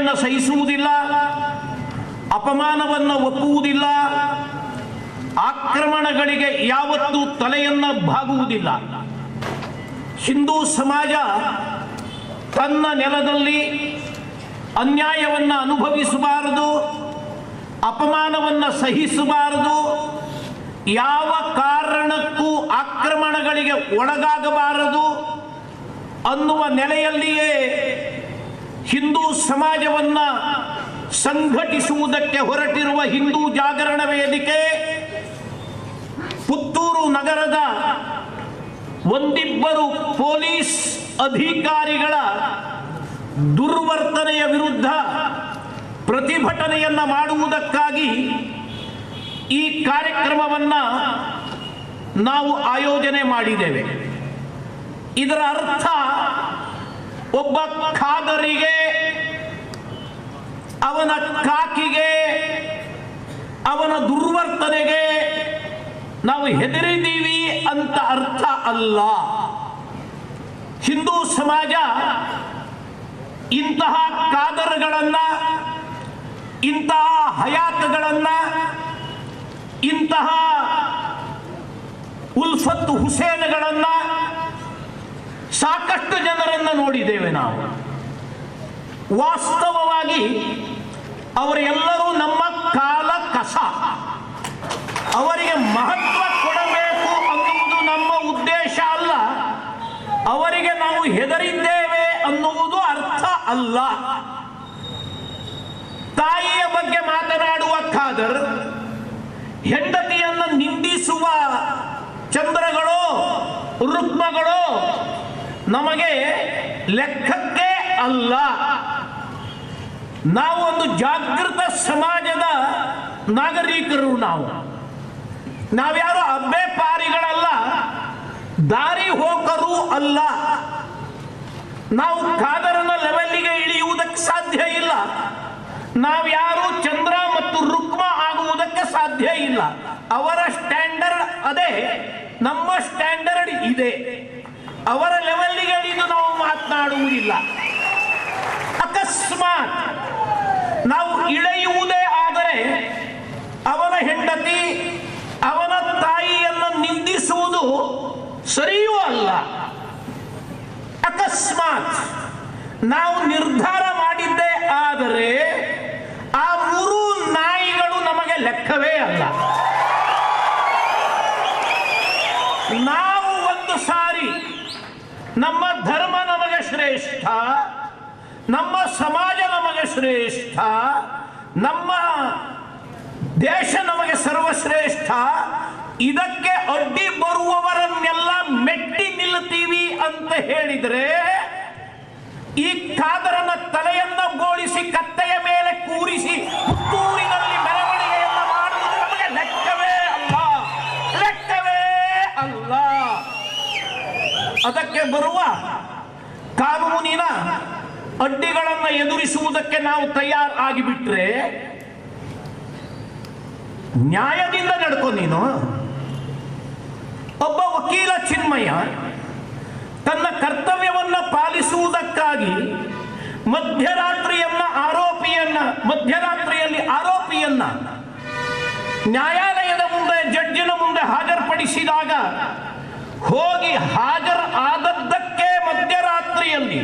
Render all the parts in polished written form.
ಅನ್ಯಾಯವನ್ನು ಸಹಿಸುವುದಿಲ್ಲ, ಅಪಮಾನವನ್ನು ಒಪ್ಪುವುದಿಲ್ಲ, ಆಕ್ರಮಣಗಳಿಗೆ ಯಾವತ್ತೂ ತಲೆಯನ್ನು ಬಾಗುವುದಿಲ್ಲ. ಹಿಂದೂ ಸಮಾಜ ತನ್ನ ನೆಲದಲ್ಲಿ ಅನ್ಯಾಯವನ್ನು ಅನುಭವಿಸಬಾರದು, ಅಪಮಾನವನ್ನು ಸಹಿಸಬಾರದು, ಯಾವ ಕಾರಣಕ್ಕೂ ಆಕ್ರಮಣಗಳಿಗೆ ಒಳಗಾಗಬಾರದು ಅನ್ನುವ ನೆಲೆಯಲ್ಲಿಯೇ ಹಿಂದೂ ಸಮಾಜವನ್ನು ಸಂಘಟಿಸುವುದಕ್ಕೆ ಹೊರಟಿರುವ ಹಿಂದೂ ಜಾಗರಣ ವೇದಿಕೆ ಪುತ್ತೂರು ನಗರದ ಒಂದಿಬ್ಬರು ಪೊಲೀಸ್ ಅಧಿಕಾರಿಗಳ ದುರ್ವರ್ತನೆಯ ವಿರುದ್ಧ ಪ್ರತಿಭಟನೆಯನ್ನು ಮಾಡುವುದಕ್ಕಾಗಿ ಈ ಕಾರ್ಯಕ್ರಮವನ್ನು ನಾವು ಆಯೋಜನೆ ಮಾಡಿದ್ದೇವೆ. ಇದರ ಅರ್ಥ ಒಬ್ಬ ಖಾದರಿಗೆ, ಅವನ ಕಾಕಿಗೆ, ಅವನ ದುರ್ವರ್ತನೆಗೆ ನಾವು ಹೆದರಿದ್ದೀವಿ ಅಂತ ಅರ್ಥ ಅಲ್ಲ. ಹಿಂದೂ ಸಮಾಜ ಇಂತಹ ಖಾದರ್ಗಳನ್ನ, ಇಂತಹ ಹಯಾತ್ಗಳನ್ನ, ಇಂತಹ ಉಲ್ಫತ್ ಹುಸೇನ್ಗಳನ್ನ ಸಾಕಷ್ಟು ಜನರನ್ನು ನೋಡಿದ್ದೇವೆ ನಾವು. ವಾಸ್ತವವಾಗಿ ಅವರೆಲ್ಲರೂ ನಮ್ಮ ಕಾಲ ಕಸ. ಅವರಿಗೆ ಮಹತ್ವ ಕೊಡಬೇಕು ಅನ್ನುವುದು ನಮ್ಮ ಉದ್ದೇಶ ಅಲ್ಲ. ಅವರಿಗೆ ನಾವು ಹೆದರಿದ್ದೇವೆ ಅನ್ನುವುದು ಅರ್ಥ ಅಲ್ಲ. ತಾಯಿಯ ಬಗ್ಗೆ ಮಾತನಾಡುವ ಖಾದರ್, ಹೆಂಡತಿಯನ್ನು ನಿಂದಿಸುವ ಚಂದ್ರಗಳು, ರುಕ್ಮಗಳು ನಮಗೆ ಲೆಕ್ಕಕ್ಕೆ ಅಲ್ಲ. ನಾವು ಒಂದು ಜಾಗೃತ ಸಮಾಜದ ನಾಗರಿಕರು. ನಾವ್ಯಾರು ಅಬ್ಬೆ ಪಾರಿಗಳಲ್ಲ, ದಾರಿ ಹೋಕರು ಅಲ್ಲ. ನಾವು ಖಾದರನ ಲೆವೆಲ್ಗೆ ಇಳಿಯುವುದಕ್ಕೆ ಸಾಧ್ಯ ಇಲ್ಲ. ನಾವ್ಯಾರು ಚಂದ್ರ ಮತ್ತು ರುಕ್ಮ ಆಗುವುದಕ್ಕೆ ಸಾಧ್ಯ ಇಲ್ಲ. ಅವರ ಸ್ಟ್ಯಾಂಡರ್ಡ್ ಅದೇ, ನಮ್ಮ ಸ್ಟ್ಯಾಂಡರ್ಡ್ ಇದೆ. ಅವರ ಲೆವೆಲ್ಗೆ ಇಳಿದು ನಾವು ಮಾತನಾಡುವುದಿಲ್ಲ. ಅಕಸ್ಮಾತ್ ನಾವು ಇಳೆಯುವುದೇ ಆದರೆ ಅವನ ಹೆಂಡತಿ, ಅವನ ತಾಯಿಯನ್ನು ನಿಂದಿಸುವುದು ಸರಿಯೂ ಅಲ್ಲ. ಅಕಸ್ಮಾತ್ ನಾವು ನಿರ್ಧಾರ ಮಾಡಿದ್ದೇ ಆದರೆ ಆ ಮೂರು ನಾಯಿಗಳು ನಮಗೆ ಲೆಕ್ಕವೇ ಅಲ್ಲ. ನಾವು ಒಂದು ಸಾರಿ ನಮ್ಮ ಧರ್ಮ ನಮಗೆ ಶ್ರೇಷ್ಠ, ನಮ್ಮ ಸಮಾಜ ನಮಗೆ ಶ್ರೇಷ್ಠ, ನಮ್ಮ ದೇಶ ನಮಗೆ ಸರ್ವಶ್ರೇಷ್ಠ, ಇದಕ್ಕೆ ಅಡ್ಡಿ ಬರುವವರನ್ನೆಲ್ಲ ಮೆಟ್ಟಿ ನಿಲ್ಲುತ್ತೀವಿ ಅಂತ ಹೇಳಿದ್ರೆ ಈ ಖಾದರನ ತಲೆಯನ್ನ ಬೋಳಿಸಿ ಕತ್ತೆಯ ಮೇಲೆ ಕೂರಿಸಿ ಪುತ್ತೂರಿನಲ್ಲಿ ಮೆರವಣಿಗೆಯನ್ನ ಮಾಡುವುದು ನಮಗೆ ಲೆಕ್ಕವೇ ಅಲ್ಲ, ಲೆಕ್ಕವೇ ಅಲ್ಲ. ಅದಕ್ಕೆ ಬರುವ ಕಾನೂನಿನ ಅಡ್ಡಿಗಳನ್ನು ಎದುರಿಸುವುದಕ್ಕೆ ನಾವು ತಯಾರಾಗಿಬಿಟ್ರೆ ನ್ಯಾಯದಿಂದ ನಡ್ಕೊ. ನೀನು ಒಬ್ಬ ವಕೀಲ ಚಿನ್ಮಯ ತನ್ನ ಕರ್ತವ್ಯವನ್ನು ಪಾಲಿಸುವುದಕ್ಕಾಗಿ ಮಧ್ಯರಾತ್ರಿಯಲ್ಲಿ ಆರೋಪಿಯನ್ನ ನ್ಯಾಯಾಲಯದ ಮುಂದೆ, ಜಡ್ಜಿನ ಮುಂದೆ ಹಾಜರುಪಡಿಸಿದಾಗ ಹೋಗಿ ಹಾಜರಾದದ್ದಕ್ಕೆ ಮಧ್ಯರಾತ್ರಿಯಲ್ಲಿ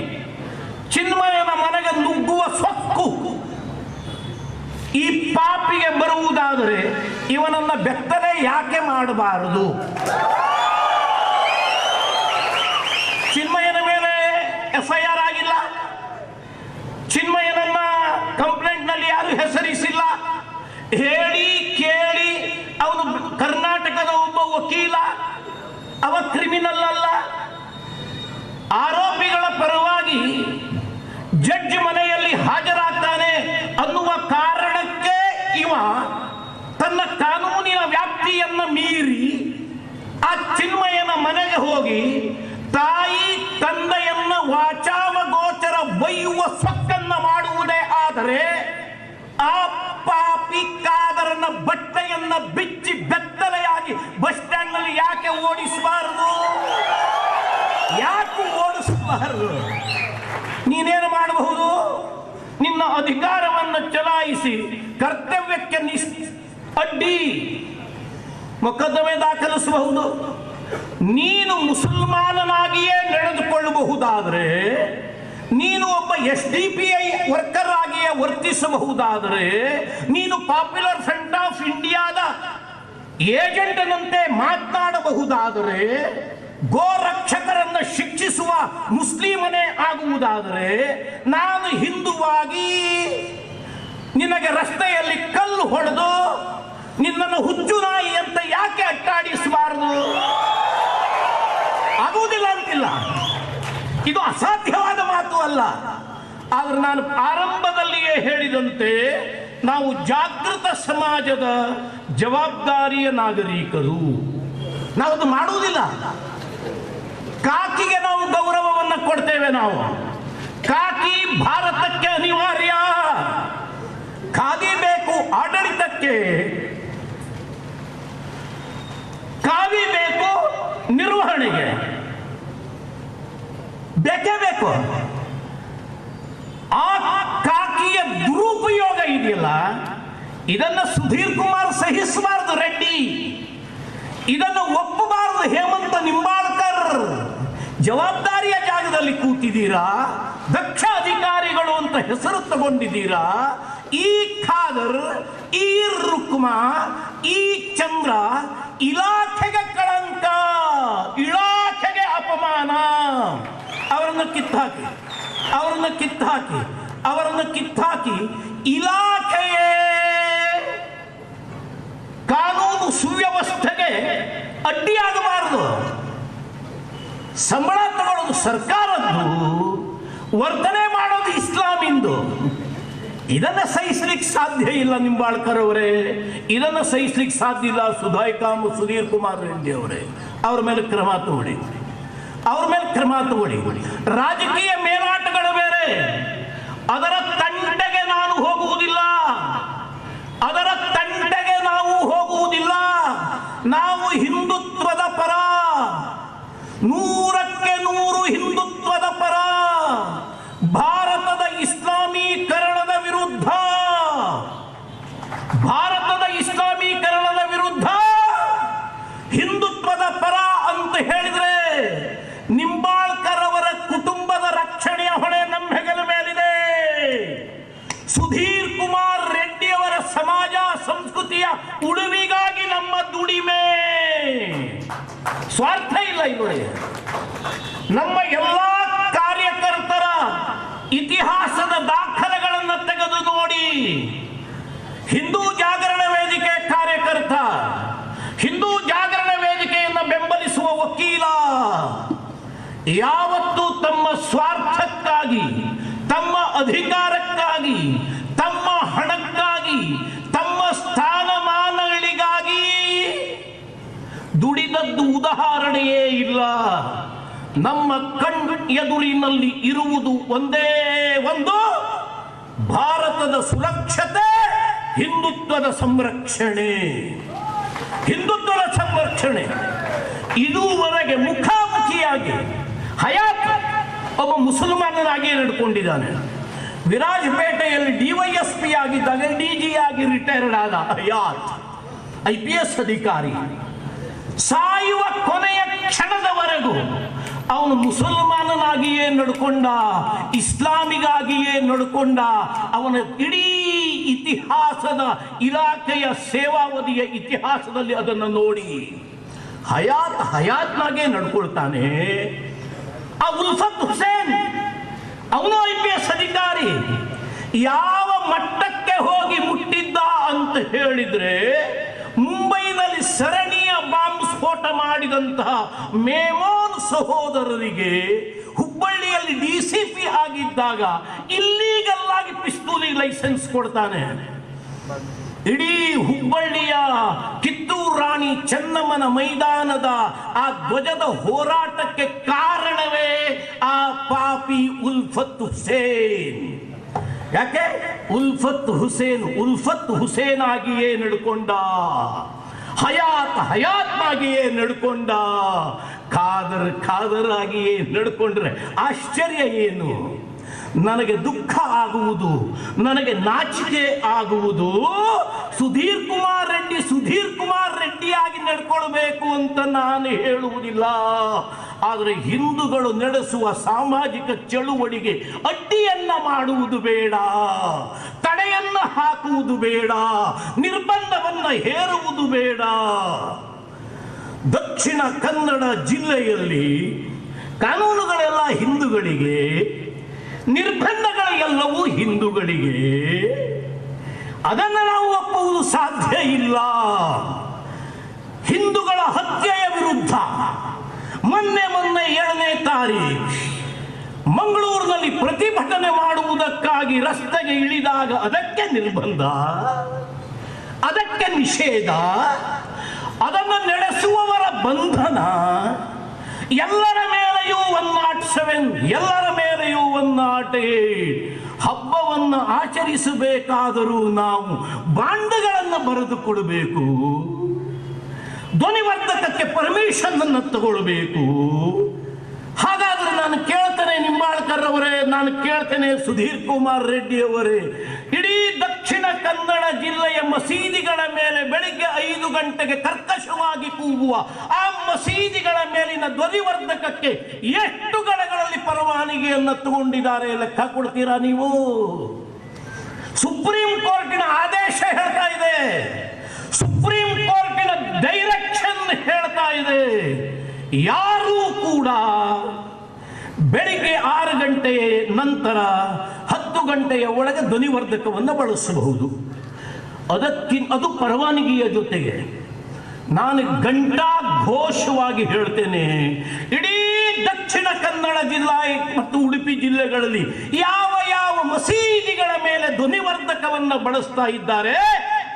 ಚಿನ್ಮಯನ ಮನೆಗೆ ನುಗ್ಗುವ ಸೊಕ್ಕು ಈ ಪಾಪಿಗೆ ಬರುವುದಾದರೆ ಇವನನ್ನ ಬೆತ್ತಲೆ ಯಾಕೆ ಮಾಡಬಾರದು? ಚಿನ್ಮಯನ ಮೇಲೆ FIR ಆಗಿಲ್ಲ, ಚಿನ್ಮಯನನ್ನ ಕಂಪ್ಲೇಂಟ್ ನಲ್ಲಿ ಯಾರು ಹೆಸರಿಸಿಲ್ಲ. ಹೇಳಿ ಕೇಳಿ ಅವನು ಕರ್ನಾಟಕದ ಒಬ್ಬ ವಕೀಲ, ಅವ ಕ್ರಿಮಿನಲ್ ಅಲ್ಲ. ಆರೋಪಿಗಳ ಪರವಾಗಿ ಜಡ್ಜ್ ಮನೆಯಲ್ಲಿ ಹಾಜರಾಗ್ತಾನೆ ಅನ್ನುವ ಕಾರಣಕ್ಕೆ ಇವ ತನ್ನ ಕಾನೂನಿನ ವ್ಯಾಪ್ತಿಯನ್ನ ಮೀರಿ ಆ ಚಿನ್ಮಯನ ಮನೆಗೆ ಹೋಗಿ ತಾಯಿ ತಂದೆಯನ್ನ ವಾಚಾವಗೋಚರ ಬೈಯುವ ಸೊಕ್ಕನ್ನ ಮಾಡುವುದೇ ಆದರೆ ಆ ಪಾಪಿ ಖಾದರನ ಬಟ್ಟೆಯನ್ನ ಬಿಚ್ಚಿ ಬೆತ್ತಲೆಯಾಗಿ ಬಸ್ ಸ್ಟ್ಯಾಂಡ್ ನಲ್ಲಿ ಯಾಕೆ ಓಡಿಸಬಾರದು? ಯಾಕೆ ಓಡಿಸಬಾರದು? ನೀನೇನು ಮಾಡಬಹುದು? ನಿನ್ನ ಅಧಿಕಾರವನ್ನು ಚಲಾಯಿಸಿ ಕರ್ತವ್ಯಕ್ಕೆ ಅಡ್ಡಿ ಮೊಕದ್ದಮೆ ದಾಖಲಿಸಬಹುದು. ನೀನು ಮುಸಲ್ಮಾನನಾಗಿಯೇ ನಡೆದುಕೊಳ್ಳಬಹುದಾದರೆ, ನೀನು ಒಬ್ಬ SDPI ವರ್ಕರ್ ಆಗಿಯೇ ವರ್ತಿಸಬಹುದಾದರೆ, ನೀನು ಪಾಪ್ಯುಲರ್ ಫ್ರಂಟ್ ಆಫ್ ಇಂಡಿಯಾದ ಏಜೆಂಟನಂತೆ ಮಾತನಾಡಬಹುದಾದರೆ, ಗೋರಕ್ಷಕರನ್ನು ಶಿಕ್ಷಿಸುವ ಮುಸ್ಲಿಮನೇ ಆಗುವುದಾದರೆ, ನಾನು ಹಿಂದುವಾಗಿ ನಿನಗೆ ರಸ್ತೆಯಲ್ಲಿ ಕಲ್ಲು ಹೊಡೆದು ನಿನ್ನನ್ನು ಹುಚ್ಚು ನಾಯಿ ಅಂತ ಯಾಕೆ ಅಟ್ಟಾಡಿಸಬಾರದು? ಆಗುವುದಿಲ್ಲ ಅಂತಿಲ್ಲ, ಇದು ಅಸಾಧ್ಯವಾದ ಮಾತು ಅಲ್ಲ. ಆದರೆ ನಾನು ಆರಂಭದಲ್ಲಿಯೇ ಹೇಳಿದಂತೆ ನಾವು ಜಾಗೃತ ಸಮಾಜದ ಜವಾಬ್ದಾರಿಯ ನಾಗರಿಕರು. ನಾವು ಅದು ಮಾಡುವುದಿಲ್ಲ. ಕಾಕಿಗೆ ನಾವು ಗೌರವವನ್ನು ಕೊಡ್ತೇವೆ. ನಾವು ಕಾಕಿ ಭಾರತಕ್ಕೆ ಅನಿವಾರ್ಯ. ಖಾದಿ ಬೇಕು ಆಡಳಿತಕ್ಕೆ, ಕಾವಿ ಬೇಕು ನಿರ್ವಹಣೆಗೆ, ಬೇಕೇ ಬೇಕು. ಆ ಕಾಕಿಯ ದುರುಪಯೋಗ ಇದೆಯಲ್ಲ, ಇದನ್ನು ಸುಧೀರ್ ಕುಮಾರ್ ಸಹಿಸಬಾರದು. ರೆಡ್ಡಿ ಇದನ್ನು ಒಪ್ಪಬಾರದು. ಹೇಮಂತ ನಿಂಬಾಳ್ಕರ್ ಜವಾಬ್ದಾರಿಯ ಜಾಗದಲ್ಲಿ ಕೂತಿದ್ದೀರಾ, ದಕ್ಷ ಅಧಿಕಾರಿಗಳು ಅಂತ ಹೆಸರು ತಗೊಂಡಿದ್ದೀರಾ. ಈ ಖಾದರ್, ಈ ರುಕ್ಮಾ, ಈ ಚಂದ್ರ ಇಲಾಖೆಗೆ ಕಳಂಕ, ಇಲಾಖೆಗೆ ಅಪಮಾನ. ಅವರನ್ನು ಕಿತ್ತಾಕಿ, ಅವರನ್ನು ಕಿತ್ತಾಕಿ, ಅವರನ್ನು ಕಿತ್ತಾಕಿ. ಇಲಾಖೆಯೇ ಕಾನೂನು ಸುವ್ಯವಸ್ಥೆಗೆ ಅಡ್ಡಿಯಾಗಬಾರದು. ಸಂಬಳ ತಗೊಳ್ಳೋದು ಸರ್ಕಾರದ್ದು, ವರ್ತನೆ ಮಾಡೋದು ಇಸ್ಲಾಮಿಂದು. ಇದನ್ನು ಸಹಿಸ್ಲಿಕ್ಕೆ ಸಾಧ್ಯ ಇಲ್ಲ ನಿಂಬಾಳ್ಕರ್ ಅವರೇ, ಇದನ್ನು ಸಹಿಸ್ಲಿಕ್ಕೆ ಸಾಧ್ಯ ಇಲ್ಲ. ಸುಧೀರ್ ಕುಮಾರ್ ರೆಡ್ಡಿ ಅವರೇ, ಅವ್ರ ಮೇಲೆ ಕ್ರಮ ತಗೊಳ್ಳಿ, ಅವ್ರ ಮೇಲೆ ಕ್ರಮ ತಗೊಳ್ಳಿ. ರಾಜಕೀಯ ಮೇಲಾಟಗಳು ಬೇರೆ, ಅದರ ತಂಟೆಗೆ ನಾನು ಹೋಗುವುದಿಲ್ಲ, ಅದರ ತಂಟೆಗೆ ನಾವು ಹೋಗುವುದಿಲ್ಲ. ನಾವು ಹಿಂದುತ್ವದ ಪರ, 100ಕ್ಕೆ 100 ಹಿಂದುತ್ವದ ಪರ. ಭಾರತದ ಇಸ್ಲಾಮೀಕರಣದ ವಿರುದ್ಧ, ಭಾರತದ ಇಸ್ಲಾಮೀಕರಣದ ವಿರುದ್ಧ, ಹಿಂದುತ್ವದ ಪರ ಅಂತ ಹೇಳಿದ್ರೆ ನಿಂಬಾಳ್ಕರ್ ಅವರ ಕುಟುಂಬದ ರಕ್ಷಣೆಯ ಹೊಣೆ ನಮ್ಮ ಹೆಗಲ ಮೇಲಿದೆ. ಸುಧೀರ್ ಕುಮಾರ್ ರೆಡ್ಡಿ ಅವರ ಸಮಾಜ ಸಂಸ್ಕೃತಿಯ ಉಳಿವಿಗಾಗಿ ನಮ್ಮ ದುಡಿಮೆ. ಸ್ವಾರ್ಥ ಇಲ್ಲ ಇವರಿಗೆ. ನಮ್ಮ ಎಲ್ಲ ಕಾರ್ಯಕರ್ತರ ಇತಿಹಾಸದ ದಾಖಲೆಗಳನ್ನು ತೆಗೆದು ನೋಡಿ. ಹಿಂದೂ ಜಾಗರಣ ವೇದಿಕೆ ಕಾರ್ಯಕರ್ತ, ಹಿಂದೂ ಜಾಗರಣ ವೇದಿಕೆಯನ್ನು ಬೆಂಬಲಿಸುವ ವಕೀಲ ಯಾವತ್ತೂ ತಮ್ಮ ಸ್ವಾರ್ಥಕ್ಕಾಗಿ, ತಮ್ಮ ಅಧಿಕಾರಕ್ಕಾಗಿ, ತಮ್ಮ ಹಣಕ್ಕಾಗಿ, ತಮ್ಮ ಸ್ಥಾನಮಾನಗಳಿಗಾಗಿ ದುಡಿದದ್ದು ಉದಾಹರಣೆಯೇ ಇಲ್ಲ. ನಮ್ಮ ಎದುರಿನಲ್ಲಿ ಇರುವುದು ಒಂದೇ ಒಂದು, ಭಾರತದ ಸುರಕ್ಷತೆ, ಹಿಂದುತ್ವದ ಸಂರಕ್ಷಣೆ. ಹಿಂದುತ್ವದ ಸಂರಕ್ಷಣೆ ಇದುವರೆಗೆ ಮುಖಾಮುಖಿಯಾಗಿ ಹಯಾತ್ ಒಬ್ಬ ಮುಸಲ್ಮಾನನಾಗಿ ನಡ್ಕೊಂಡಿದ್ದಾನೆ. ವಿರಾಜಪೇಟೆಯಲ್ಲಿ DYSP ಆಗಿದ್ದಾಗ DG ಆಗಿ ರಿಟೈರ್ಡ್ ಆದ ಹಯಾತ್ IPS ಅಧಿಕಾರಿ. ಸಾಯುವ ಕೊನೆಯ ಕ್ಷಣದವರೆಗೂ ಅವನು ಮುಸಲ್ಮಾನನಾಗಿಯೇ ನಡ್ಕೊಂಡ, ಇಸ್ಲಾಮಿಗಾಗಿಯೇ ನಡ್ಕೊಂಡ. ಅವನ ಇಡೀ ಇತಿಹಾಸದ ಇಲಾಖೆಯ ಸೇವಾವಧಿಯ ಇತಿಹಾಸದಲ್ಲಿ ಅದನ್ನು ನೋಡಿ ಹಯಾತ್ನಾಗೆ ನಡ್ಕೊಳ್ತಾನೆ. ಆ ಉಲ್ಫತ್ ಹುಸೇನ್, ಅವನು IPS ಅಧಿಕಾರಿ. ಯಾವ ಮಟ್ಟಕ್ಕೆ ಹೋಗಿ ಮುಟ್ಟಿದ್ದ ಅಂತ ಹೇಳಿದ್ರೆ, ಮುಂಬೈನಲ್ಲಿ ಸರಣಿಯ ಬಾಂಬ್ ಸ್ಫೋಟ ಮಾಡಿದಂತಹ ಮೇಮೋನ್ ಸಹೋದರರಿಗೆ ಹುಬ್ಬಳ್ಳಿಯಲ್ಲಿ DCP ಆಗಿದ್ದಾಗ ಇಲ್ಲೀಗಲ್ ಆಗಿ ಪಿಸ್ತೂಲಿ ಲೈಸೆನ್ಸ್ ಕೊಡ್ತಾನೆ. ಇಡೀ ಹುಬ್ಬಳ್ಳಿಯ ಕಿತ್ತೂರು ರಾಣಿ ಚೆನ್ನಮ್ಮನ ಮೈದಾನದ ಆ ಧ್ವಜದ ಹೋರಾಟಕ್ಕೆ ಕಾರಣವೇ ಆ ಪಾಪಿ ಉಲ್ಫತ್ ಹುಸೇನ್. ಯಾಕೆ? ಉಲ್ಫತ್ ಹುಸೇನ್ ಆಗಿಯೇ ನಡ್ಕೊಂಡ, ಹಯಾತ್ನಾಗಿಯೇ ನಡ್ಕೊಂಡ. ಖಾದರ್ ಆಗಿಯೇ ನಡ್ಕೊಂಡ್ರೆ ಆಶ್ಚರ್ಯ ಏನು? ನನಗೆ ದುಃಖ ಆಗುವುದು, ನನಗೆ ನಾಚಿಕೆ ಆಗುವುದು. ಸುಧೀರ್ ಕುಮಾರ್ ರೆಡ್ಡಿಯಾಗಿ ನಡ್ಕೊಳ್ಬೇಕು ಅಂತ ನಾನು ಹೇಳುವುದಿಲ್ಲ. ಆದರೆ ಹಿಂದೂಗಳು ನಡೆಸುವ ಸಾಮಾಜಿಕ ಚಳುವಳಿಗೆ ಅಡ್ಡಿಯನ್ನ ಮಾಡುವುದು ಬೇಡ, ತಡೆಯನ್ನ ಹಾಕುವುದು ಬೇಡ, ನಿರ್ಬಂಧವನ್ನ ಹೇರುವುದು ಬೇಡ. ದಕ್ಷಿಣ ಕನ್ನಡ ಜಿಲ್ಲೆಯಲ್ಲಿ ಕಾನೂನುಗಳೆಲ್ಲ ಹಿಂದೂಗಳಿಗೆ, ನಿರ್ಬಂಧಗಳೆಲ್ಲವೂ ಹಿಂದೂಗಳಿಗೆ. ಅದನ್ನು ನಾವು ಒಪ್ಪುವುದು ಸಾಧ್ಯ ಇಲ್ಲ. ಹಿಂದೂಗಳ ಹತ್ಯೆಯ ವಿರುದ್ಧ ಮೊನ್ನೆ 7ನೇ ತಾರೀಖು ಮಂಗಳೂರಿನಲ್ಲಿ ಪ್ರತಿಭಟನೆ ಮಾಡುವುದಕ್ಕಾಗಿ ರಸ್ತೆಗೆ ಇಳಿದಾಗ ಅದಕ್ಕೆ ನಿರ್ಬಂಧ, ಅದಕ್ಕೆ ನಿಷೇಧ, ಅದನ್ನು ನಡೆಸುವವರ ಬಂಧನ. ಎಲ್ಲರ ಮೇಲೆಯೂ 107, ಎಲ್ಲರ ಮೇಲೆಯೂ 108. ಹಬ್ಬವನ್ನು ಆಚರಿಸಬೇಕಾದರೂ ನಾವು ಬಾಂಡ್ಗಳನ್ನು ಬರೆದು ಕೊಡಬೇಕು, ಧ್ವನಿವರ್ಧಕಕ್ಕೆ ಪರ್ಮಿಷನ್ ಅನ್ನು ತಗೊಳ್ಬೇಕು. ಹಾಗಾದ್ರೆ ನಾನು ಕೇಳ್ತೇನೆ ನಿಂಬಾಳ್ಕರ್ ಅವರೇ, ನಾನು ಕೇಳ್ತೇನೆ ಸುಧೀರ್ ಕುಮಾರ್ ರೆಡ್ಡಿ ಅವರೇ, ಇಡೀ ದಕ್ಷಿಣ ಕನ್ನಡ ಜಿಲ್ಲೆಯ ಮಸೀದಿಗಳ ಮೇಲೆ ಬೆಳಿಗ್ಗೆ 5 ಗಂಟೆಗೆ ಕರ್ಕಶವಾಗಿ ಕೂಗುವ ಆ ಮಸೀದಿಗಳ ಮೇಲಿನ ಧ್ವನಿವರ್ಧಕಕ್ಕೆ ಎಷ್ಟು ಗಳಗಳಲ್ಲಿ ಪರವಾನಗಿಯನ್ನು ತಗೊಂಡಿದ್ದಾರೆ ಲೆಕ್ಕ ಕೊಡ್ತೀರಾ ನೀವು? ಸುಪ್ರೀಂ ಕೋರ್ಟಿನ ಆದೇಶ ಹೇಳ್ತಾ ಇದೆ, ಸುಪ್ರೀಂ ಕೋರ್ಟಿನ ಡೈರೆಕ್ಷನ್ ಹೇಳ್ತಾ ಇದೆ. ಯಾರೂ ಕೂಡ ಬೆಳಿಗ್ಗೆ 6 ಗಂಟೆಯ ನಂತರ 10 ಗಂಟೆಯ ಒಳಗೆ ಧ್ವನಿವರ್ಧಕವನ್ನು ಬಳಸಬಹುದು. ಅದು ಪರವಾನಗಿಯ ಜೊತೆಗೆ ನಾನು ಗಂಟಾ ಘೋಷವಾಗಿ ಹೇಳ್ತೇನೆ, ಇಡೀ ದಕ್ಷಿಣ ಕನ್ನಡ ಜಿಲ್ಲಾ ಮತ್ತು ಉಡುಪಿ ಜಿಲ್ಲೆಗಳಲ್ಲಿ ಯಾವ ಮಸೀದಿಗಳ ಮೇಲೆ ಧ್ವನಿವರ್ಧಕವನ್ನು ಬಳಸ್ತಾ ಇದ್ದಾರೆ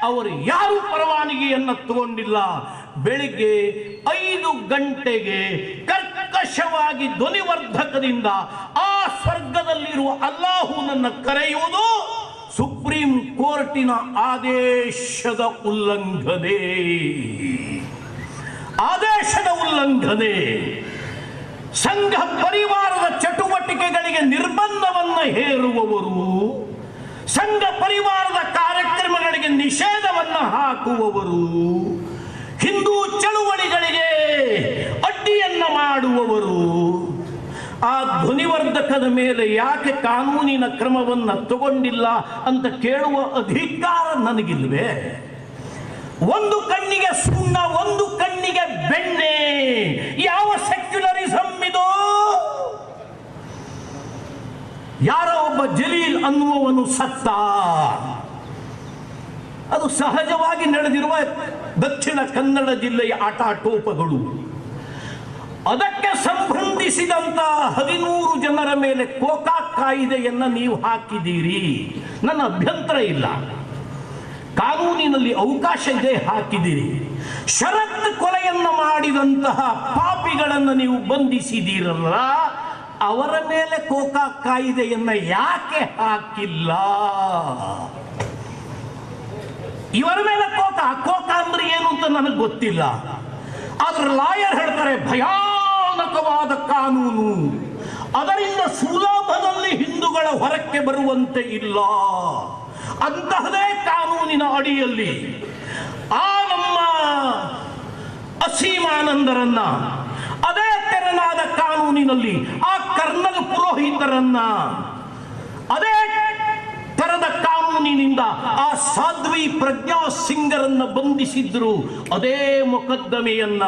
ಅವರು ಯಾರು ಪರವಾನಗಿಯನ್ನು ತಗೊಂಡಿಲ್ಲ. ಬೆಳಿಗ್ಗೆ 5 ಗಂಟೆಗೆ ಕರ್ಕಶವಾಗಿ ಧ್ವನಿವರ್ಧಕದಿಂದ ಆ ಸ್ವರ್ಗದಲ್ಲಿರುವ ಅಲ್ಲಾಹುನನ್ನು ಕರೆಯುವುದು ಸುಪ್ರೀಂ ಕೋರ್ಟಿನ ಆದೇಶದ ಉಲ್ಲಂಘನೆ. ಸಂಘ ಪರಿವಾರದ ಚಟುವಟಿಕೆಗಳಿಗೆ ನಿರ್ಬಂಧವನ್ನು ಹೇರುವವರು, ಸಂಘ ಪರಿವಾರದ ಕಾರ್ಯಕ್ರಮಗಳಿಗೆ ನಿಷೇಧವನ್ನು ಹಾಕುವವರು, ಹಿಂದೂ ಚಳುವಳಿಗಳಿಗೆ ಅಡ್ಡಿಯನ್ನ ಮಾಡುವವರು ಆ ಧ್ವನಿವರ್ಧಕದ ಮೇಲೆ ಯಾಕೆ ಕಾನೂನಿನ ಕ್ರಮವನ್ನು ತಗೊಂಡಿಲ್ಲ ಅಂತ ಕೇಳುವ ಅಧಿಕಾರ ನನಗಿಲ್ವೇ? ಒಂದು ಕಣ್ಣಿಗೆ ಸುಣ್ಣ, ಒಂದು ಕಣ್ಣಿಗೆ ಬೆಣ್ಣೆ. ಯಾವ ಸೆಕ್ಯುಲರಿಸಂ ಇದು? ಯಾರೋ ಒಬ್ಬ ಜಲೀಲ್ ಅನ್ನುವವನು ಸತ್ತ. ಅದು ಸಹಜವಾಗಿ ನಡೆದಿರುವ ದಕ್ಷಿಣ ಕನ್ನಡ ಜಿಲ್ಲೆಯ ಆಟಾಟೋಪಗಳು. ಅದಕ್ಕೆ ಸಂಬಂಧಿಸಿದಂತ 13 ಜನರ ಮೇಲೆ ಕೋಕಾ ಕಾಯಿದೆಯನ್ನು ನೀವು ಹಾಕಿದ್ದೀರಿ, ನನ್ನ ಅಭ್ಯಂತರ ಇಲ್ಲ. ಕಾನೂನಿನಲ್ಲಿ ಅವಕಾಶ ಇದೆ, ಹಾಕಿದ್ದೀರಿ. ಷರತ್ತು ಕೊಲೆಯನ್ನು ಮಾಡಿದಂತಹ ಪಾಪಿಗಳನ್ನು ನೀವು ಬಂಧಿಸಿದ್ದೀರಲ್ಲ, ಅವರ ಮೇಲೆ ಕೋಕಾ ಕಾಯಿದೆಯನ್ನ ಯಾಕೆ ಹಾಕಿಲ್ಲ? ಇವರ ಮೇಲೆ ಕೋಕಾ ಅಂದ್ರೆ ಏನು ಅಂತ ನನಗೆ ಗೊತ್ತಿಲ್ಲ. ಆದ್ರೆ ಲಾಯರ್ ಹೇಳ್ತಾರೆ ಭಯಾನಕವಾದ ಕಾನೂನು, ಅದರಿಂದ ಸುಲಭದಲ್ಲಿ ಹಿಂದೂಗಳ ಹೊರಕ್ಕೆ ಬರುವಂತೆ ಇಲ್ಲ. ಅಂತಹದೇ ಕಾನೂನಿನ ಅಡಿಯಲ್ಲಿ ಆ ನಮ್ಮ ಅಸೀಮಾನಂದರನ್ನ, ಅದೇ ತೆರನಾದ ಕಾನೂನಿನಲ್ಲಿ ಆ ಕರ್ನಲ್ ಪುರೋಹಿತರನ್ನ, ಅದೇ ತೆರದ ಕಾನೂನಿನಿಂದ ಆ ಸಾಧ್ವಿ ಪ್ರಜ್ಞಾ ಸಿಂಗರನ್ನ ಬಂಧಿಸಿದ್ರು. ಅದೇ ಮೊಕದ್ದಮೆಯನ್ನ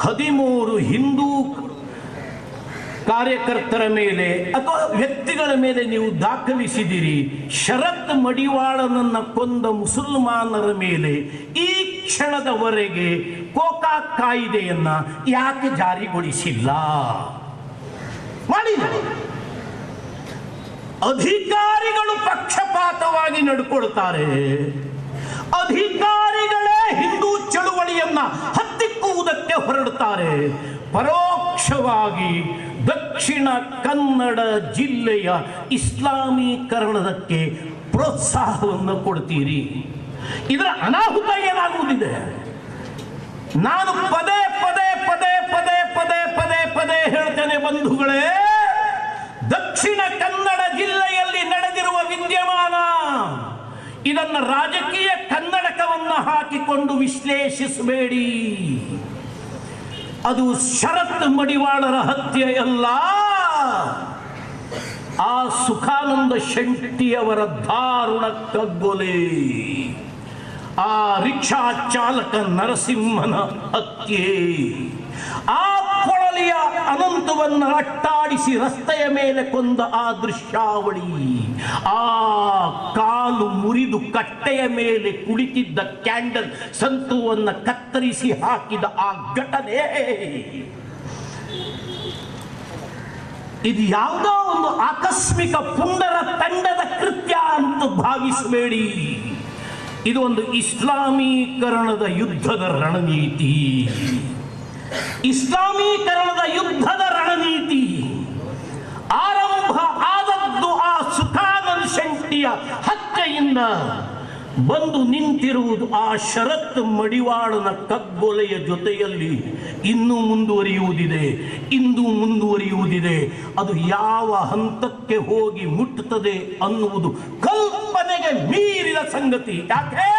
13 ಹಿಂದೂ ಕಾರ್ಯಕರ್ತರ ಮೇಲೆ ಅಥವಾ ವ್ಯಕ್ತಿಗಳ ಮೇಲೆ ನೀವು ದಾಖಲಿಸಿದಿರಿ. ಶರತ್ ಮಡಿವಾಳನನ್ನ ಕೊಂದ ಮುಸಲ್ಮಾನರ ಮೇಲೆ ಈ ಕ್ಷಣದವರೆಗೆ ಕೋಕಾ ಕಾಯಿದೆಯನ್ನ ಯಾಕೆ ಜಾರಿಗೊಳಿಸಿಲ್ಲ? ಮಾಡಿಲ್ಲ. ಅಧಿಕಾರಿಗಳು ಪಕ್ಷಪಾತವಾಗಿ ನಡ್ಕೊಳ್ತಾರೆ. ಅಧಿಕಾರಿಗಳೇ ಹಿಂದೂ ಚಳುವಳಿಯನ್ನ ಹತ್ತಿಕ್ಕುವುದಕ್ಕೆ ಹೊರಡುತ್ತಾರೆ. ಪರೋಕ್ಷವಾಗಿ ದಕ್ಷಿಣ ಕನ್ನಡ ಜಿಲ್ಲೆಯ ಇಸ್ಲಾಮೀಕರಣಕ್ಕೆ ಪ್ರೋತ್ಸಾಹವನ್ನು ಕೊಡ್ತೀರಿ. ಇದರ ಅನಾಹುತ ಏನಾಗುವುದಿದೆ? ನಾನು ಪದೇ ಪದೇ ಪದೇ ಪದೇ ಪದೇ ಪದೇ ಪದೇ ಹೇಳ್ತೇನೆ ಬಂಧುಗಳೇ, ದಕ್ಷಿಣ ಕನ್ನಡ ಜಿಲ್ಲೆಯಲ್ಲಿ ನಡೆದಿರುವ ವಿದ್ಯಮಾನ. ಇದನ್ನು ರಾಜಕೀಯ ಕನ್ನಡಕವನ್ನು ಹಾಕಿಕೊಂಡು ವಿಶ್ಲೇಷಿಸಬೇಡಿ. ಅದು ಶರತ್ ಮಡಿವಾಳರ ಹತ್ಯೆಯಲ್ಲ, ಆ ಸುಖಾನಂದ ಶೆಟ್ಟಿಯವರ ದಾರುಣ ಕಗ್ಗೊಲೆ, ಆ ರಿಕ್ಷಾ ಚಾಲಕ ನರಸಿಂಹನ ಹತ್ಯೆ, ಆ ಕೊಳಲಿಯ ಅನಂತವನ್ನು ಅಟ್ಟಾಡಿಸಿ ರಸ್ತೆಯ ಮೇಲೆ ಕೊಂದ ಆ ದೃಶ್ಯಾವಳಿ, ಆ ಕಾಲು ಮುರಿದು ಕಟ್ಟೆಯ ಮೇಲೆ ಕುಳಿತಿದ್ದ ಕ್ಯಾಂಡಲ್ ಸಂತುವನ್ನು ಕತ್ತರಿಸಿ ಹಾಕಿದ ಆ ಘಟನೆ, ಇದು ಯಾವುದೋ ಒಂದು ಆಕಸ್ಮಿಕ ಪುಂಡರ ತಂಡದ ಕೃತ್ಯ ಅಂತ ಭಾವಿಸಬೇಡಿ. ಇದು ಒಂದು ಇಸ್ಲಾಮೀಕರಣದ ಯುದ್ಧದ ರಣನೀತಿ. ಇಸ್ಲಾಮೀಕರಣದ ಯುದ್ಧದ ರಣನೀತಿ ಆರಂಭ ಆದದ್ದು ಆ ಸುಖಾನಂದ ಶೆಟ್ಟಿಯ ಹತ್ಯೆಯಿಂದ. ಬಂದು ನಿಂತಿರುವುದು ಆ ಶರತ್ ಮಡಿವಾಳನ ಕಗ್ಗೊಲೆಯ ಜೊತೆಯಲ್ಲಿ ಇನ್ನೂ ಮುಂದುವರಿಯುವುದಿದೆ, ಇಂದು ಮುಂದುವರಿಯುವುದಿದೆ. ಅದು ಯಾವ ಹಂತಕ್ಕೆ ಹೋಗಿ ಮುಟ್ಟುತ್ತದೆ ಅನ್ನುವುದು ಕಲ್ಪನೆಗೆ ಮೀರಿದ ಸಂಗತಿ. ಯಾಕೆ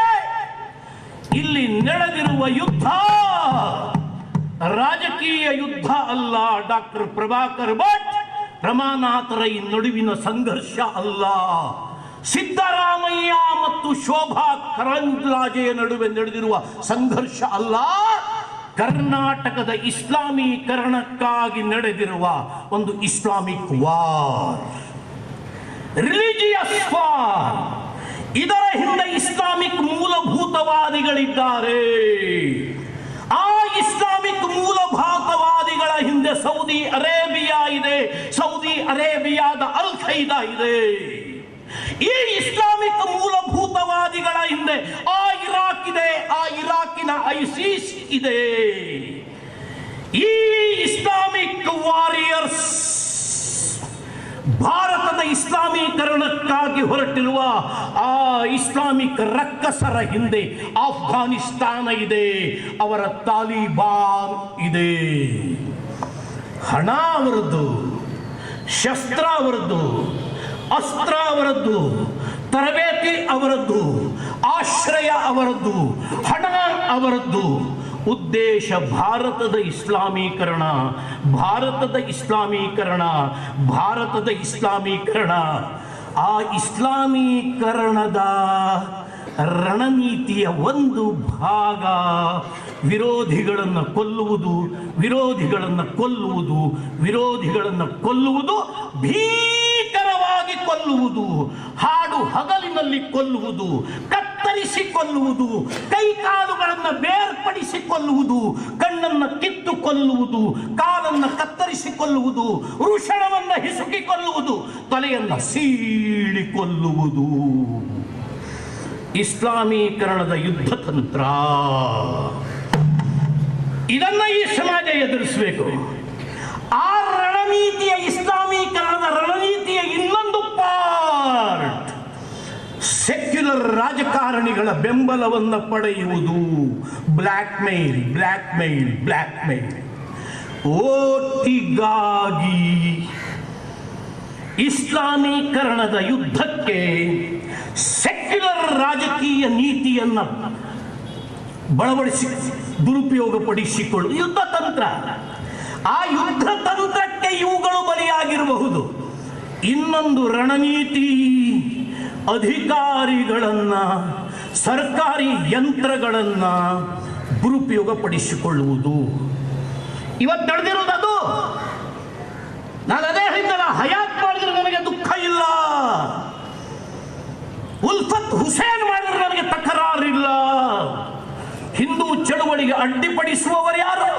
ಇಲ್ಲಿ ನಡೆದಿರುವ ಯುದ್ಧ ರಾಜಕೀಯ ಯುದ್ಧ ಅಲ್ಲ. ಡಾಕ್ಟರ್ ಪ್ರಭಾಕರ್ ಭಟ್ ರಮಾನಾಥ ರೈ ನಡುವಿನ ಸಂಘರ್ಷ ಅಲ್ಲ. ಸಿದ್ದರಾಮಯ್ಯ ಮತ್ತು ಶೋಭಾ ಕರಂದ್ಲಾಜೆಯ ನಡುವೆ ನಡೆದಿರುವ ಸಂಘರ್ಷ ಅಲ್ಲ. ಕರ್ನಾಟಕದ ಇಸ್ಲಾಮೀಕರಣಕ್ಕಾಗಿ ನಡೆದಿರುವ ಒಂದು ಇಸ್ಲಾಮಿಕ್ ವಾರ್, ರಿಲಿಜಿಯಸ್ ವಾರ್. ಇದರ ಹಿಂದೆ ಇಸ್ಲಾಮಿಕ್ ಮೂಲಭೂತವಾದಿಗಳಿದ್ದಾರೆ. ಆ ಇಸ್ಲಾಮಿಕ್ ಮೂಲಭೂತವಾದಿಗಳ ಹಿಂದೆ ಸೌದಿ ಅರೇಬಿಯಾ ಇದೆ, ಸೌದಿ ಅರೇಬಿಯಾದ ಅಲ್ ಖೈದಾ ಇದೆ. ಈ ಇಸ್ಲಾಮಿಕ್ ಮೂಲಭೂತವಾದಿಗಳ ಹಿಂದೆ ಆ ಇರಾಕ್ ಇದೆ, ಆ ಇರಾಕಿನ ಐಸಿಸ್ ಇದೆ. ಈ ಇಸ್ಲಾಮಿಕ್ ವಾರಿಯರ್ಸ್ ಭಾರತದ ಇಸ್ಲಾಮೀಕರಣಕ್ಕಾಗಿ ಹೊರಟಿರುವ ಆ ಇಸ್ಲಾಮಿಕ್ ರಕ್ಕಸರ ಹಿಂದೆ ಆಫ್ಘಾನಿಸ್ತಾನ ಇದೆ, ಅವರ ತಾಲಿಬಾನ್ ಇದೆ. ಹಣ ಅವರದ್ದು, ಶಸ್ತ್ರ ಅವರದ್ದು, ಅಸ್ತ್ರ ಅವರದ್ದು, ತರಬೇತಿ ಅವರದ್ದು, ಆಶ್ರಯ ಅವರದ್ದು, ಹಣ ಅವರದ್ದು. ಉದ್ದೇಶ ಭಾರತದ ಇಸ್ಲಾಮೀಕರಣ, ಭಾರತದ ಇಸ್ಲಾಮೀಕರಣ, ಭಾರತದ ಇಸ್ಲಾಮೀಕರಣ. ಆ ಇಸ್ಲಾಮೀಕರಣದ ರಣನೀತಿಯ ಒಂದು ಭಾಗ ವಿರೋಧಿಗಳನ್ನು ಕೊಲ್ಲುವುದು, ವಿರೋಧಿಗಳನ್ನು ಕೊಲ್ಲುವುದು, ವಿರೋಧಿಗಳನ್ನು ಕೊಲ್ಲುವುದು, ಭೀಕರವಾಗಿ ಕೊಲ್ಲುವುದು, ಹಾಡು ಹಗಲಿನಲ್ಲಿ ಕೊಲ್ಲುವುದು, ಕತ್ತರಿಸಿ ಕೊಲ್ಲುವುದು, ಕೈಕಾಲುಗಳನ್ನು ಬೇರ್ಪಡಿಸಿ ಕೊಲ್ಲುವುದು, ಕಣ್ಣನ್ನು ಕಿತ್ತು ಕೊಲ್ಲುವುದು, ಕಾಲನ್ನು ಕತ್ತರಿಸಿ ಕೊಲ್ಲುವುದು, ವೃಷಣವನ್ನು ಹಿಸುಕಿ ಕೊಲ್ಲುವುದು, ತಲೆಯನ್ನು ಸೀಳಿ ಕೊಲ್ಲುವುದು. ಇಸ್ಲಾಮೀಕರಣದ ಯುದ್ಧ ತಂತ್ರ. ಇದನ್ನ ಈ ಸಮಾಜ ಎದುರಿಸಬೇಕು. ಆ ರಣನೀತಿಯ, ಇಸ್ಲಾಮೀಕರಣದ ರಣನೀತಿಯ ಇನ್ನೊಂದು ಪಾರ್ಟ್ ಸೆಕ್ಯುಲರ್ ರಾಜಕಾರಣಿಗಳ ಬೆಂಬಲವನ್ನು ಪಡೆಯುವುದು. ಬ್ಲ್ಯಾಕ್ ಮೇಲ್, ಬ್ಲ್ಯಾಕ್ ಮೇಲ್, ಬ್ಲ್ಯಾಕ್ ಮೇಲ್. ಓಟಿಗಾಗಿ ಇಸ್ಲಾಮೀಕರಣದ ಯುದ್ಧಕ್ಕೆ ಸೆಕ್ಯುಲರ್ ರಾಜಕೀಯ ನೀತಿಯನ್ನು ಬಳವಡಿಸಿ ದುರುಪಯೋಗಪಡಿಸಿಕೊಳ್ಳುವುದು ಯುದ್ಧ ತಂತ್ರ. ಆ ಯುದ್ಧ ತಂತ್ರಕ್ಕೆ ಇವುಗಳು ಬಲಿಯಾಗಿರಬಹುದು. ಇನ್ನೊಂದು ರಣನೀತಿ ಅಧಿಕಾರಿಗಳನ್ನ, ಸರ್ಕಾರಿ ಯಂತ್ರಗಳನ್ನ ದುರುಪಯೋಗಪಡಿಸಿಕೊಳ್ಳುವುದು. ಇವತ್ತು ನಡೆದಿರೋದು ಅದು. ನಾನು ಅದೇ ಹೇಳಿದ್ದಲ್ಲ, ಹಯಾತ್ ಮಾಡಿದ್ರೆ ನನಗೆ ದುಃಖ ಇಲ್ಲ, ಉಲ್ಫತ್ ಹುಸೇನ್ ಮಾಡಿದ್ರೆ ನನಗೆ ತಕರಾರಿಲ್ಲ. ಹಿಂದೂ ಚಳುವಳಿಗೆ ಅಡ್ಡಿಪಡಿಸುವವರು ಯಾರು?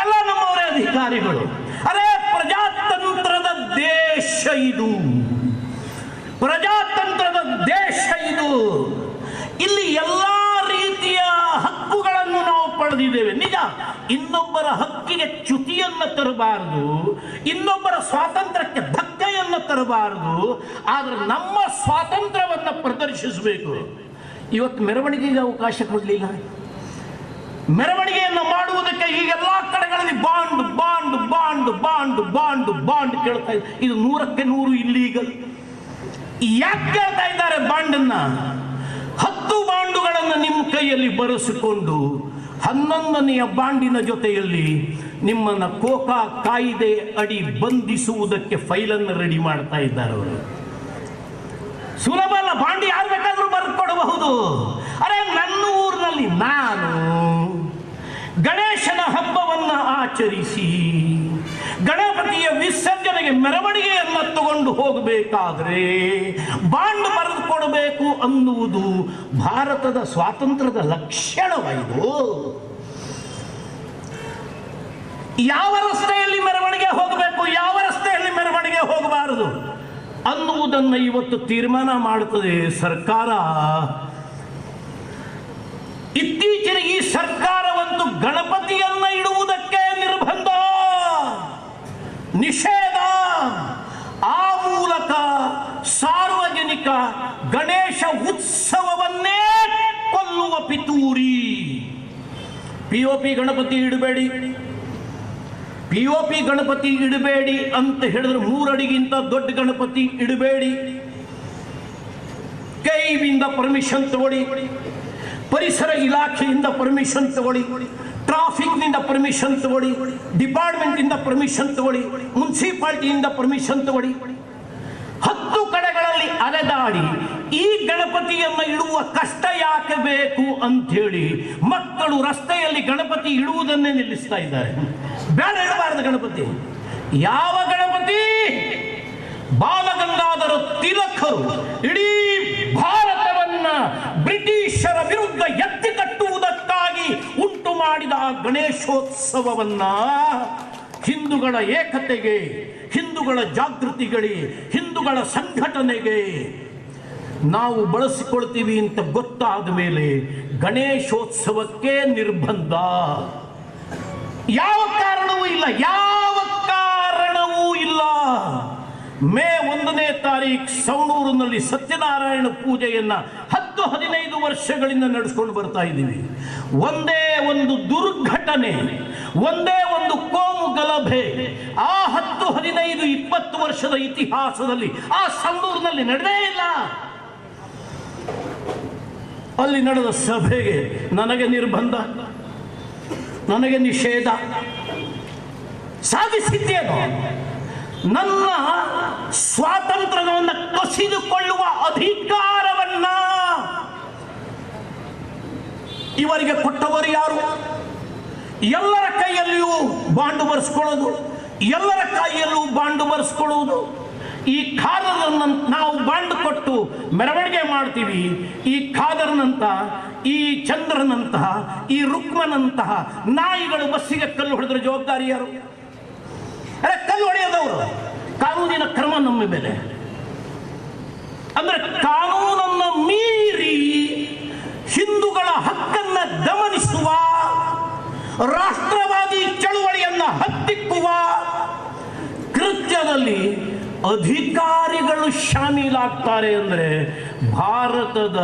ಎಲ್ಲ ನಮ್ಮವರೇ ಅಧಿಕಾರಿಗಳು. ಅರೆ, ಪ್ರಜಾತಂತ್ರದ ದೇಶ ಇದು, ಪ್ರಜಾತಂತ್ರದ ದೇಶ ಇದು. ಇಲ್ಲಿ ಎಲ್ಲ ರೀತಿಯ ಹಕ್ಕುಗಳನ್ನು ನಾವು ಪಡೆದಿದ್ದೇವೆ, ನಿಜ. ಇನ್ನೊಬ್ಬರ ಹಕ್ಕಿಗೆ ಚ್ಯುತಿಯನ್ನು ತರಬಾರದು, ಇನ್ನೊಬ್ಬರ ಸ್ವಾತಂತ್ರ್ಯಕ್ಕೆ ಧಕ್ಕೆಯನ್ನು ತರಬಾರದು. ಆದರೆ ನಮ್ಮ ಸ್ವಾತಂತ್ರ್ಯವನ್ನು ಪ್ರದರ್ಶಿಸಬೇಕು. ಇವತ್ತು ಮೆರವಣಿಗೆಗೆ ಅವಕಾಶ ಕೊಡಲಿಲ್ಲ, ಮೆರವಣಿಗೆಯನ್ನು ಮಾಡುವುದಕ್ಕೆ ಈ ಎಲ್ಲ ಕಡೆಗಳಲ್ಲಿ bond bond bond bond bond bond ಕೇಳ್ತಾ ಇದ್ದಾರೆ. ಇದು 100ಕ್ಕೆ 100 ಇಲ್ಲೀಗಲ್. ಯಾಕೆ ಕೇಳ್ತಾ ಇದ್ದಾರೆ ಬಾಂಡನ್ನ? 10 ಬಾಂಡುಗಳನ್ನು ನಿಮ್ಮ ಕೈಯಲ್ಲಿ ಬರೆಸಿಕೊಂಡು 11ನೆಯ ಬಾಂಡಿನ ಜೊತೆಯಲ್ಲಿ ನಿಮ್ಮನ್ನ ಕೋಕಾ ಕಾಯ್ದೆ ಅಡಿ ಬಂಧಿಸುವುದಕ್ಕೆ ಫೈಲನ್ನು ರೆಡಿ ಮಾಡ್ತಾ ಇದ್ದಾರೆ ಅವರು. ಸುಲಭ ಅಲ್ಲ, ಬಾಂಡ್ ಯಾರು ಬೇಕಾದ್ರೂ ಬರ್ಕೊಡಬಹುದು. ಅರೆ, ನನ್ನ ಊರಿನಲ್ಲಿ ನಾನು ಗಣೇಶನ ಹಬ್ಬವನ್ನ ಆಚರಿಸಿ ಗಣಪತಿಯ ವಿಸರ್ಜನೆಗೆ ಮೆರವಣಿಗೆಯನ್ನು ತಗೊಂಡು ಹೋಗಬೇಕಾದ್ರೆ ಬಾಂಡ್ ಬರೆದು ಕೊಡಬೇಕು ಅನ್ನುವುದು ಭಾರತದ ಸ್ವಾತಂತ್ರ್ಯದ ಲಕ್ಷಣವಾಯಿತು. ಯಾವ ರಸ್ತೆಯಲ್ಲಿ ಮೆರವಣಿಗೆ ಹೋಗಬೇಕು, ಯಾವ ರಸ್ತೆಯಲ್ಲಿ ಮೆರವಣಿಗೆ ಹೋಗಬಾರದು ಅನ್ನುವುದನ್ನು ಇವತ್ತು ತೀರ್ಮಾನ ಮಾಡುತ್ತದೆ ಸರ್ಕಾರ. ಇತ್ತೀಚೆಗೆ ಈ ಸರ್ಕಾರವಂತೂ ಗಣಪತಿಯನ್ನ ಇಡುವುದಕ್ಕೆ ನಿರ್ಬಂಧ, ನಿಷೇಧ, ಆ ಮೂಲಕ ಸಾರ್ವಜನಿಕ ಗಣೇಶ ಉತ್ಸವವನ್ನೇ ಕೊಲ್ಲುವ ಪಿತೂರಿ. ಪಿಒಪಿ ಗಣಪತಿ ಇಡಬೇಡಿ, ಪಿಒಪಿ ಗಣಪತಿ ಇಡಬೇಡಿ ಅಂತ ಹೇಳಿದ್ರೆ 3 ಅಡಿಗಿಂತ ದೊಡ್ಡ ಗಣಪತಿ ಇಡಬೇಡಿ. ಕೈವಿಂದ ಪರ್ಮಿಷನ್ ತಗೊಳ್ಳಿ, ಪರಿಸರ ಇಲಾಖೆಯಿಂದ ಪರ್ಮಿಷನ್ ತಗೊಳ್ಳಿ, ಟ್ರಾಫಿಕ್ನಿಂದ ಪರ್ಮಿಷನ್ ತಗೊಳ್ಳಿ, ಡಿಪಾರ್ಟ್ಮೆಂಟ್ ಇಂದ ಪರ್ಮಿಷನ್ ತಗೊಳ್ಳಿ, ಮುನ್ಸಿಪಾಲಿಟಿಯಿಂದ ಪರ್ಮಿಷನ್ ತಗೊಳ್ಳಿ. 10 ಕಡೆಗಳಲ್ಲಿ ಅಲೆದಾಡಿ ಈ ಗಣಪತಿಯನ್ನು ಇಡುವ ಕಷ್ಟ ಯಾಕೆ ಬೇಕು ಅಂಥೇಳಿ ಮಕ್ಕಳು ರಸ್ತೆಯಲ್ಲಿ ಗಣಪತಿ ಇಡುವುದನ್ನೇ ನಿಲ್ಲಿಸ್ತಾ ಇದ್ದಾರೆ. ಬೇಡ, ಇಡಬಾರದು ಗಣಪತಿ. ಯಾವ ಗಣಪತಿ? ಬಾಲಗಂಗಾಧರ ತಿಲಕರು ಇಡೀ ಭಾರತವನ್ನ ಬ್ರಿಟಿಷರ ವಿರುದ್ಧ ಎತ್ತಿ ಕಟ್ಟುವುದಕ್ಕಾಗಿ ಉಂಟು ಮಾಡಿದ ಆ ಗಣೇಶೋತ್ಸವವನ್ನ ಹಿಂದೂಗಳ ಏಕತೆಗೆ, ಹಿಂದೂಗಳ ಜಾಗೃತಿಗಳಿಗೆ, ಹಿಂದೂಗಳ ಸಂಘಟನೆಗೆ ನಾವು ಬಳಸಿಕೊಳ್ತೀವಿ ಅಂತ ಗೊತ್ತಾದ ಮೇಲೆ ಗಣೇಶೋತ್ಸವಕ್ಕೆ ನಿರ್ಬಂಧ. ಯಾವ ಕಾರಣವೂ ಇಲ್ಲ, ಯಾವ ಕಾರಣವೂ ಇಲ್ಲ. ಮೇ 1ನೇ ತಾರೀಕು ಸವಣೂರಿನಲ್ಲಿ ಸತ್ಯನಾರಾಯಣ ಪೂಜೆಯನ್ನ 10-15 ವರ್ಷಗಳಿಂದ ನಡೆಸ್ಕೊಂಡು ಬರ್ತಾ ಇದ್ದೀವಿ. ಒಂದೇ ಒಂದು ದುರ್ಘಟನೆ, ಒಂದೇ ಒಂದು ಕೋಮು ಗಲಭೆ ಆ 10-15-20 ವರ್ಷದ ಇತಿಹಾಸದಲ್ಲಿ ಆ ಸವಣೂರಿನಲ್ಲಿ ನಡೆದೇ ಇಲ್ಲ. ಅಲ್ಲಿ ನಡೆದ ಸಭೆಗೆ ನನಗೆ ನಿರ್ಬಂಧ, ನನಗೆ ನಿಷೇಧ. ಸಾಧಿಸಿದ್ದೇನು? ನನ್ನ ಸ್ವಾತಂತ್ರ್ಯವನ್ನು ಕಸಿದುಕೊಳ್ಳುವ ಅಧಿಕಾರವನ್ನ ಇವರಿಗೆ ಕೊಟ್ಟವರು ಯಾರು? ಎಲ್ಲರ ಕೈಯಲ್ಲಿಯೂ ಬಾಂಡು ಬರೆಸ್ಕೊಳ್ಳೋದು, ಎಲ್ಲರ ಕೈಯಲ್ಲೂ ಬಾಂಡು ಬರೆಸ್ಕೊಳ್ಳುವುದು. ಈ ಖಾದರ್ನನ್ನು ನಾವು ಬಾಂಡ್ ಕೊಟ್ಟು ಮೆರವಣಿಗೆ ಮಾಡ್ತೀವಿ. ಈ ಖಾದರ್ನಂತ, ಈ ಚಂದ್ರನಂತಹ, ಈ ರುಕ್ಮನಂತಹ ನಾಯಿಗಳು ಬಸ್ಸಿಗೆ ಕಲ್ಲು ಹೊಡೆದ್ರೆ ಜವಾಬ್ದಾರಿ ಯಾರು? ಅರೆ, ಕಲ್ಲು ಹೊಡೆಯೋದವರು. ಕಾನೂನಿನ ಕ್ರಮ ನಮ್ಮ ಮೇಲೆ. ಅಂದ್ರೆ ಕಾನೂನನ್ನು ಮೀರಿ ಹಿಂದೂಗಳ ಹಕ್ಕನ್ನ ದಮನಿಸುವ, ರಾಷ್ಟ್ರವಾದಿ ಚಳುವಳಿಯನ್ನ ಹತ್ತಿಕ್ಕುವ ಕೃತ್ಯದಲ್ಲಿ ಅಧಿಕಾರಿಗಳು ಶಾಮೀಲಾಗ್ತಾರೆ ಅಂದರೆ ಭಾರತದ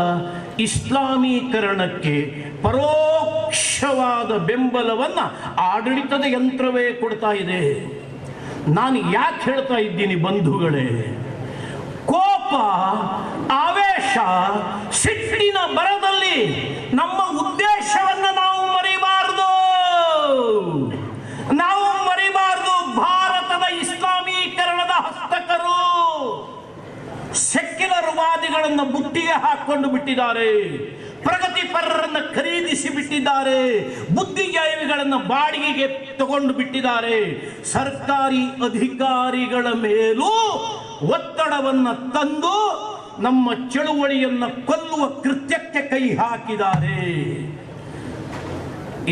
ಇಸ್ಲಾಮೀಕರಣಕ್ಕೆ ಪರೋಕ್ಷವಾದ ಬೆಂಬಲವನ್ನು ಆಡಳಿತದ ಯಂತ್ರವೇ ಕೊಡ್ತಾ ಇದೆ. ನಾನು ಯಾಕೆ ಹೇಳ್ತಾ ಇದ್ದೀನಿ ಬಂಧುಗಳೇ? ಕೋಪ, ಆವೇಶ, ಸಿಟ್ಟಿನ ಬರದಲ್ಲಿ ನಮ್ಮ ಉದ್ದೇಶವನ್ನು ನಾವು ಮರಿಬಾರದು. ನಾವು ಮರಿಬಾರದು. ಭಾರತದ ಇಸ್ಲಾಮೀಕರಣದ ಹಸ್ತಕರು ಸೆಕ್ಯುಲರ್ ವಾದಿಗಳನ್ನು ಬುಟ್ಟಿಗೆ ಹಾಕೊಂಡು ಬಿಟ್ಟಿದ್ದಾರೆ, ಪ್ರಗತಿಪರರನ್ನು ಖರೀದಿಸಿ ಬಿಟ್ಟಿದ್ದಾರೆ, ಬುದ್ಧಿಜೀವಿಗಳನ್ನು ಬಾಡಿಗೆಗೆ ತಗೊಂಡು ಬಿಟ್ಟಿದ್ದಾರೆ. ಸರ್ಕಾರಿ ಅಧಿಕಾರಿಗಳ ಮೇಲೂ ಒತ್ತಡವನ್ನು ತಂದು ನಮ್ಮ ಚಳುವಳಿಯನ್ನು ಕೊಲ್ಲುವ ಕೃತ್ಯಕ್ಕೆ ಕೈ ಹಾಕಿದ್ದಾರೆ.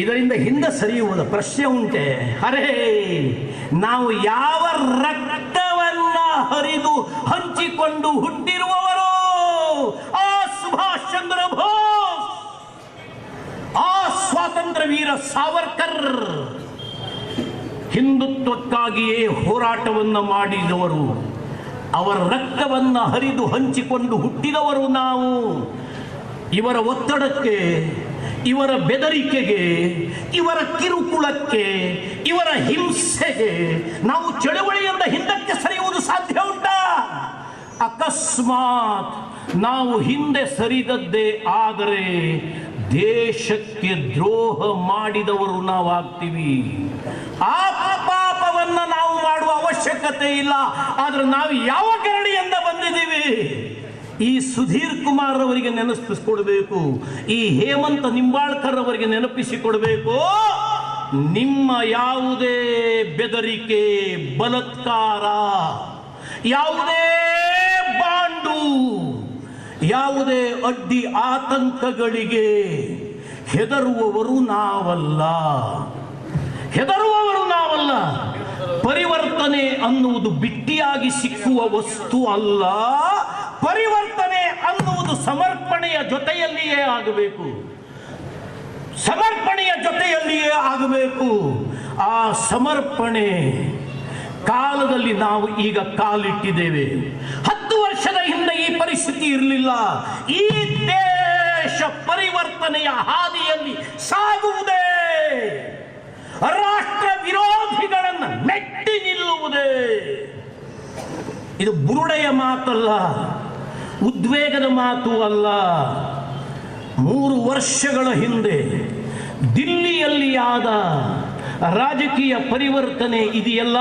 ಇದರಿಂದ ಹಿಂದೆ ಸರಿಯುವುದ ಪ್ರಶ್ನೆ ಉಂಟೆ? ಅರೇ, ನಾವು ಯಾವ ರಕ್ತವನ್ನ ಹರಿದು ಹಂಚಿಕೊಂಡು ಹುಟ್ಟಿರುವವರು? ಆ ಸುಭಾಷ್ ಚಂದ್ರ ಬೋಸ್, ಆ ಸ್ವಾತಂತ್ರ್ಯ ವೀರ ಸಾವರ್ಕರ್, ಹಿಂದುತ್ವಕ್ಕಾಗಿಯೇ ಹೋರಾಟವನ್ನು ಮಾಡಿದವರು. ಅವರ ರಕ್ತವನ್ನು ಹರಿದು ಹಂಚಿಕೊಂಡು ಹುಟ್ಟಿದವರು ನಾವು. ಇವರ ಒತ್ತಡಕ್ಕೆ, ಇವರ ಬೆದರಿಕೆಗೆ, ಇವರ ಕಿರುಕುಳಕ್ಕೆ, ಇವರ ಹಿಂಸೆಗೆ ನಾವು ಚಳವಳಿಯಿಂದ ಹಿಂದಕ್ಕೆ ಸರಿಯುವುದು ಸಾಧ್ಯ ಉಂಟಾ? ಅಕಸ್ಮಾತ್ ನಾವು ಹಿಂದೆ ಸರಿದದ್ದೇ ಆದರೆ ದೇಶಕ್ಕೆ ದ್ರೋಹ ಮಾಡಿದವರು ನಾವಾಗ್ತೀವಿ. ಆ ಪಾಪವನ್ನ ನಾವು ಮಾಡುವ ಅವಶ್ಯಕತೆ ಇಲ್ಲ. ಆದ್ರೆ ನಾವು ಯಾವ ಗರಡಿಯಿಂದ ಬಂದಿದ್ದೀವಿ? ಈ ಸುಧೀರ್ ಕುಮಾರ್ ಅವರಿಗೆ ನೆನಪಿಸಿಕೊಡ್ಬೇಕು, ಈ ಹೇಮಂತ ನಿಂಬಾಳ್ಕರ್ ಅವರಿಗೆ ನೆನಪಿಸಿಕೊಡ್ಬೇಕು. ನಿಮ್ಮ ಯಾವುದೇ ಬೆದರಿಕೆ, ಬಲಾತ್ಕಾರ, ಯಾವುದೇ ಬಾಂಡು, ಯಾವುದೇ ಅಡ್ಡಿ ಆತಂಕಗಳಿಗೆ ಹೆದರುವವರು ನಾವಲ್ಲ. ಪರಿವರ್ತನೆ ಅನ್ನುವುದು ಬಿಟ್ಟಿಯಾಗಿ ಸಿಕ್ಕುವ ವಸ್ತು ಅಲ್ಲ. ಪರಿವರ್ತನೆ ಅನ್ನುವುದು ಸಮರ್ಪಣೆಯ ಜೊತೆಯಲ್ಲಿಯೇ ಆಗಬೇಕು. ಆ ಸಮರ್ಪಣೆ ಕಾಲದಲ್ಲಿ ನಾವು ಈಗ ಕಾಲಿಟ್ಟಿದ್ದೇವೆ. 10 ವರ್ಷದ ಹಿಂದೆ ಈ ಪರಿಸ್ಥಿತಿ ಇರಲಿಲ್ಲ. ಈ ದೇಶ ಪರಿವರ್ತನೆಯ ಹಾದಿಯಲ್ಲಿ ಸಾಗುವುದೇ, ರಾಷ್ಟ್ರ ವಿರೋಧಿಗಳನ್ನು ಮೆಟ್ಟಿ ನಿಲ್ಲುವುದೇ. ಇದು ಬುರುಡೆಯ ಮಾತಲ್ಲ, ಉದ್ವೇಗದ ಮಾತು ಅಲ್ಲ. 3 ವರ್ಷಗಳ ಹಿಂದೆ ದಿಲ್ಲಿಯಲ್ಲಿ ಆದ ರಾಜಕೀಯ ಪರಿವರ್ತನೆ ಇದೆಯಲ್ಲ,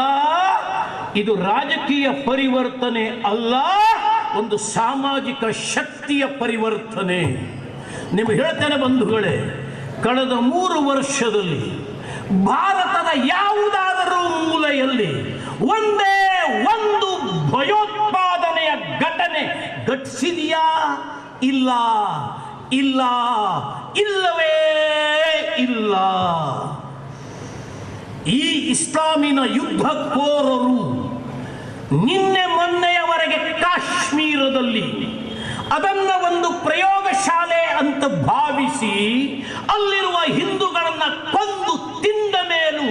ಇದು ರಾಜಕೀಯ ಪರಿವರ್ತನೆ ಅಲ್ಲ, ಒಂದು ಸಾಮಾಜಿಕ ಶಕ್ತಿಯ ಪರಿವರ್ತನೆ. ನಿಮಗೆ ಹೇಳ್ತೇನೆ ಬಂಧುಗಳೇ, ಕಳೆದ 3 ವರ್ಷದಲ್ಲಿ ಭಾರತದ ಯಾವುದಾದರೂ ಮೂಲೆಯಲ್ಲಿ ಒಂದೇ ಒಂದು ಭಯೋತ್ಪಾದನೆಯ ಘಟನೆ ಘಟಿಸಿದೆಯಾ? ಇಲ್ಲವೇ ಇಲ್ಲ. ಈ ಇಸ್ಲಾಮಿನ ಯುದ್ಧಕೋರರು ನಿನ್ನೆ ಮೊನ್ನೆಯವರೆಗೆ ಕಾಶ್ಮೀರದಲ್ಲಿ ಅದನ್ನ ಒಂದು ಪ್ರಯೋಗಶಾಲೆ ಅಂತ ಭಾವಿಸಿ ಅಲ್ಲಿರುವ ಹಿಂದೂಗಳನ್ನ ಕೊಂದು ತಿಂದ ಮೇಲೂ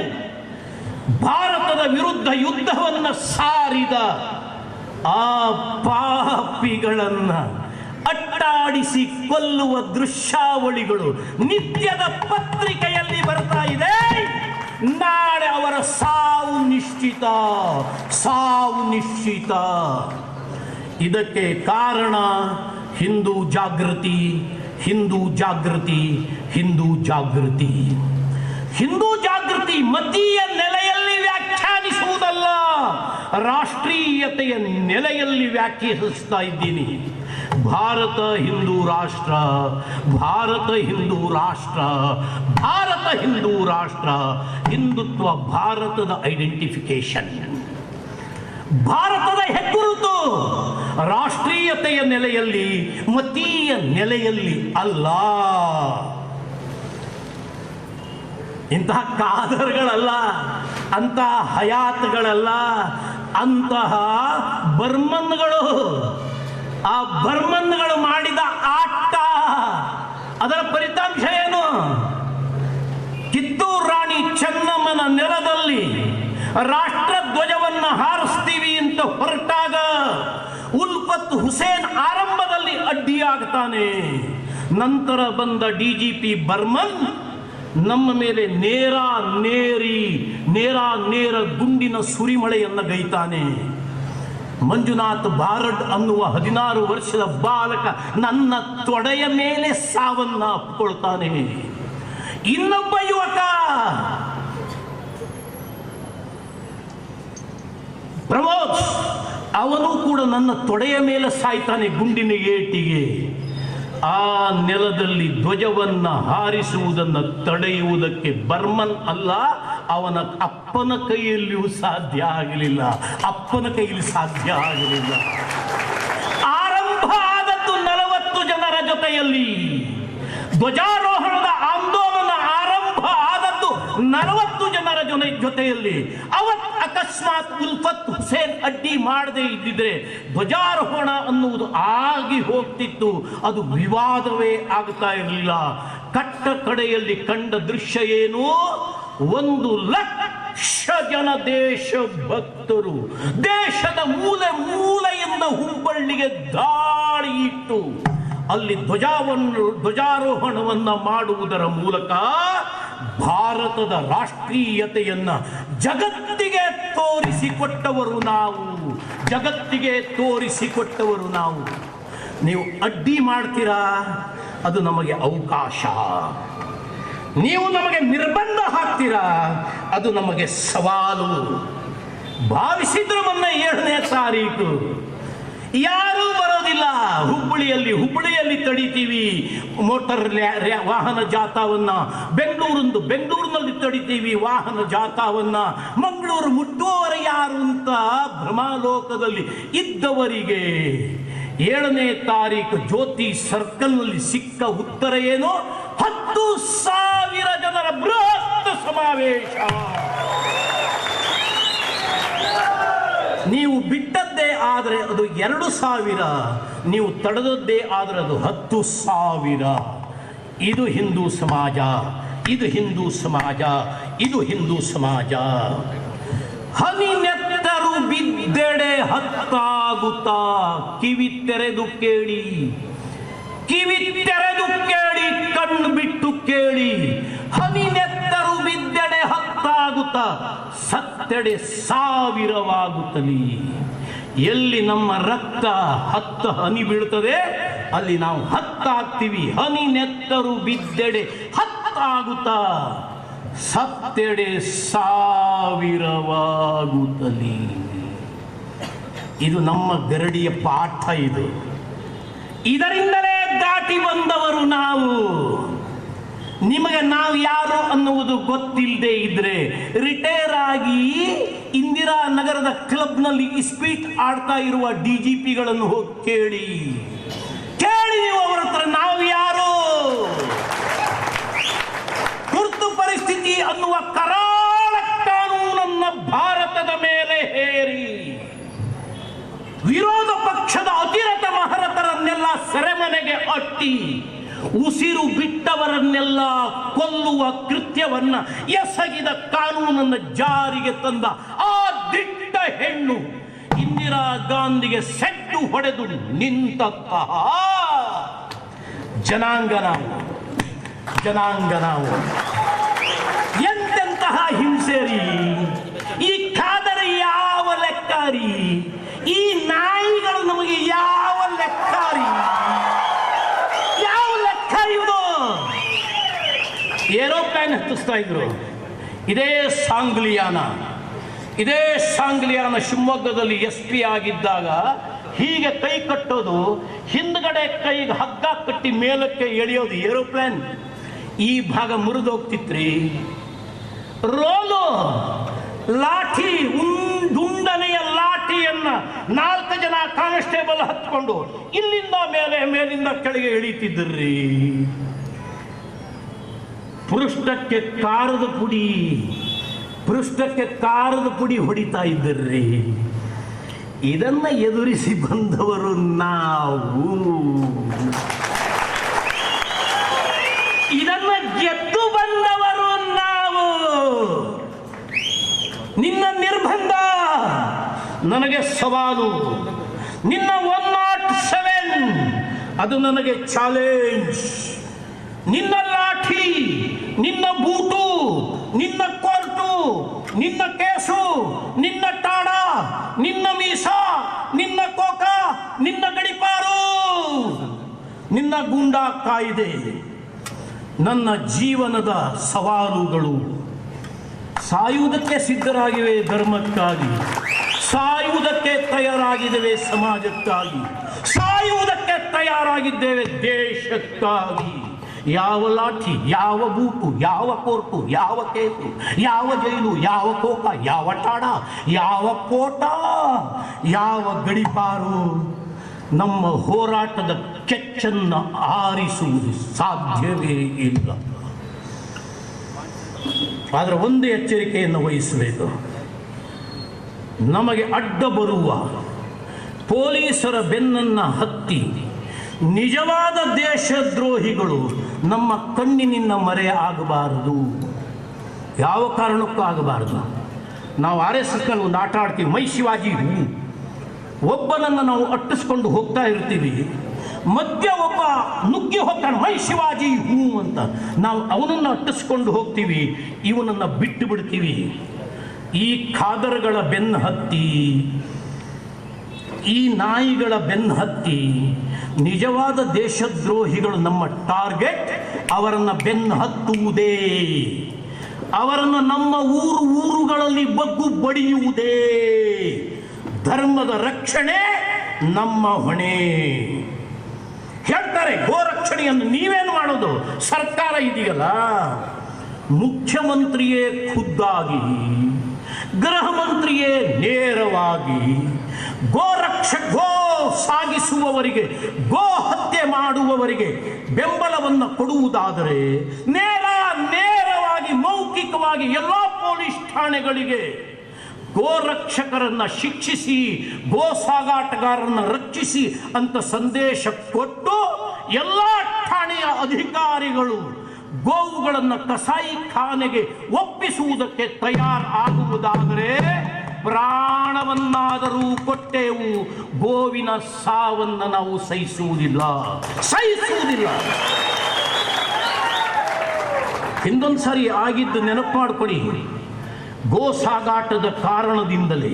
ಭಾರತದ ವಿರುದ್ಧ ಯುದ್ಧವನ್ನ ಸಾರಿದ ಆ ಪಾಪಿಗಳನ್ನ ಅಟ್ಟಾಡಿಸಿ ಕೊಲ್ಲುವ ದೃಶ್ಯಾವಳಿಗಳು ನಿತ್ಯದ ಪತ್ರಿಕೆಯಲ್ಲಿ ಬರ್ತಾ ಇದೆ. ನಾಳೆ ಅವರ ಸಾವು ನಿಶ್ಚಿತ. ಇದಕ್ಕೆ ಕಾರಣ ಹಿಂದೂ ಜಾಗೃತಿ ಮತೀಯ ನೆಲೆಯಲ್ಲಿ ವ್ಯಾಖ್ಯಾನಿಸುವುದಲ್ಲ, ರಾಷ್ಟ್ರೀಯತೆಯ ನೆಲೆಯಲ್ಲಿ ವ್ಯಾಖ್ಯಾನಿಸ್ತಾ ಇದ್ದೀನಿ. ಭಾರತ ಹಿಂದೂ ರಾಷ್ಟ್ರ, ಹಿಂದುತ್ವ ಭಾರತದ ಐಡೆಂಟಿಫಿಕೇಶನ್, ಭಾರತದ ಹೆಗ್ಗುರುತು. ರಾಷ್ಟ್ರೀಯತೆಯ ನೆಲೆಯಲ್ಲಿ, ಮತೀಯ ನೆಲೆಯಲ್ಲಿ ಅಲ್ಲ. ಇಂತಹ ಕಾದರ್ಗಳಲ್ಲ, ಅಂತಹ ಹಯಾತ್ಗಳಲ್ಲ, ಅಂತಹ ಬರ್ಮನ್ಗಳು. ಆ ಬರ್ಮನ್ಗಳು ಮಾಡಿದ ಆಟ, ಅದರ ಫಲಿತಾಂಶ ಏನು? ಕಿತ್ತೂರು ರಾಣಿ ಚೆನ್ನಮ್ಮನ ನೆಲದಲ್ಲಿ ರಾಷ್ಟ್ರ ಧ್ವಜವನ್ನ ಹಾರಿಸ್ತೀವಿ ಅಂತ ಹೊರಟಾಗ ಉಲ್ಫತ್ ಹುಸೇನ್ ಆರಂಭದಲ್ಲಿ ಅಡ್ಡಿಯಾಗ್ತಾನೆ. ನಂತರ ಬಂದ DGP ಬರ್ಮನ್ ನಮ್ಮ ಮೇಲೆ ನೇರ ಗುಂಡಿನ ಸುರಿಮಳೆಯನ್ನ ಗೈತಾನೆ. ಮಂಜುನಾಥ್ ಬಾರಡ್ ಅನ್ನುವ 16 ವರ್ಷದ ಬಾಲಕ ನನ್ನ ತೊಡೆಯ ಮೇಲೆ ಸಾವನ್ನ ಅಪ್ಪಿಕೊಳ್ತಾನೆ. ಇನ್ನೊಬ್ಬ ಯುವಕ ಪ್ರಮೋದ್, ಅವನು ಕೂಡ ನನ್ನ ತೊಡೆಯ ಮೇಲೆ ಸಾಯ್ತಾನೆ ಗುಂಡಿನ ಏಟಿಗೆ. ಆ ನೆಲದಲ್ಲಿ ಧ್ವಜವನ್ನ ಹಾರಿಸುವುದನ್ನು ತಡೆಯುವುದಕ್ಕೆ ಬರ್ಮನ್ ಅಲ್ಲ, ಅವನ ಅಪ್ಪನ ಕೈಯಲ್ಲಿಯೂ ಸಾಧ್ಯ ಆಗಲಿಲ್ಲ. ಆರಂಭ ಆದದ್ದು 40 ಜನರ ಜೊತೆಯಲ್ಲಿ. ಧ್ವಜಾರೋಹಣದ ಆಂದೋಲನ ಆರಂಭ ಆದದ್ದು 40 ಜನರ ಜೊತೆಯಲ್ಲಿ. ಅಕಸ್ಮಾತ್ ಉಲ್ಫತ್ ಹುಸೇನ್ ಅಡ್ಡಿ ಮಾಡದೇ ಇದ್ದಿದ್ರೆ ಧ್ವಜಾರೋಹಣ ಅನ್ನುವುದು ಆಗಿ ಹೋಗ್ತಿತ್ತು, ಅದು ವಿವಾದವೇ ಆಗ್ತಾ ಇರಲಿಲ್ಲ. ಕಟ್ಟ ಕಡೆಯಲ್ಲಿ ಕಂಡ ದೃಶ್ಯ ಏನು? 1 ಲಕ್ಷ ಜನ ದೇಶ ಭಕ್ತರು ದೇಶದ ಮೂಲೆಯಿಂದ ಹುಬ್ಬಳ್ಳಿಗೆ ದಾಳಿ ಇಟ್ಟು ಅಲ್ಲಿ ಧ್ವಜಾರೋಹಣವನ್ನು ಮಾಡುವುದರ ಮೂಲಕ ಭಾರತದ ರಾಷ್ಟ್ರೀಯತೆಯನ್ನ ಜಗತ್ತಿಗೆ ತೋರಿಸಿಕೊಟ್ಟವರು ನಾವು. ಜಗತ್ತಿಗೆ ತೋರಿಸಿಕೊಟ್ಟವರು ನಾವು. ನೀವು ಅಡ್ಡಿ ಮಾಡ್ತೀರಾ, ಅದು ನಮಗೆ ಅವಕಾಶ. ನೀವು ನಮಗೆ ನಿರ್ಬಂಧ ಹಾಕ್ತೀರಾ, ಅದು ನಮಗೆ ಸವಾಲು. ಭಾವಿಸಿದ್ರು ಮೊನ್ನ 7ನೇ ತಾರೀಕು ಯಾರೂ ಬರೋದಿಲ್ಲ. ಹುಬ್ಬಳ್ಳಿಯಲ್ಲಿ ತಡಿತೀವಿ ಮೋಟರ್ ವಾಹನ ಜಾಥಾವನ್ನ. ಬೆಂಗಳೂರಿನಲ್ಲಿ ತಡಿತೀವಿ ವಾಹನ ಜಾಥಾವನ್ನ. ಮಂಗಳೂರು ಮುಟ್ಟುವವರು ಯಾರು ಅಂತ ಭ್ರಮಾಲೋಕದಲ್ಲಿ ಇದ್ದವರಿಗೆ 7ನೇ ತಾರೀಕು ಜ್ಯೋತಿ ಸರ್ಕಲ್ನಲ್ಲಿ ಸಿಕ್ಕ ಉತ್ತರ ಏನು? 10,000 ಜನರ ಬೃಹತ್ ಸಮಾವೇಶ. ನೀವು ಬಿಟ್ಟದ್ದೇ ಆದರೆ ಅದು 2,000, ನೀವು ತಡೆದದ್ದೇ ಆದರೆ ಅದು 10,000. ಇದು ಹಿಂದೂ ಸಮಾಜ, ಇದು ಹಿಂದೂ ಸಮಾಜ, ಇದು ಹಿಂದೂ ಸಮಾಜ. ಹನಿ ನೆತ್ತರು ಬಿದ್ದೆಡೆ ಹತ್ತಾಗುತ್ತಾ. ಕಿವಿ ತೆರೆದು ಕೇಳಿ, ಕಿವಿ ತೆರೆದು ಕೇಳಿ, ಕಣ್ಣು ಬಿಟ್ಟು ಕೇಳಿ. ಹನಿ ನೆತ್ತರು ಬಿದ್ದೆಡೆ ಹತ್ತಾಗುತ್ತಾ, ಸತ್ತೆಡೆ 1000ವಾಗುತ್ತಲಿ. ಎಲ್ಲಿ ನಮ್ಮ ರಕ್ತ 10 ಹನಿ ಬೀಳುತ್ತದೆ ಅಲ್ಲಿ ನಾವು 10 ಆಗ್ತೀವಿ. ಹನಿ ನೆತ್ತರು ಬಿದ್ದೆಡೆ 10 ಆಗುತ್ತಾ, ಸತ್ತೆಡೆ 1000ವಾಗುತ್ತಲಿ. ಇದು ನಮ್ಮ ಗರಡಿಯ ಪಾಠ. ಇದರಿಂದಲೇ ದಾಟಿ ಬಂದವರು ನಾವು. ನಿಮಗೆ ನಾವು ಯಾರು ಅನ್ನುವುದು ಗೊತ್ತಿಲ್ಲದೆ ಇದ್ರೆ ರಿಟೈರ್ ಆಗಿ ಇಂದಿರಾ ನಗರದ ಕ್ಲಬ್ನಲ್ಲಿ ಇಸ್ಪೀಟ್ ಆಡ್ತಾ ಇರುವ DGPಗಳನ್ನು ಹೋಗಿ ಕೇಳಿ ನೀವು ಅವರ ಹತ್ರ ನಾವು ಯಾರು. ತುರ್ತು ಪರಿಸ್ಥಿತಿ ಅನ್ನುವ ಕರಾಳ ಕಾನೂನನ್ನ ಭಾರತದ ಮೇಲೆ ಹೇರಿ ವಿರೋಧ ಪಕ್ಷದ ಅತಿರಥ ಮಹರತರನ್ನೆಲ್ಲ ಸೆರೆಮನೆಗೆ ಅಟ್ಟಿ ಉಸಿರು ಬಿಟ್ಟವರನ್ನೆಲ್ಲ ಕೊಲ್ಲುವ ಕೃತ್ಯವನ್ನ ಎಸಗಿದ ಕಾನೂನನ್ನು ಜಾರಿಗೆ ತಂದ ಆ ದಿಟ್ಟ ಹೆಣ್ಣು ಇಂದಿರಾ ಗಾಂಧಿಗೆ ಸೆಟ್ಟು ಹೊಡೆದು ನಿಂತಹ ಜನಾಂಗ ನಾವು. ಎಂತೆಂತಹ ಹಿಂಸೆರಿ! ಈ ಖಾದರಿ ಯಾವ ಲೆಕ್ಕಾರಿ? ಈ ನಾಯಿಗಳು ನಮಗೆ ಯಾವ ಲೆಕ್ಕಾರಿ? ಏರೋಪ್ಲೇನ್ ಹತ್ತಿಸ್ತಾ ಇದ್ರು. ಇದೇ ಸಾಂಗ್ಲಿಯಾನ ಶಿವಮೊಗ್ಗದಲ್ಲಿ SP ಆಗಿದ್ದಾಗ ಹೀಗೆ ಕೈ ಕಟ್ಟೋದು, ಹಿಂದ್ಗಡೆ ಕೈಗೆ ಹಗ್ಗ ಕಟ್ಟಿ ಮೇಲಕ್ಕೆ ಎಳೆಯೋದು ಏರೋಪ್ಲೇನ್. ಈ ಭಾಗ ಮುರಿದೋಗ್ತಿತ್ರಿ. ರೋಲು ಲಾಠಿ, ದುಂಡನೆಯ ಲಾಠಿಯನ್ನ 4 ಜನ ಕಾನ್ಸ್ಟೇಬಲ್ ಹತ್ಕೊಂಡು ಇಲ್ಲಿಂದ ಮೇಲಿಂದ ಕೆಳಗೆ ಎಳೀತಿದ್ರಿ. ಪೃಷ್ಠಕ್ಕೆ ಕಾರದ ಪುಡಿ ಹೊಡಿತಾ ಇದ್ದರ್ರಿ. ಇದನ್ನ ಎದುರಿಸಿ ಬಂದವರು ನಾವು. ಇದನ್ನ ಗೆದ್ದು ಬಂದವರು ನಾವು. ನಿನ್ನ ನಿರ್ಬಂಧ ನನಗೆ ಸವಾಲು. ನಿನ್ನ 107 ಅದು ನನಗೆ ಚಾಲೆಂಜ್. ನಿನ್ನ ಲಾಠಿ, ನಿನ್ನ ಬೂಟು, ನಿನ್ನ ಕೋರ್ಟು, ನಿನ್ನ ಕೇಸು, ನಿನ್ನ ಟಾಡ, ನಿನ್ನ ಮೀಸ, ನಿನ್ನ ಕೋಕ, ನಿನ್ನ ಗಡಿಪಾರು, ನಿನ್ನ ಗೂಂಡಾ ಕಾಯ್ದೆ ನನ್ನ ಜೀವನದ ಸವಾಲುಗಳು. ಸಾಯುವುದಕ್ಕೆ ಸಿದ್ಧರಾಗಿವೆ ಧರ್ಮಕ್ಕಾಗಿ, ಸಾಯುವುದಕ್ಕೆ ತಯಾರಾಗಿದ್ದೇವೆ ಸಮಾಜಕ್ಕಾಗಿ, ಸಾಯುವುದಕ್ಕೆ ತಯಾರಾಗಿದ್ದೇವೆ ದೇಶಕ್ಕಾಗಿ. ಯಾವ ಲಾಠಿ, ಯಾವ ಬೂಟು, ಯಾವ ಕೋರ್ಟು, ಯಾವ ಕೇಸು, ಯಾವ ಜೈಲು, ಯಾವ ಕೋಕ, ಯಾವ ಟಾಡ, ಯಾವ ಕೋಟ, ಯಾವ ಗಡಿಪಾರು ನಮ್ಮ ಹೋರಾಟದ ಕೆಚ್ಚನ್ನು ಆರಿಸುವುದು ಸಾಧ್ಯವೇ ಇಲ್ಲ. ಆದರೆ ಒಂದೇ ಎಚ್ಚರಿಕೆಯನ್ನು ವಹಿಸಬೇಕು. ನಮಗೆ ಅಡ್ಡ ಬರುವ ಪೊಲೀಸರ ಬೆನ್ನನ್ನು ಹತ್ತಿ ನಿಜವಾದ ದೇಶದ್ರೋಹಿಗಳು ನಮ್ಮ ಕಣ್ಣಿನಿಂದ ಮರೆ ಆಗಬಾರದು, ಯಾವ ಕಾರಣಕ್ಕೂ ಆಗಬಾರದು. ನಾವು RSSನಲ್ಲಿ ಒಂದು ಆಟ ಆಡ್ತೀವಿ, ಮೈ ಶಿವಾಜಿ. ಒಬ್ಬನನ್ನು ನಾವು ಅಟ್ಟಿಸ್ಕೊಂಡು ಹೋಗ್ತಾ ಇರ್ತೀವಿ, ಮಧ್ಯ ಒಬ್ಬ ನುಗ್ಗಿ ಹೋಗ್ತಾನೆ, ಮೈ ಶಿವಾಜಿ ಹೂ ಅಂತ. ನಾವು ಅವನನ್ನು ಅಟ್ಟಿಸ್ಕೊಂಡು ಹೋಗ್ತೀವಿ, ಇವನನ್ನು ಬಿಟ್ಟು ಬಿಡ್ತೀವಿ. ಈ ಖಾದರ್ಗಳ ಬೆನ್ನು ಹತ್ತಿ, ಈ ನಾಯಿಗಳ ಬೆನ್ನು ಹತ್ತಿ ನಿಜವಾದ ದೇಶದ್ರೋಹಿಗಳು ನಮ್ಮ ಟಾರ್ಗೆಟ್. ಅವರನ್ನು ಬೆನ್ನು ಹತ್ತುವುದೇ, ಅವರನ್ನು ನಮ್ಮ ಊರುಗಳಲ್ಲಿ ಬಗ್ಗು ಬಡಿಯುವುದೇ. ಧರ್ಮದ ರಕ್ಷಣೆ ನಮ್ಮ ಹೊಣೆ. ಹೇಳ್ತಾರೆ ಗೋರಕ್ಷಣೆಯನ್ನು ನೀವೇನು ಮಾಡೋದು? ಸರ್ಕಾರ ಇದೆಯಲ್ಲ, ಮುಖ್ಯಮಂತ್ರಿಯೇ ಖುದ್ದಾಗಿ, ಗೃಹ ಮಂತ್ರಿಯೇ ನೇರವಾಗಿ ಗೋ ಸಾಗಿಸುವವರಿಗೆ, ಗೋ ಹತ್ಯೆ ಮಾಡುವವರಿಗೆ ಬೆಂಬಲವನ್ನು ಕೊಡುವುದಾದರೆ ನೇರವಾಗಿ ಮೌಖಿಕವಾಗಿ ಎಲ್ಲ ಪೊಲೀಸ್ ಠಾಣೆಗಳಿಗೆ ಗೋರಕ್ಷಕರನ್ನ ಶಿಕ್ಷಿಸಿ, ಗೋ ಸಾಗಾಟಗಾರರನ್ನ ರಕ್ಷಿಸಿ ಅಂತ ಸಂದೇಶ ಕೊಟ್ಟು ಎಲ್ಲ ಠಾಣೆಯ ಅಧಿಕಾರಿಗಳು ಗೋವುಗಳನ್ನು ಕಸಾಯಿ ಖಾನೆಗೆ ಒಪ್ಪಿಸುವುದಕ್ಕೆ ತಯಾರಾಗುವುದಾದರೆ ಪ್ರಾಣವನ್ನಾದರೂ ಕೊಟ್ಟೆವು, ಗೋವಿನ ಸಾವನ್ನು ನಾವು ಸಹಿಸುವುದಿಲ್ಲ. ಹಿಂದೊಂದು ಸಾರಿ ಆಗಿದ್ದು ನೆನಪು ಮಾಡಿಕೊಡಿ. ಗೋ ಸಾಗಾಟದ ಕಾರಣದಿಂದಲೇ,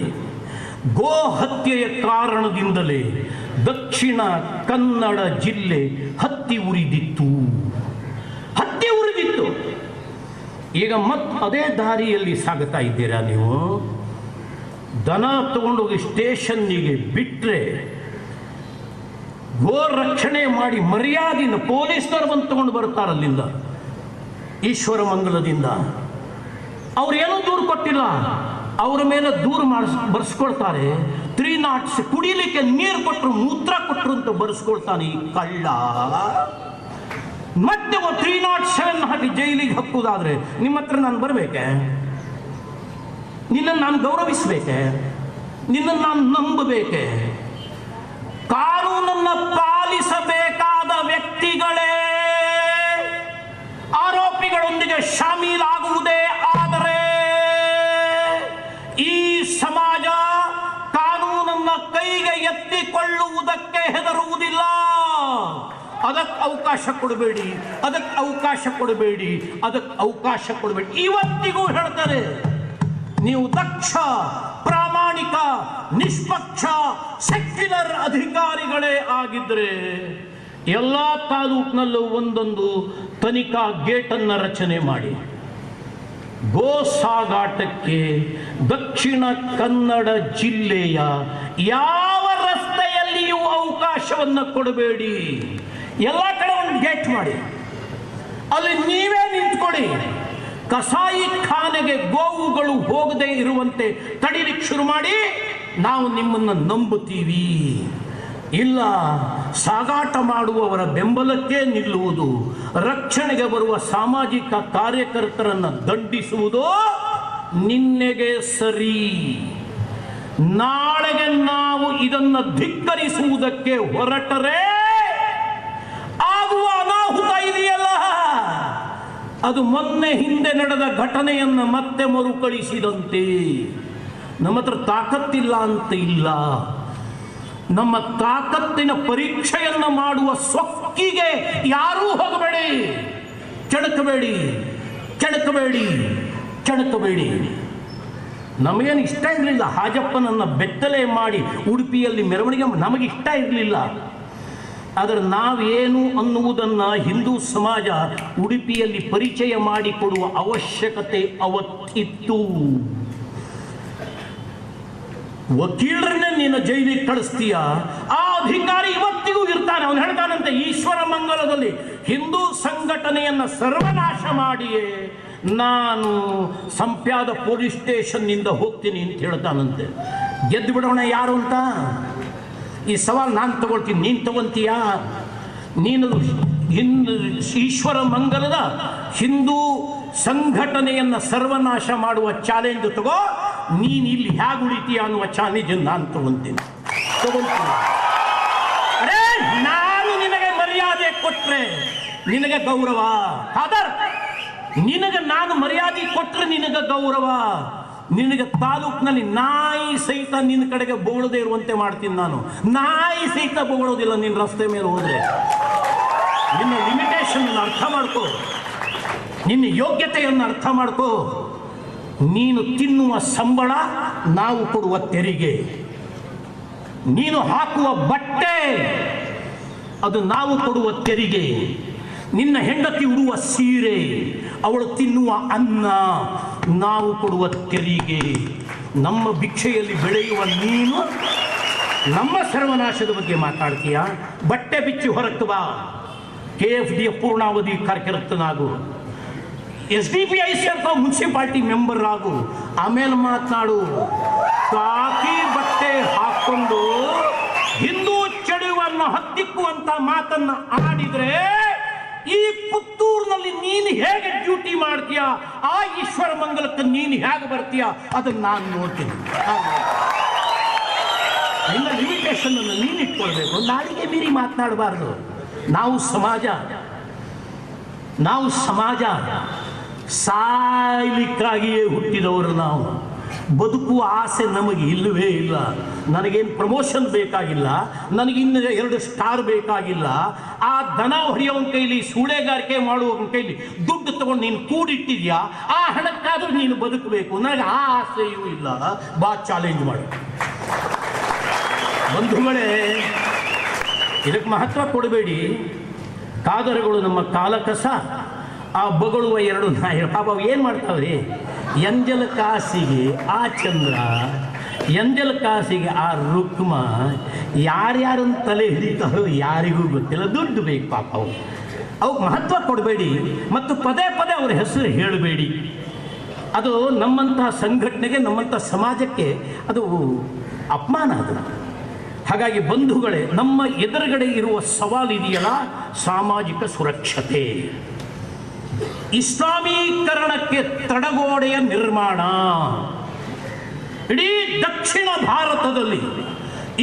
ಗೋ ಹತ್ಯೆಯ ಕಾರಣದಿಂದಲೇ ದಕ್ಷಿಣ ಕನ್ನಡ ಜಿಲ್ಲೆ ಹತ್ತಿ ಉರಿದಿತ್ತು. ಈಗ ಅದೇ ದಾರಿಯಲ್ಲಿ ಸಾಗುತ್ತಾ ಇದ್ದೀರಾ ನೀವು? ದನ ತಗೊಂಡೋಗಿ ಸ್ಟೇಷನ್ನಿಗೆ ಬಿಟ್ಟರೆ ಗೋ ರಕ್ಷಣೆ ಮಾಡಿ ಮರ್ಯಾದೆಯಿಂದ ಪೊಲೀಸ್ನವರು ಬಂದು ತಗೊಂಡು ಬರ್ತಾರಲ್ಲಿಂದ, ಈಶ್ವರಮಂಗಲದಿಂದ. ಅವ್ರೇನೂ ದೂರು ಕೊಟ್ಟಿಲ್ಲ, ಅವರ ಮೇಲೆ ದೂರು ಬರ್ಸ್ಕೊಳ್ತಾರೆ. 306 ಕುಡಿಲಿಕ್ಕೆ ನೀರು ಕೊಟ್ಟರು, ಮೂತ್ರ ಕೊಟ್ಟರು ಅಂತ ಬರ್ಸ್ಕೊಳ್ತಾನೆ ಈ ಕಳ್ಳ. ಮತ್ತೆ 307 ಹಾಕಿ ಜೈಲಿಗೆ ಹಾಕುವುದಾದ್ರೆ ನಿಮ್ಮ ಹತ್ರ ನಾನು ಬರಬೇಕೆ? ನಿನ್ನನ್ನು ನಾನು ಗೌರವಿಸಬೇಕೆ? ನಿನ್ನನ್ನು ನಾನು ನಂಬಬೇಕೆ? ಕಾನೂನನ್ನು ಪಾಲಿಸಬೇಕಾದ ವ್ಯಕ್ತಿಗಳೇ ಆರೋಪಿಗಳೊಂದಿಗೆ ಶಾಮೀಲಾಗುವುದೇ ಆದರೆ ಈ ಸಮಾಜ ಕಾನೂನನ್ನು ಕೈಗೆ ಎತ್ತಿಕೊಳ್ಳುವುದಕ್ಕೆ ಹೆದರುವುದಿಲ್ಲ. ಅದಕ್ಕೆ ಅವಕಾಶ ಕೊಡಬೇಡಿ, ಅದಕ್ಕೆ ಅವಕಾಶ ಕೊಡಬೇಡಿ, ಅದಕ್ಕೆ ಅವಕಾಶ ಕೊಡಬೇಡಿ. ಇವತ್ತಿಗೂ ಹೇಳ್ತಾರೆ, ನೀವು ದಕ್ಷ, ಪ್ರಾಮಾಣಿಕ, ನಿಷ್ಪಕ್ಷ, ಸೆಕ್ಯುಲರ್ ಅಧಿಕಾರಿಗಳೇ ಆಗಿದ್ರೆ ಎಲ್ಲ ತಾಲೂಕಿನಲ್ಲೂ ಒಂದೊಂದು ತನಿಖಾ ಗೇಟನ್ನು ರಚನೆ ಮಾಡಿ. ಗೋ ಸಾಗಾಟಕ್ಕೆ ದಕ್ಷಿಣ ಕನ್ನಡ ಜಿಲ್ಲೆಯ ಯಾವ ರಸ್ತೆಯಲ್ಲಿಯೂ ಅವಕಾಶವನ್ನು ಕೊಡಬೇಡಿ. ಎಲ್ಲ ಕಡೆ ಒಂದು ಗೇಟ್ ಮಾಡಿ, ಅಲ್ಲಿ ನೀವೇ ನಿಂತ್ಕೊಳ್ಳಿ. ಕಸಾಯಿ ಖಾನೆಗೆ ಗೋವುಗಳು ಹೋಗದೆ ಇರುವಂತೆ ತಡಿಲಿಕ್ಕೆ ಶುರು ಮಾಡಿ. ನಾವು ನಿಮ್ಮನ್ನು ನಂಬುತ್ತೀವಿ. ಇಲ್ಲ, ಸಾಗಾಟ ಮಾಡುವವರ ಬೆಂಬಲಕ್ಕೆ ನಿಲ್ಲುವುದು, ರಕ್ಷಣೆಗೆ ಬರುವ ಸಾಮಾಜಿಕ ಕಾರ್ಯಕರ್ತರನ್ನು ದಂಡಿಸುವುದು ನಿನ್ನೆಗೆ ಸರಿ. ನಾಳೆಗೆ ನಾವು ಇದನ್ನು ಧಿಕ್ಕರಿಸುವುದಕ್ಕೆ ಹೊರಟರೆ ಆಗುವ ಅನಾಹುತ ಇದೆಯಲ್ಲ, ಅದು ಮೊನ್ನೆ ಹಿಂದೆ ನಡೆದ ಘಟನೆಯನ್ನು ಮತ್ತೆ ಮರುಕಳಿಸಿದಂತೆ. ನಮ್ಮ ಹತ್ರ ತಾಕತ್ತಿಲ್ಲ ಅಂತ ಇಲ್ಲ, ನಮ್ಮ ತಾಕತ್ತಿನ ಪರೀಕ್ಷೆಯನ್ನು ಮಾಡುವ ಸೊಕ್ಕಿಗೆ ಯಾರೂ ಹೋಗಬೇಡಿ. ಕೆಣಕಬೇಡಿ. ನಮಗೇನು ಇಷ್ಟ ಇರಲಿಲ್ಲ ಹಾಜಪ್ಪನನ್ನು ಬೆತ್ತಲೆ ಮಾಡಿ ಉಡುಪಿಯಲ್ಲಿ ಮೆರವಣಿಗೆ, ನಮಗಿಷ್ಟ ಇರಲಿಲ್ಲ. ಆದರೆ ನಾವೇನು ಅನ್ನುವುದನ್ನು ಹಿಂದೂ ಸಮಾಜ ಉಡುಪಿಯಲ್ಲಿ ಪರಿಚಯ ಮಾಡಿಕೊಡುವ ಅವಶ್ಯಕತೆ ಅವತ್ತಿತ್ತು. ವಕೀಲರನ್ನೇ ನೀನು ಜೈಲಿಗೆ ಕಳಿಸ್ತೀಯ, ಆ ಅಧಿಕಾರಿ ಇವತ್ತಿಗೂ ಇರ್ತಾನೆ. ಅವನು ಹೇಳ್ತಾನಂತೆ, ಈಶ್ವರಮಂಗಲದಲ್ಲಿ ಹಿಂದೂ ಸಂಘಟನೆಯನ್ನು ಸರ್ವನಾಶ ಮಾಡಿಯೇ ನಾನು ಸಂಪ್ಯಾದ ಪೊಲೀಸ್ ಸ್ಟೇಷನ್ನಿಂದ ಹೋಗ್ತೀನಿ ಅಂತ ಹೇಳ್ತಾನಂತೆ. ಗೆದ್ದು ಬಿಡೋಣ ಯಾರು ಅಂತ ಈ ಸವಾಲು ನಾನು ತಗೊಳ್ತೀನಿ, ನೀನು ತಗೊಂತೀಯಾ? ನೀನು ಈಶ್ವರಮಂಗಲದ ಹಿಂದೂ ಸಂಘಟನೆಯನ್ನು ಸರ್ವನಾಶ ಮಾಡುವ ಚಾಲೆಂಜ್ ತಗೋ, ನೀನು ಇಲ್ಲಿ ಹೇಗೆ ಉಳಿತೀಯ ಅನ್ನುವ ಚಾಲೆಂಜ್ ನಾನು ತಗೊಂತೀನಿ. ಅರೇ, ನಾನು ನಿನಗೆ ಮರ್ಯಾದೆ ಕೊಟ್ರೆ ನಿನಗೆ ಗೌರವ. ಖಾದರ್, ನಿನಗೆ ನಾನು ಮರ್ಯಾದೆ ಕೊಟ್ರೆ ನಿನಗೆ ಗೌರವ. ನಿನಗೆ ತಾಲೂಕಿನಲ್ಲಿ ನಾಯಿ ಸಹಿತ ನಿನ್ನ ಕಡೆಗೆ ಬೊಗಳದೇ ಇರುವಂತೆ ಮಾಡ್ತೀನಿ ನಾನು. ನಾಯಿ ಸಹಿತ ಬೊಗಳೋದಿಲ್ಲ ನಿನ್ನ ರಸ್ತೆ ಮೇಲೆ ಹೋದ್ರೆ. ನಿನ್ನ ಲಿಮಿಟೇಷನ್ ಅರ್ಥ ಮಾಡ್ಕೋ, ನಿನ್ನ ಯೋಗ್ಯತೆಯನ್ನು ಅರ್ಥ ಮಾಡ್ಕೋ. ನೀನು ತಿನ್ನುವ ಸಂಬಳ, ನಾವು ಕೊಡುವ ತೆರಿಗೆ, ನೀನು ಹಾಕುವ ಬಟ್ಟೆ ಅದು ನಾವು ಕೊಡುವ ತೆರಿಗೆ, ನಿನ್ನ ಹೆಂಡತಿ ಉಡುವ ಸೀರೆ, ಅವಳು ತಿನ್ನುವ ಅನ್ನ ನಾವು ಕೊಡುವ ತೆರಿಗೆ. ನಮ್ಮ ಭಿಕ್ಷೆಯಲ್ಲಿ ಬೆಳೆಯುವ ನೀನು ನಮ್ಮ ಸರ್ವನಾಶದ ಬಗ್ಗೆ ಮಾತಾಡ್ತೀಯ? ಬಟ್ಟೆ ಬಿಚ್ಚಿ ಹೊರಕ್ಕೆ ಬಾ, KFD ಪೂರ್ಣಾವಧಿ ಕಾರ್ಯಕರ್ತನಾಗು, SDPIC ಅಂತ ಮುನ್ಸಿಪಾಲಿಟಿ ಮೆಂಬರ್ ಆಗು, ಆಮೇಲೆ ಮಾತನಾಡು. ಕಾಕಿ ಬಟ್ಟೆ ಹಾಕೊಂಡು ಹಿಂದೂ ಚಳುವಳಿಯನ್ನು ಹತ್ತಿಕ್ಕುವಂತ ಮಾತನ್ನ ಆಡಿದ್ರೆ ಈ ಪುತ್ತೂರಿನಲ್ಲಿ ನೀನು ಹೇಗೆ ಡ್ಯೂಟಿ ಮಾಡ್ತೀಯ, ಆ ಈಶ್ವರ ಮಂಗಲಕ್ಕೆ ನೀನು ಹೇಗೆ ಬರ್ತೀಯ, ಅದನ್ನು ನಾನು ನೋಡ್ತೀನಿ. ನಿನ್ನ ಲಿಮಿಟೇಷನ್ ಅನ್ನು ನೀನು ಇಟ್ಕೊಳ್ಬೇಕು, ನಾಳೆಗೆ ಮೀರಿ ಮಾತನಾಡಬಾರ್ದು. ನಾವು ಸಮಾಜ ಸಾಯ್ಲಿಕ್ಕಾಗಿಯೇ ಹುಟ್ಟಿದವರು. ನಾವು ಬದುಕುವ ಆಸೆ ನಮಗೆ ಇಲ್ಲವೇ ಇಲ್ಲ. ನನಗೇನು ಪ್ರಮೋಷನ್ ಬೇಕಾಗಿಲ್ಲ, ನನಗಿನ್ನು 2 ಸ್ಟಾರ್ ಬೇಕಾಗಿಲ್ಲ. ಆ ದನ ಹೊಡೆಯೋವನ ಕೈಲಿ, ಸೂಳೆಗಾರಿಕೆ ಮಾಡುವವನ ಕೈಲಿ ದುಡ್ಡು ತಗೊಂಡು ನೀನು ಕೂಡಿಟ್ಟಿದ್ಯಾ, ಆ ಹಣಕ್ಕಾದ್ರೂ ನೀನು ಬದುಕಬೇಕು. ನನಗೆ ಆ ಆಸೆಯೂ ಇಲ್ಲ. ಬಾ, ಚಾಲೆಂಜ್ ಮಾಡು. ಬಂಧುಗಳೇ, ಇದಕ್ಕೆ ಮಹತ್ವ ಕೊಡಬೇಡಿ. ಕಾದರಗಳು ನಮ್ಮ ಕಾಲಕಸ, ಆ ಬೊಗಳುವ 2 ನಾಯಿ ಪಾಪ ಏನು ಮಾಡ್ತಾವ್ರಿ? ಎಂಜಲ ಕಾಸಿಗೆ ಆ ಚಂದ್ರ, ಎಂಜಲ ಕಾಸಿಗೆ ಆ ರುಕ್ಮ, ಯಾರ್ಯಾರನ್ನು ತಲೆ ಹಿಡಿತಾರೋ ಯಾರಿಗೂ ಗೊತ್ತಿಲ್ಲ. ದುಡ್ಡು ಬೇಕು ಪಾಪ. ಅವು ಮಹತ್ವ ಕೊಡಬೇಡಿ ಮತ್ತು ಪದೇ ಪದೇ ಅವ್ರ ಹೆಸರು ಹೇಳಬೇಡಿ. ಅದು ನಮ್ಮಂತಹ ಸಂಘಟನೆಗೆ, ನಮ್ಮಂಥ ಸಮಾಜಕ್ಕೆ ಅದು ಅಪಮಾನ. ಅದು ಹಾಗಾಗಿ ಬಂಧುಗಳೇ, ನಮ್ಮ ಎದುರುಗಡೆ ಇರುವ ಸವಾಲಿದೆಯಲ್ಲ, ಸಾಮಾಜಿಕ ಸುರಕ್ಷತೆ, ಇಸ್ಲಾಮೀಕರಣಕ್ಕೆ ತಡೆಗೋಡೆಯ ನಿರ್ಮಾಣ. ಇಡೀ ದಕ್ಷಿಣ ಭಾರತದಲ್ಲಿ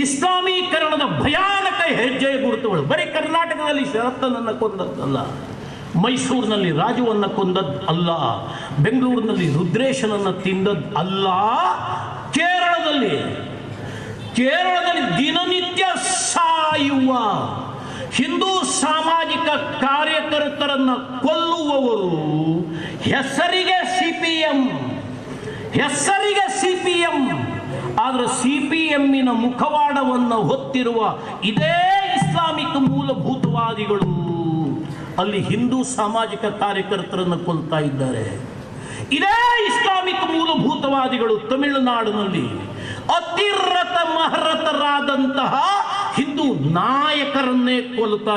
ಇಸ್ಲಾಮೀಕರಣದ ಭಯಾನಕ ಹೆಜ್ಜೆಯ ಗುರುತುಗಳು. ಬರೀ ಕರ್ನಾಟಕದಲ್ಲಿ ಶರತ್ತನನ್ನು ಕೊಂದದ್ದಲ್ಲ, ಮೈಸೂರಿನಲ್ಲಿ ರಾಜುವನ್ನು ಕೊಂದದ್ದು ಅಲ್ಲ, ಬೆಂಗಳೂರಿನಲ್ಲಿ ರುದ್ರೇಶನನ್ನು ತಿಂದದ್ದು ಅಲ್ಲ, ಕೇರಳದಲ್ಲಿ ದಿನನಿತ್ಯ ಸಾಯುವ ಹಿಂದೂ ಸಾಮಾಜಿಕ ಕಾರ್ಯಕರ್ತರನ್ನು ಕೊಲ್ಲುವವರು ಹೆಸರಿಗೆ ಸಿಪಿಎಂ, ಆದರೆ ಸಿಪಿಎಂನ ಮುಖವಾಡವನ್ನು ಹೊತ್ತಿರುವ ಇದೇ ಇಸ್ಲಾಮಿಕ್ ಮೂಲಭೂತವಾದಿಗಳು ಅಲ್ಲಿ ಹಿಂದೂ ಸಾಮಾಜಿಕ ಕಾರ್ಯಕರ್ತರನ್ನು ಕೊಲ್ತಾ ಇದ್ದಾರೆ. ಇದೇ ಇಸ್ಲಾಮಿಕ್ ಮೂಲಭೂತವಾದಿಗಳು ತಮಿಳುನಾಡಿನಲ್ಲಿ ಅತಿರಥ ಮಹರಥರಾದಂತಹ ಹಿಂದೂ ನಾಯಕರನ್ನೇ ಕೊಲ್ತಾ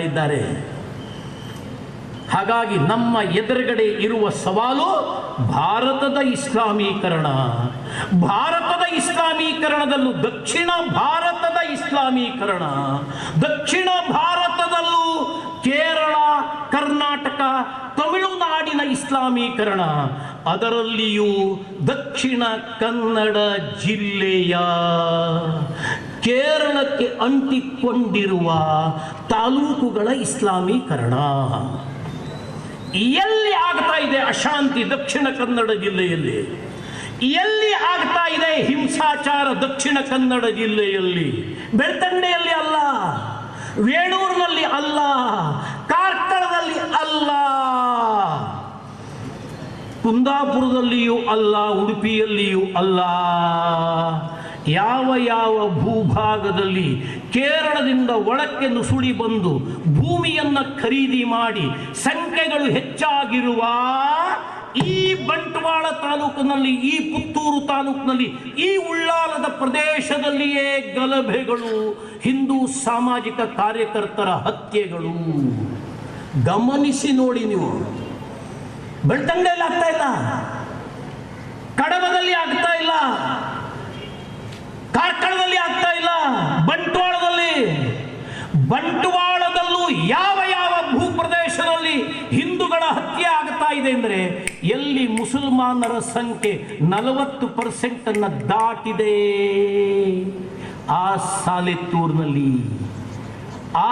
ಇದ್ದಾರೆ. ಹಾಗಾಗಿ ನಮ್ಮ ಎದುರುಗಡೆ ಇರುವ ಸವಾಲು ಭಾರತದ ಇಸ್ಲಾಮೀಕರಣದಲ್ಲೂ ದಕ್ಷಿಣ ಭಾರತದ ದಕ್ಷಿಣ ಭಾರತದಲ್ಲೂ ಕೇರಳ, ಕರ್ನಾಟಕ, ತಮಿಳುನಾಡಿನ ಇಸ್ಲಾಮೀಕರಣ, ಅದರಲ್ಲಿಯೂ ದಕ್ಷಿಣ ಕನ್ನಡ ಜಿಲ್ಲೆಯ ಕೇರಳಕ್ಕೆ ಅಂಟಿಕೊಂಡಿರುವ ತಾಲೂಕುಗಳ ಇಸ್ಲಾಮೀಕರಣ. ಎಲ್ಲಿ ಆಗ್ತಾ ಇದೆ ಅಶಾಂತಿ ದಕ್ಷಿಣ ಕನ್ನಡ ಜಿಲ್ಲೆಯಲ್ಲಿ? ಎಲ್ಲಿ ಆಗ್ತಾ ಇದೆ ಹಿಂಸಾಚಾರ ದಕ್ಷಿಣ ಕನ್ನಡ ಜಿಲ್ಲೆಯಲ್ಲಿ? ಬೆಳ್ತಂಡೆಯಲ್ಲಿ ಅಲ್ಲ, ವೇಣೂರಿನಲ್ಲಿ ಅಲ್ಲ, ಕಾರ್ಕಳದಲ್ಲಿ ಅಲ್ಲ, ಕುಂದಾಪುರದಲ್ಲಿಯೂ ಅಲ್ಲ, ಉಡುಪಿಯಲ್ಲಿಯೂ ಅಲ್ಲ. ಯಾವ ಭೂಭಾಗದಲ್ಲಿ ಕೇರಳದಿಂದ ಒಳಕ್ಕೆ ನುಸುಳಿ ಬಂದು ಭೂಮಿಯನ್ನು ಖರೀದಿ ಮಾಡಿ ಸಂಖ್ಯೆಗಳು ಹೆಚ್ಚಾಗಿರುವ ಈ ಬಂಟ್ವಾಳ ತಾಲೂಕಿನಲ್ಲಿ, ಈ ಪುತ್ತೂರು ತಾಲೂಕಿನಲ್ಲಿ, ಈ ಉಳ್ಳಾಲದ ಪ್ರದೇಶದಲ್ಲಿಯೇ ಗಲಭೆಗಳು, ಹಿಂದೂ ಸಾಮಾಜಿಕ ಕಾರ್ಯಕರ್ತರ ಹತ್ಯೆಗಳು. ಗಮನಿಸಿ ನೋಡಿ ನೀವು. ಬೆಳ್ತಂಗಡಿಯಲ್ಲಿ ಆಗ್ತಾ ಇಲ್ಲ, ಕಡಬದಲ್ಲಿ ಆಗ್ತಾ ಇಲ್ಲ, ಕಾರ್ಕಳದಲ್ಲಿ ಆಗ್ತಾ ಇಲ್ಲ, ಬಂಟ್ವಾಳದಲ್ಲೂ ಯಾವ ಭೂಪ್ರದೇಶದಲ್ಲಿ ಹಿಂದೂಗಳ ಹತ್ಯೆ ಆಗ್ತಾ ಇದೆ ಅಂದರೆ ಎಲ್ಲಿ ಮುಸಲ್ಮಾನರ ಸಂಖ್ಯೆ 40% ದಾಟಿದೆ, ಆ ಸಾಲೆತ್ತೂರಿನಲ್ಲಿ ಆ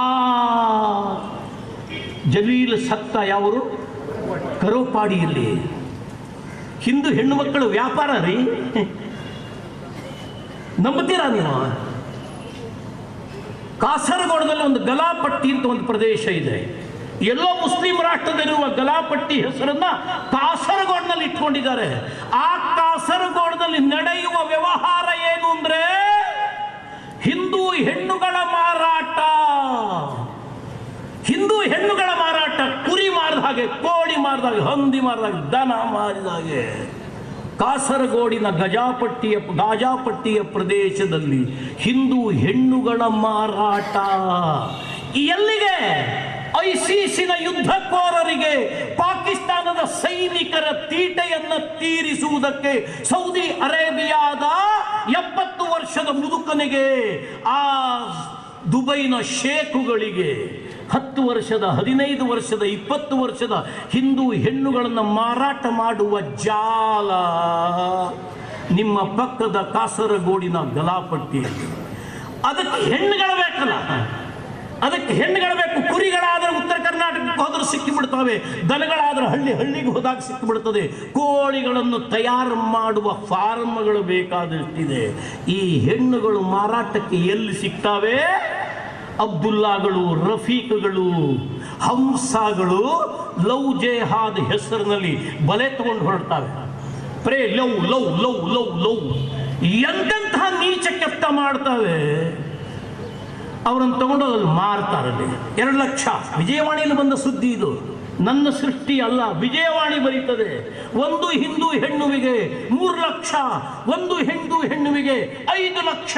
ಜಲೀಲ್ ಸತ್ತ ಯಾವರು? ಕರೋಪಾಡಿಯಲ್ಲಿ ಹಿಂದೂ ಹೆಣ್ಣು ಮಕ್ಕಳು ವ್ಯಾಪಾರ ರೀ, ನಂಬುತ್ತೀರಾ ನೀವು? ಕಾಸರಗೋಡದಲ್ಲಿ ಒಂದು ಗಲಾಪಟ್ಟಿ ಅಂತ ಒಂದು ಪ್ರದೇಶ ಇದೆ. ಎಲ್ಲೋ ಮುಸ್ಲಿಂ ರಾಷ್ಟ್ರದಲ್ಲಿರುವ ಗಲಾಪಟ್ಟಿ ಹೆಸರನ್ನ ಕಾಸರಗೋಡಿನಲ್ಲಿ ಇಟ್ಕೊಂಡಿದ್ದಾರೆ. ಆ ಕಾಸರಗೋಡದಲ್ಲಿ ನಡೆಯುವ ವ್ಯವಹಾರ ಏನು ಅಂದ್ರೆ ಹಿಂದೂ ಹೆಣ್ಣುಗಳ ಮಾರಾಟ. ಹಿಂದೂ ಹೆಣ್ಣುಗಳ ಮಾರಾಟ. ಕುರಿ ಮಾರಿದ ಹಾಗೆ, ಕೋಳಿ ಮಾರಿದ ಹಾಗೆ, ಹಂದಿ ಮಾರಿದ ಹಾಗೆ, ದನ ಮಾರಿದ ಹಾಗೆ. ಕಾಸರಗೋಡಿನ ಗಾಜಾಪಟ್ಟಿಯ ಪ್ರದೇಶದಲ್ಲಿ ಹಿಂದೂ ಹೆಣ್ಣುಗಳ ಮಾರಾಟ. ಎಲ್ಲಿಗೆ? ಐಸಿಸಿನ ಯುದ್ಧಕೋರರಿಗೆ ಪಾಕಿಸ್ತಾನದ ಸೈನಿಕರ ತೀಟೆಯನ್ನು ತೀರಿಸುವುದಕ್ಕೆ ಸೌದಿ ಅರೇಬಿಯಾದ 70 ವರ್ಷದ ಮುದುಕನಿಗೆ, ಆ ದುಬೈನ ಶೇಖುಗಳಿಗೆ 10 ವರ್ಷದ, 15 ವರ್ಷದ, 20 ವರ್ಷದ ಹಿಂದೂ ಹೆಣ್ಣುಗಳನ್ನು ಮಾರಾಟ ಮಾಡುವ ಜಾಲ ನಿಮ್ಮ ಪಕ್ಕದ ಕಾಸರಗೋಡಿನ ಗಲಾಪಟ್ಟಿಯಲ್ಲಿ. ಅದಕ್ಕೆ ಹೆಣ್ಣುಗಳು ಬೇಕಲ್ಲ, ಅದಕ್ಕೆ ಹೆಣ್ಣುಗಳು ಬೇಕು. ಕುರಿಗಳಾದ್ರೆ ಉತ್ತರ ಕರ್ನಾಟಕಕ್ಕೆ ಹೋದ್ರೆ ಸಿಕ್ಕಿಬಿಡ್ತವೆ, ದನಗಳಾದ್ರೆ ಹಳ್ಳಿಗೆ ಹೋದಾಗ ಸಿಕ್ಕಿಬಿಡ್ತದೆ. ಕೋಳಿಗಳನ್ನು ತಯಾರು ಮಾಡುವ ಫಾರ್ಮ್ಗಳು ಬೇಕಾದಷ್ಟಿದೆ. ಈ ಹೆಣ್ಣುಗಳು ಮಾರಾಟಕ್ಕೆ ಎಲ್ಲಿ ಸಿಗ್ತವೆ? ಅಬ್ದುಲ್ಲಾಗಳು, ರಫೀಕ್ಗಳು, ಹಂಸಾಗಳು ಲವ್ ಜೆಹಾದ್ ಹೆಸರಿನಲ್ಲಿ ಬಲೆ ತಗೊಂಡು ಹೊರಡ್ತಾವೆ. ಪ್ರೇ love love love love love ಎಂತೆಂತಹ ನೀಚ ಕೆತ್ತ ಮಾಡ್ತಾವೆ. ಅವರನ್ನು ತಗೊಂಡೋಗಿ ಮಾರ್ತಾರಲ್ಲಿ. 2 ಲಕ್ಷ. ವಿಜಯವಾಣಿಯಲ್ಲಿ ಬಂದ ಸುದ್ದಿ ಇದು, ನನ್ನ ಸೃಷ್ಟಿ ಅಲ್ಲ, ವಿಜಯವಾಣಿ ಬರೀತದೆ. ಒಂದು ಹಿಂದೂ ಹೆಣ್ಣುವಿಗೆ 3 ಲಕ್ಷ, ಒಂದು ಹಿಂದೂ ಹೆಣ್ಣುವಿಗೆ 5 ಲಕ್ಷ,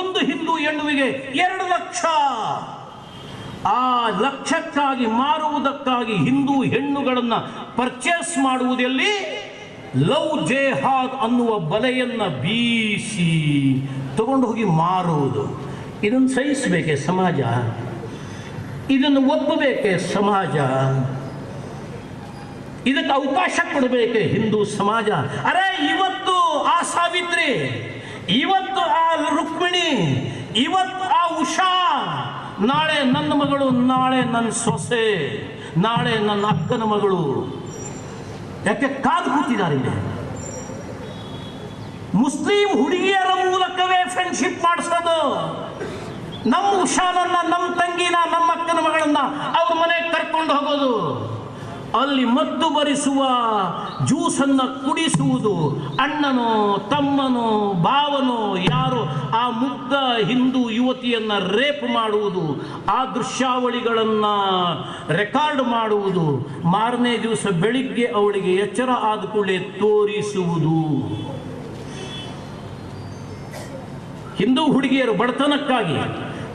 ಒಂದು ಹಿಂದೂ ಹೆಣ್ಣುವಿಗೆ 2 ಲಕ್ಷ. ಆ ಲಕ್ಷಕ್ಕಾಗಿ ಮಾರುವುದಕ್ಕಾಗಿ ಹಿಂದೂ ಹೆಣ್ಣುಗಳನ್ನು ಪರ್ಚೇಸ್ ಮಾಡುವುದರಲ್ಲಿ ಲವ್ ಜೆಹಾದ್ ಅನ್ನುವ ಬಲೆಯನ್ನ ಬೀಸಿ ತಗೊಂಡು ಹೋಗಿ ಮಾರುವುದು. ಇದನ್ನು ಸಹಿಸಬೇಕೆ ಸಮಾಜ? ಇದನ್ನು ಒಪ್ಪಬೇಕೆ ಸಮಾಜ? ಇದಕ್ಕೆ ಅವಕಾಶ ಕೊಡಬೇಕೆ ಹಿಂದೂ ಸಮಾಜ? ಅರೆ, ಇವತ್ತು ಆ ಸಾವಿತ್ರಿ, ಇವತ್ತು ಆ ರುಕ್ಮಿಣಿ, ಇವತ್ತು ಆ ಉಷಾ, ನಾಳೆ ನನ್ನ ಮಗಳು, ನಾಳೆ ನನ್ನ ಸೊಸೆ, ನಾಳೆ ನನ್ನ ಅಕ್ಕನ ಮಗಳು. ಯಾಕೆ ಕಾದು ಕೂತಿದ್ದಾರೆ? ಮುಸ್ಲಿಂ ಹುಡುಗಿಯರ ಮೂಲಕವೇ ಫ್ರೆಂಡ್ಶಿಪ್ ಮಾಡಿಸೋದು. ನಮ್ಮ ಉಷಾನನ್ನ, ನಮ್ಮ ತಂಗಿನ, ನಮ್ಮ ಅಕ್ಕನ ಮಗಳನ್ನ ಅವ್ರ ಮನೆಗೆ ಕರ್ಕೊಂಡು ಹೋಗೋದು, ಅಲ್ಲಿ ಮದ್ದು ಬರಿಸುವ ಜ್ಯೂಸನ್ನು ಕುಡಿಸುವುದು. ಅಣ್ಣನೋ ತಮ್ಮನೋ ಭಾವನೋ ಯಾರೋ ಆ ಮುಗ್ಧ ಹಿಂದೂ ಯುವತಿಯನ್ನ ರೇಪ್ ಮಾಡುವುದು, ಆ ದೃಶ್ಯಾವಳಿಗಳನ್ನು ರೆಕಾರ್ಡ್ ಮಾಡುವುದು, ಮಾರನೇ ದಿವಸ ಬೆಳಿಗ್ಗೆ ಅವಳಿಗೆ ಎಚ್ಚರ ಆದ ಕೂಡಲೇ ತೋರಿಸುವುದು. ಹಿಂದೂ ಹುಡುಗಿಯರು ಬಡತನಕ್ಕಾಗಿ,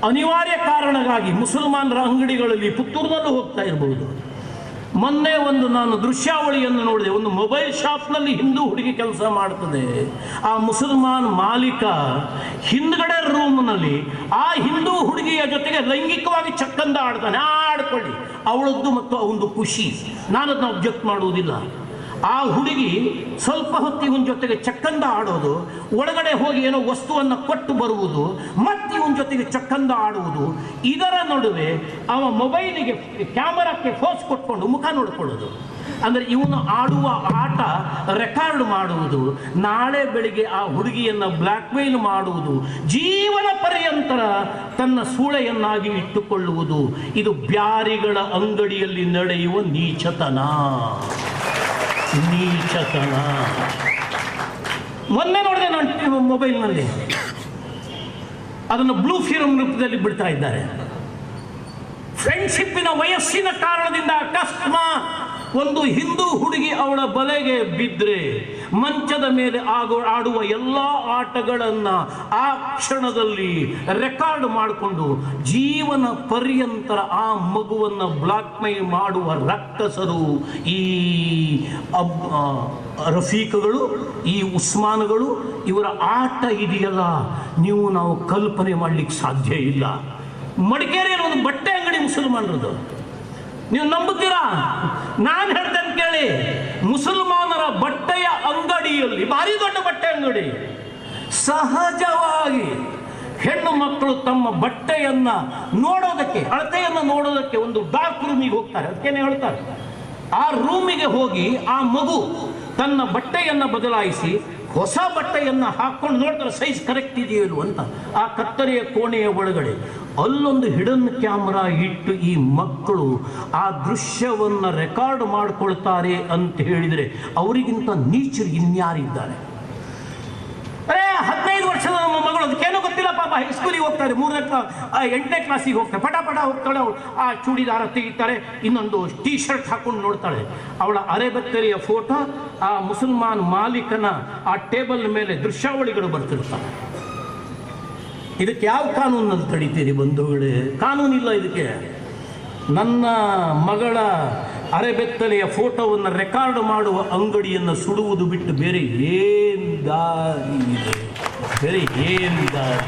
ಅನಿವಾರ್ಯ ಕಾರಣಕ್ಕಾಗಿ ಮುಸಲ್ಮಾನರ ಅಂಗಡಿಗಳಲ್ಲಿ, ಪುತ್ತೂರಿನಲ್ಲೂ ಹೋಗ್ತಾ ಇರಬಹುದು. ಮೊನ್ನೆ ನಾನು ದೃಶ್ಯಾವಳಿಯನ್ನು ನೋಡಿದೆ. ಒಂದು ಮೊಬೈಲ್ ಶಾಪ್ನಲ್ಲಿ ಹಿಂದೂ ಹುಡುಗಿ ಕೆಲಸ ಮಾಡ್ತದೆ. ಆ ಮುಸಲ್ಮಾನ್ ಮಾಲೀಕ ಹಿಂದ್ಗಡೆ ರೂಮ್ನಲ್ಲಿ ಆ ಹಿಂದೂ ಹುಡುಗಿಯ ಜೊತೆಗೆ ಲೈಂಗಿಕವಾಗಿ ಚಕ್ಕಂದ ಆಡ್ತಾನೆ. ಆಡ್ಕೊಳ್ಳಿ, ಅವಳದ್ದು ಮತ್ತು ಅವನದು ಖುಷಿ, ನಾನು ಅದನ್ನ ಅಬ್ಜೆಕ್ಟ್ ಮಾಡುವುದಿಲ್ಲ. ಆ ಹುಡುಗಿ ಸ್ವಲ್ಪ ಹೊತ್ತು ಇವನ ಜೊತೆಗೆ ಚಕ್ಕಂದ ಆಡೋದು, ಒಳಗಡೆ ಹೋಗಿ ಏನೋ ವಸ್ತುವನ್ನು ಕೊಟ್ಟು ಬರುವುದು, ಮತ್ತೆ ಇವನ ಜೊತೆಗೆ ಚಕ್ಕಂದ ಆಡುವುದು. ಇದರ ನಡುವೆ ಅವ ಮೊಬೈಲಿಗೆ, ಕ್ಯಾಮರಾಕ್ಕೆ ಫೋಸ್ ಕೊಟ್ಕೊಂಡು ಮುಖ ನೋಡ್ಕೊಳ್ಳೋದು. ಅಂದರೆ ಇವನು ಆಡುವ ಆಟ ರೆಕಾರ್ಡ್ ಮಾಡುವುದು, ನಾಳೆ ಬೆಳಿಗ್ಗೆ ಆ ಹುಡುಗಿಯನ್ನು ಬ್ಲ್ಯಾಕ್ ಮೇಲ್ ಮಾಡುವುದು, ಜೀವನ ಪರ್ಯಂತರ ತನ್ನ ಸೂಳೆಯನ್ನಾಗಿ ಇಟ್ಟುಕೊಳ್ಳುವುದು. ಇದು ಬ್ಯಾರಿಗಳ ಅಂಗಡಿಯಲ್ಲಿ ನಡೆಯುವ ನೀಚತನ. ಮೊನ್ನೆ ನೋಡಿದೆ ನಾನು ಮೊಬೈಲ್ನಲ್ಲಿ, ಅದನ್ನು ಬ್ಲೂ ಫಿಲ್ಮ್ ರೂಪದಲ್ಲಿ ಬಿಡ್ತಾ ಇದ್ದಾರೆ. ಫ್ರೆಂಡ್ಶಿಪ್ಪಿನ ವಯಸ್ಸಿನ ಕಾರಣದಿಂದ ಅಕಸ್ಮಾತ್ ಒಂದು ಹಿಂದೂ ಹುಡುಗಿ ಅವಳ ಬಲೆಗೆ ಬಿದ್ದರೆ ಮಂಚದ ಮೇಲೆ ಆಡುವ ಎಲ್ಲ ಆಟಗಳನ್ನು ಆ ಕ್ಷಣದಲ್ಲಿ ರೆಕಾರ್ಡ್ ಮಾಡಿಕೊಂಡು ಜೀವನ ಪರ್ಯಂತರ ಆ ಮಗುವನ್ನು ಬ್ಲಾಕ್ ಮೇಲ್ ಮಾಡುವ ರಕ್ಕಸರು ಈ ರಫೀಕ್ಗಳು, ಈ ಉಸ್ಮಾನ್ಗಳು. ಇವರ ಆಟ ಇದೆಯಲ್ಲ, ನಾವು ಕಲ್ಪನೆ ಮಾಡಲಿಕ್ಕೆ ಸಾಧ್ಯ ಇಲ್ಲ. ಮಡಿಕೇರಿಯಲ್ಲಿ ಒಂದು ಬಟ್ಟೆ ಅಂಗಡಿ ಮುಸಲ್ಮಾನರದು, ನೀವು ನಂಬುತ್ತೀರಾ? ನಾನು ಹೇಳ್ತೇನೆ ಕೇಳಿ. ಮುಸಲ್ಮಾನರ ಬಟ್ಟೆಯ ಅಂಗಡಿಯಲ್ಲಿ, ಭಾರಿ ದೊಡ್ಡ ಬಟ್ಟೆ ಅಂಗಡಿ, ಸಹಜವಾಗಿ ಹೆಣ್ಣು ಮಕ್ಕಳು ತಮ್ಮ ಬಟ್ಟೆಯನ್ನ ನೋಡೋದಕ್ಕೆ, ಅಳತೆಯನ್ನು ನೋಡೋದಕ್ಕೆ ಒಂದು ಡಾರ್ಕ್ ರೂಮಿಗೆ ಹೋಗ್ತಾರೆ. ಅದಕ್ಕೇನೆ ಹೇಳ್ತಾರೆ ಆ ರೂಮಿಗೆ ಹೋಗಿ ಆ ಮಗು ತನ್ನ ಬಟ್ಟೆಯನ್ನು ಬದಲಾಯಿಸಿ ಹೊಸ ಬಟ್ಟೆಯನ್ನು ಹಾಕೊಂಡು ನೋಡ್ತಾರೆ ಸೈಜ್ ಕರೆಕ್ಟ್ ಇದೆಯೋ ಅಂತ. ಆ ಕತ್ತರಿಯ ಕೋಣೆಯ ಒಳಗಡೆ ಅಲ್ಲೊಂದು ಹಿಡನ್ ಕ್ಯಾಮ್ರಾ ಇಟ್ಟು ಈ ಮಕ್ಕಳು ಆ ದೃಶ್ಯವನ್ನು ರೆಕಾರ್ಡ್ ಮಾಡಿಕೊಳ್ತಾರೆ ಅಂತ ಹೇಳಿದರೆ ಅವರಿಗಿಂತ ನೀಚರು ಇನ್ಯಾರಿದ್ದಾರೆ? 15 ವರ್ಷದ ನಮ್ಮ ಮಗಳು, ಅದಕ್ಕೇನೋ ಗೊತ್ತಿಲ್ಲ ಪಾಪ, ಹೈಸ್ಕೂಲಿಗೆ ಹೋಗ್ತಾರೆ, 8ನೇ ಕ್ಲಾಸಿಗೆ ಹೋಗ್ತಾರೆ, ಪಟ ಹೋಗ್ತಾಳೆ. ಅವಳು ಆ ಚೂಡಿದಾರ ತೆಗಿತಾರೆ, ಇನ್ನೊಂದು ಟೀ ಶರ್ಟ್ ಹಾಕೊಂಡು ನೋಡ್ತಾಳೆ. ಅವಳ ಅರೆಬೆತ್ತರಿಯ ಫೋಟೋ ಆ ಮುಸಲ್ಮಾನ್ ಮಾಲೀಕನ ಆ ಟೇಬಲ್ ಮೇಲೆ ದೃಶ್ಯಾವಳಿಗಳು ಬರ್ತಿರ್ತಾರೆ. ಇದಕ್ಕೆ ಯಾವ ಕಾನೂನಲ್ಲಿ ತಡೀತೀರಿ ಬಂಧುಗಳೇ? ಕಾನೂನಿಲ್ಲ ಇದಕ್ಕೆ. ನನ್ನ ಮಗಳ ಅರೆಬೆತ್ತಲೆಯ ಫೋಟೋವನ್ನು ರೆಕಾರ್ಡ್ ಮಾಡುವ ಅಂಗಡಿಯನ್ನು ಸುಡುವುದು ಬಿಟ್ಟು ಬೇರೆ ಏನು ದಾರಿ ಇದೆ? ಬೇರೆ ಏನು ದಾರಿ?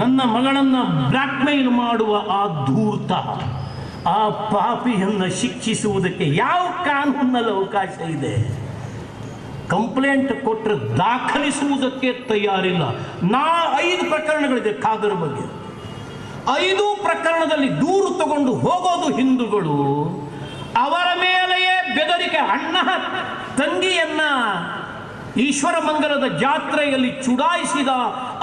ನನ್ನ ಮಗಳನ್ನು ಬ್ಲ್ಯಾಕ್ ಮೇಲ್ ಮಾಡುವ ಆ ಧೂರ್ತ, ಆ ಪಾಪಿಯನ್ನು ಶಿಕ್ಷಿಸುವುದಕ್ಕೆ ಯಾವ ಕಾನೂನಲ್ಲಿ ಅವಕಾಶ ಇದೆ? ಕಂಪ್ಲೇಂಟ್ ಕೊಟ್ಟರೆ ದಾಖಲಿಸುವುದಕ್ಕೆ ತಯಾರಿಲ್ಲ. 5 ಪ್ರಕರಣಗಳಿದೆ ಖಾದರ್ ಬಗ್ಗೆ. 5 ಪ್ರಕರಣದಲ್ಲಿ ದೂರು ತಗೊಂಡು ಹೋಗೋದು ಹಿಂದೂಗಳು. ಅವರ ಮೇಲೆಯೇ ಬೆದರಿಕೆ. ಅಣ್ಣ ತಂಗಿಯನ್ನ ಈಶ್ವರ ಮಂಗಲದ ಜಾತ್ರೆಯಲ್ಲಿ ಚುಡಾಯಿಸಿದ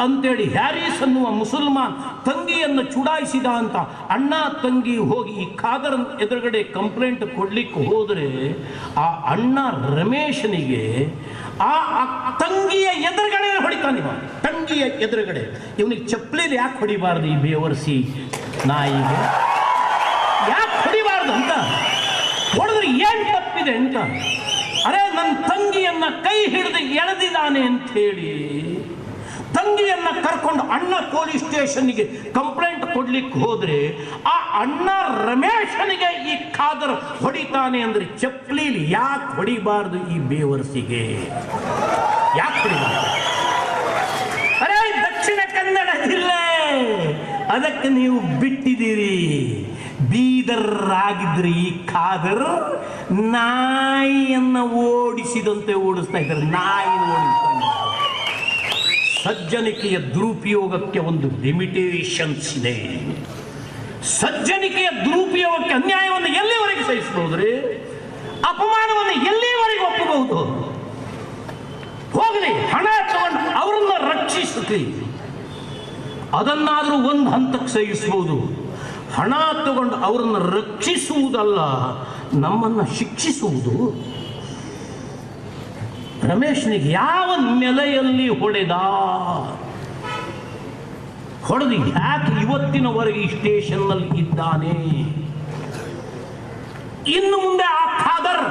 ಅಂತೇಳಿ ಹ್ಯಾರಿಸ್ ಅನ್ನುವ ಮುಸಲ್ಮಾನ್ ತಂಗಿಯನ್ನು ಚುಡಾಯಿಸಿದ ಅಂತ ಅಣ್ಣ ತಂಗಿ ಹೋಗಿ ಈ ಖಾದರ್ ಎದುರುಗಡೆ ಕಂಪ್ಲೇಂಟ್ ಕೊಡ್ಲಿಕ್ಕೆ ಹೋದರೆ ಆ ಅಣ್ಣ ರಮೇಶನಿಗೆ ಆ ತಂಗಿಯ ಎದುರುಗಡೆ ಹೊಡಿತಾನೆ. ತಂಗಿಯ ಎದುರುಗಡೆ ಇವನಿಗೆ ಚಪ್ಪಲಿಲಿ ಯಾಕೆ ಹೊಡಿಬಾರ್ದು? ಈ ಬೇವರ್ಸಿ ನಾಯಿಗೆ ಯಾಕೆ ಹೊಡಿಬಾರ್ದು ಅಂತ ಹೊಡೆದ್ರೆ ಏನು ತಪ್ಪಿದೆ ಅಂತ. ಅರೆ, ನನ್ನ ತಂಗಿಯನ್ನ ಕೈ ಹಿಡಿದು ಎಳೆದಿದ್ದಾನೆ ಅಂತ ಹೇಳಿ ತಂಗಿಯನ್ನ ಕರ್ಕೊಂಡು ಅಣ್ಣ ಪೊಲೀಸ್ ಸ್ಟೇಷನ್ಗೆ ಕಂಪ್ಲೇಂಟ್ ಕೊಡ್ಲಿಕ್ಕೆ ಹೋದ್ರೆ ಆ ಅಣ್ಣ ರಮೇಶನಿಗೆ ಈ ಖಾದರ್ ಹೊಡಿತಾನೆ ಅಂದ್ರೆ ಚಪ್ಪಲಿಲಿ ಯಾಕೆ ಹೊಡಿಬಾರ್ದು? ಈ ಬೇವರ್ಸಿಗೆ ಯಾಕೆ ಹೊಡಿಬಾರ್ದು? ಅರೆ, ದಕ್ಷಿಣ ಕನ್ನಡ ಜಿಲ್ಲೆ, ಅದಕ್ಕೆ ನೀವು ಬಿಟ್ಟಿದ್ದೀರಿ. ಬೀದರ್ ಆಗಿದ್ರೆ ಈ ಖಾದರ್ ನಾಯಿಯನ್ನ ಓಡಿಸಿದಂತೆ ಓಡಿಸ್ತಾ ಇದ್ದಾರೆ. ನಾಯಿ ಓಡಿಸ್ತಾನೆ. ಸಜ್ಜನಿಕೆಯ ದುರುಪಯೋಗಕ್ಕೆ ಒಂದು ಲಿಮಿಟೇಷನ್ಸ್ ಇದೆ. ಸಜ್ಜನಿಕೆಯ ದುರುಪಯೋಗಕ್ಕೆ ಅನ್ಯಾಯವನ್ನು ಎಲ್ಲಿವರೆಗೆ ಸಹಿಸಬಹುದ್ರಿ? ಅಪಮಾನವನ್ನು ಎಲ್ಲಿವರೆಗೆ ಒಪ್ಪಬಹುದು? ಹೋಗಲಿ, ಹಣ ತಗೊಂಡು ಅವರನ್ನ ರಕ್ಷಿಸಲಿ, ಅದನ್ನಾದರೂ ಒಂದು ಹಂತಕ್ಕೆ ಸಹಿಸಬಹುದು. ಹಣ ತಗೊಂಡು ಅವರನ್ನು ರಕ್ಷಿಸುವುದಲ್ಲ, ನಮ್ಮನ್ನು ಶಿಕ್ಷಿಸುವುದು. ರಮೇಶ್ನಿಗೆ ಯಾವ ನೆಲೆಯಲ್ಲಿ ಹೊಡೆದು ಯಾಕೆ ಇವತ್ತಿನವರೆಗೆ ಈ ಸ್ಟೇಷನ್ನಲ್ಲಿ ಇದ್ದಾನೆ? ಇನ್ನು ಮುಂದೆ ಆ ಖಾದರ್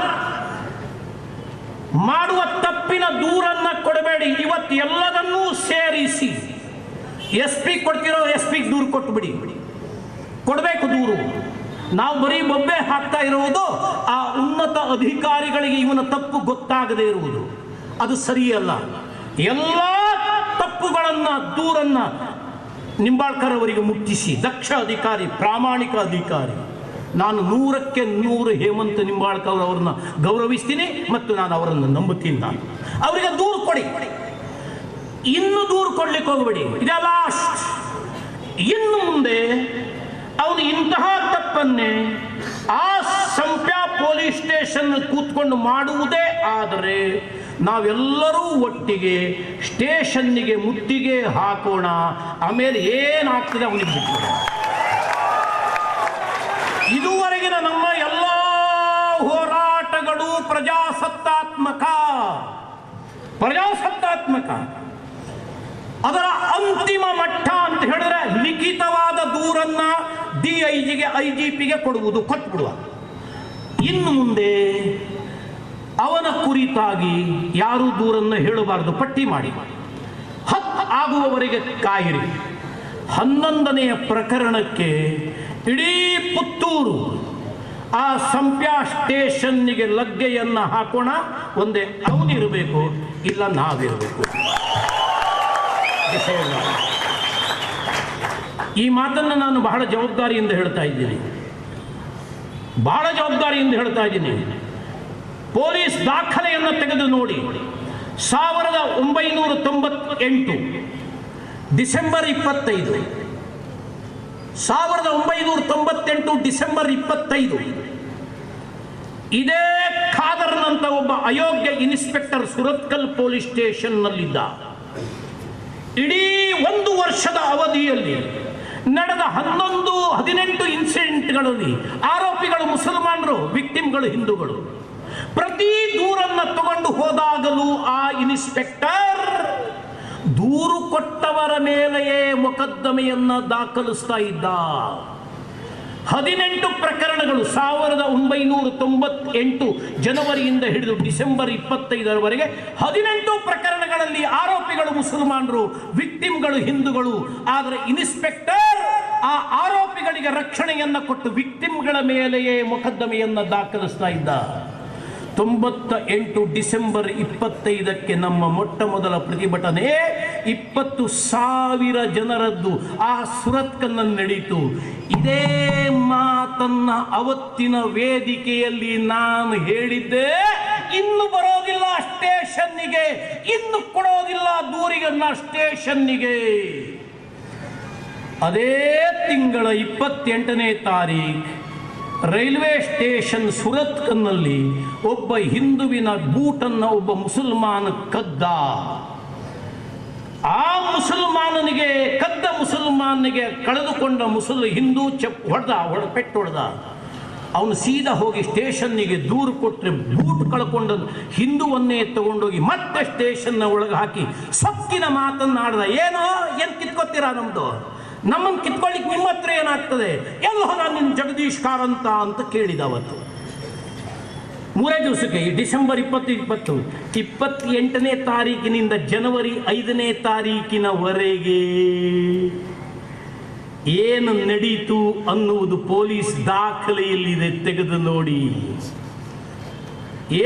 ಮಾಡುವ ತಪ್ಪಿನ ದೂರನ್ನ ಕೊಡಬೇಡಿ. ಇವತ್ತು ಎಲ್ಲದನ್ನೂ ಸೇರಿಸಿ SP ಕೊಡ್ತಿರೋ SP ದೂರು ಕೊಟ್ಟುಬಿಡಿ. ಕೊಡಬೇಕು ದೂರು. ನಾವು ಬರೀ ಬೊಬ್ಬೆ ಹಾಕ್ತಾ ಇರುವುದು ಆ ಉನ್ನತ ಅಧಿಕಾರಿಗಳಿಗೆ ಇವನ ತಪ್ಪು ಗೊತ್ತಾಗದೇ ಇರುವುದು. ಅದು ಸರಿಯಲ್ಲ. ಎಲ್ಲ ತಪ್ಪುಗಳನ್ನ ದೂರನ್ನ ನಿಂಬಾಳ್ಕರ್ ಅವರಿಗೆ ಮುಟ್ಟಿಸಿ, ದಕ್ಷ ಅಧಿಕಾರಿ, ಪ್ರಾಮಾಣಿಕ ಅಧಿಕಾರಿ. ನಾನು 100ಕ್ಕೆ 100 ಹೇಮಂತ್ ನಿಂಬಾಳ್ಕರ್ ಅವ್ರನ್ನ ಗೌರವಿಸ್ತೀನಿ ಮತ್ತು ನಾನು ಅವರನ್ನು ನಂಬುತ್ತೀನಿ. ನಾನು ಅವರಿಗೆ ದೂರು ಕೊಡಿ. ಇನ್ನು ದೂರು ಕೊಡ್ಲಿಕ್ಕೆ ಹೋಗಬೇಡಿ. ಇದೇ ಲಾಸ್ಟ್. ಇನ್ನು ಮುಂದೆ ಅವನು ಇಂತಹ ತಪ್ಪನ್ನೇ ಆ ಸಂಪ್ಯ ಪೊಲೀಸ್ ಸ್ಟೇಷನ್ ಕೂತ್ಕೊಂಡು ಮಾಡುವುದೇ ಆದರೆ ನಾವೆಲ್ಲರೂ ಒಟ್ಟಿಗೆ ಸ್ಟೇಷನ್ನಿಗೆ ಮುತ್ತಿಗೆ ಹಾಕೋಣ. ಆಮೇಲೆ ಏನಾಗ್ತದೆ ಅವನಿಗೆ ಬಿಟ್ಟು. ಇದುವರೆಗಿನ ನಮ್ಮ ಎಲ್ಲ ಹೋರಾಟಗಳು ಪ್ರಜಾಸತ್ತಾತ್ಮಕ. ಅದರ ಅಂತಿಮ ಮಟ್ಟ ಅಂತ ಹೇಳಿದ್ರೆ ಲಿಖಿತವಾದ ದೂರನ್ನ DIGಗೆ IGPಗೆ ಕೊಟ್ಬಿಡುವ. ಇನ್ನು ಮುಂದೆ ಅವನ ಕುರಿತಾಗಿ ಯಾರೂ ದೂರನ್ನು ಹೇಳಬಾರದು. ಪಟ್ಟಿ ಮಾಡಿ 10 ಆಗುವವರೆಗೆ ಕಾಯಿರಿ. 11ನೆಯ ಪ್ರಕರಣಕ್ಕೆ ಇಡೀ ಪುತ್ತೂರು ಆ ಸಂಪ್ಯ ಸ್ಟೇಷನ್ನಿಗೆ ಲಗ್ಗೆಯನ್ನ ಹಾಕೋಣ. ಒಂದೇ ಅವನಿರಬೇಕು, ಇಲ್ಲ ನಾವಿರಬೇಕು. ಈ ಮಾತನ್ನು ನಾನು ಬಹಳ ಜವಾಬ್ದಾರಿಯಿಂದ ಹೇಳ್ತಾ ಇದ್ದೀನಿ. ಪೊಲೀಸ್ ದಾಖಲೆಯನ್ನು ತೆಗೆದು ನೋಡಿ. 1998 ಡಿಸೆಂಬರ್ 25 1998 ಡಿಸೆಂಬರ್ 25 ಇದೇ ಖಾದರ್ನಂತ ಒಬ್ಬ ಅಯೋಗ್ಯ ಇನ್ಸ್ಪೆಕ್ಟರ್ ಸುರತ್ಕಲ್ ಪೊಲೀಸ್ ಸ್ಟೇಷನ್ನಲ್ಲಿದ್ದ. ಇಡೀ 1 ವರ್ಷದ ಅವಧಿಯಲ್ಲಿ ನಡೆದ 18 ಇನ್ಸಿಡೆಂಟ್ಗಳಲ್ಲಿ ಆರೋಪಿಗಳು ಮುಸಲ್ಮಾನರು, ವಿಕ್ಟಿಮ್ಗಳು ಹಿಂದೂಗಳು. ಪ್ರತಿ ದೂರನ್ನ ತಗೊಂಡು ಹೋದಾಗಲೂ ಆ ಇನ್ಸ್ಪೆಕ್ಟರ್ ದೂರು ಕೊಟ್ಟವರ ಮೇಲೆಯೇ ಮೊಕದ್ದಮೆಯನ್ನ ದಾಖಲಿಸ್ತಾ ಇದ್ದ. 18 ಪ್ರಕರಣಗಳು 1998 ಜನವರಿಯಿಂದ ಹಿಡಿದು ಡಿಸೆಂಬರ್ 25ರವರೆಗೆ 18 ಪ್ರಕರಣಗಳಲ್ಲಿ ಆರೋಪಿಗಳು ಮುಸಲ್ಮಾನರು, ವಿಕ್ಟಿಮ್ಗಳು ಹಿಂದೂಗಳು. ಆದರೆ ಇನ್ಸ್ಪೆಕ್ಟರ್ ಆ ಆರೋಪಿಗಳಿಗೆ ರಕ್ಷಣೆಯನ್ನ ಕೊಟ್ಟು ವಿಕ್ಟಿಮ್ಗಳ ಮೇಲೆಯೇ ಮೊಕದ್ದಮೆಯನ್ನ ದಾಖಲಿಸ್ತಾ ಇದ್ದ. 98 ಡಿಸೆಂಬರ್ 25ಕ್ಕೆ ನಮ್ಮ ಮೊಟ್ಟ ಮೊದಲ ಪ್ರತಿಭಟನೆ 20,000 ಜನರದ್ದು ಆ ಸುರತ್ಕಲ್ನಲ್ಲಿ ನಡೆಯಿತು. ಇದೇ ಮಾತನ್ನ ಅವತ್ತಿನ ವೇದಿಕೆಯಲ್ಲಿ ನಾನು ಹೇಳಿದ್ದೆ. ಇನ್ನು ಬರೋದಿಲ್ಲ ಸ್ಟೇಷನ್ನಿಗೆ, ಇನ್ನು ಕೊಡೋದಿಲ್ಲ ದೂರಿಗನ್ನ ಸ್ಟೇಷನ್ನಿಗೆ. ಅದೇ ತಿಂಗಳ 28ನೇ ತಾರೀಖು ರೈಲ್ವೆ ಸ್ಟೇಷನ್ ಸುರತ್ಕಲ್ನಲ್ಲಿ ಒಬ್ಬ ಹಿಂದುವಿನ ಬೂಟನ್ನು ಒಬ್ಬ ಮುಸಲ್ಮಾನ ಕದ್ದ. ಆ ಮುಸಲ್ಮಾನನಿಗೆ ಕದ್ದ ಮುಸಲ್ಮಾನಿಗೆ ಕಳೆದುಕೊಂಡ ಹಿಂದೂ ಪೆಟ್ಟು ಹೊಡೆದ. ಅವನು ಸೀದಾ ಹೋಗಿ ಸ್ಟೇಷನ್ನಿಗೆ ದೂರು ಕೊಟ್ಟರೆ ಬೂಟ್ ಕಳ್ಕೊಂಡ ಹಿಂದುವನ್ನೇ ತಗೊಂಡೋಗಿ ಮತ್ತೆ ಸ್ಟೇಷನ್ನ ಒಳಗೆ ಹಾಕಿ ಸೊಕ್ಕಿನ ಮಾತನ್ನಾಡ್ದ. ಏನು ಕಿತ್ಕೊತೀರಾ ನಮ್ಮನ್ನು ಕಿತ್ಕೊಳ್ಳಿಕ್ಕೆ ನಿಮ್ಮ ಹತ್ರ ಏನಾಗ್ತದೆ, ಎಲ್ಲ ಹೋದ ನಿನ್ನ ಜಗದೀಶ್ ಕಾರಂತ ಅಂತ ಕೇಳಿದ. ಅವತ್ತು 3 ದಿವಸಕ್ಕೆ ಡಿಸೆಂಬರ್ 28ನೇ ತಾರೀಕಿನಿಂದ ಜನವರಿ 5ನೇ ತಾರೀಕಿನವರೆಗೆ ಏನು ನಡೀತು ಅನ್ನುವುದು ಪೊಲೀಸ್ ದಾಖಲೆಯಲ್ಲಿದೆ, ತೆಗೆದು ನೋಡಿ.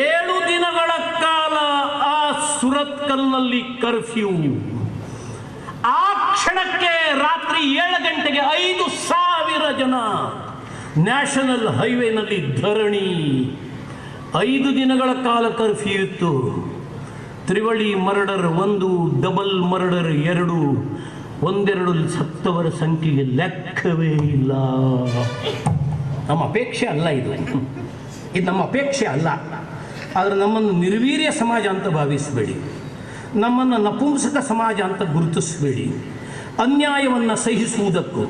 7 ದಿನಗಳ ಕಾಲ ಆ ಸುರತ್ಕಲ್ನಲ್ಲಿ ಕರ್ಫ್ಯೂ. ಆ ಕ್ಷಣಕ್ಕೆ ರಾತ್ರಿ 7 ಗಂಟೆಗೆ 5,000 ಜನ ನ್ಯಾಷನಲ್ ಹೈವೇನಲ್ಲಿ ಧರಣಿ. 5 ದಿನಗಳ ಕಾಲ ಕರ್ಫ್ಯೂ ಇತ್ತು. ತ್ರಿವಳಿ ಮರ್ಡರ್ 1, ಡಬಲ್ ಮರ್ಡರ್ 2, ಒಂದೆರಡು ಸತ್ತವರ ಸಂಖ್ಯೆಗೆ ಲೆಕ್ಕವೇ ಇಲ್ಲ. ನಮ್ಮ ಅಪೇಕ್ಷೆ ಅಲ್ಲ ಇದು ನಮ್ಮ ಅಪೇಕ್ಷೆ ಅಲ್ಲ. ಆದರೆ ನಮ್ಮನ್ನು ನಿರ್ವೀರ್ಯ ಸಮಾಜ ಅಂತ ಭಾವಿಸಬೇಡಿ, ನಮ್ಮನ್ನು ನಪುಂಸಕ ಸಮಾಜ ಅಂತ ಗುರುತಿಸಬೇಡಿ. ಅನ್ಯಾಯವನ್ನು ಸಹಿಸುವುದಕ್ಕೂ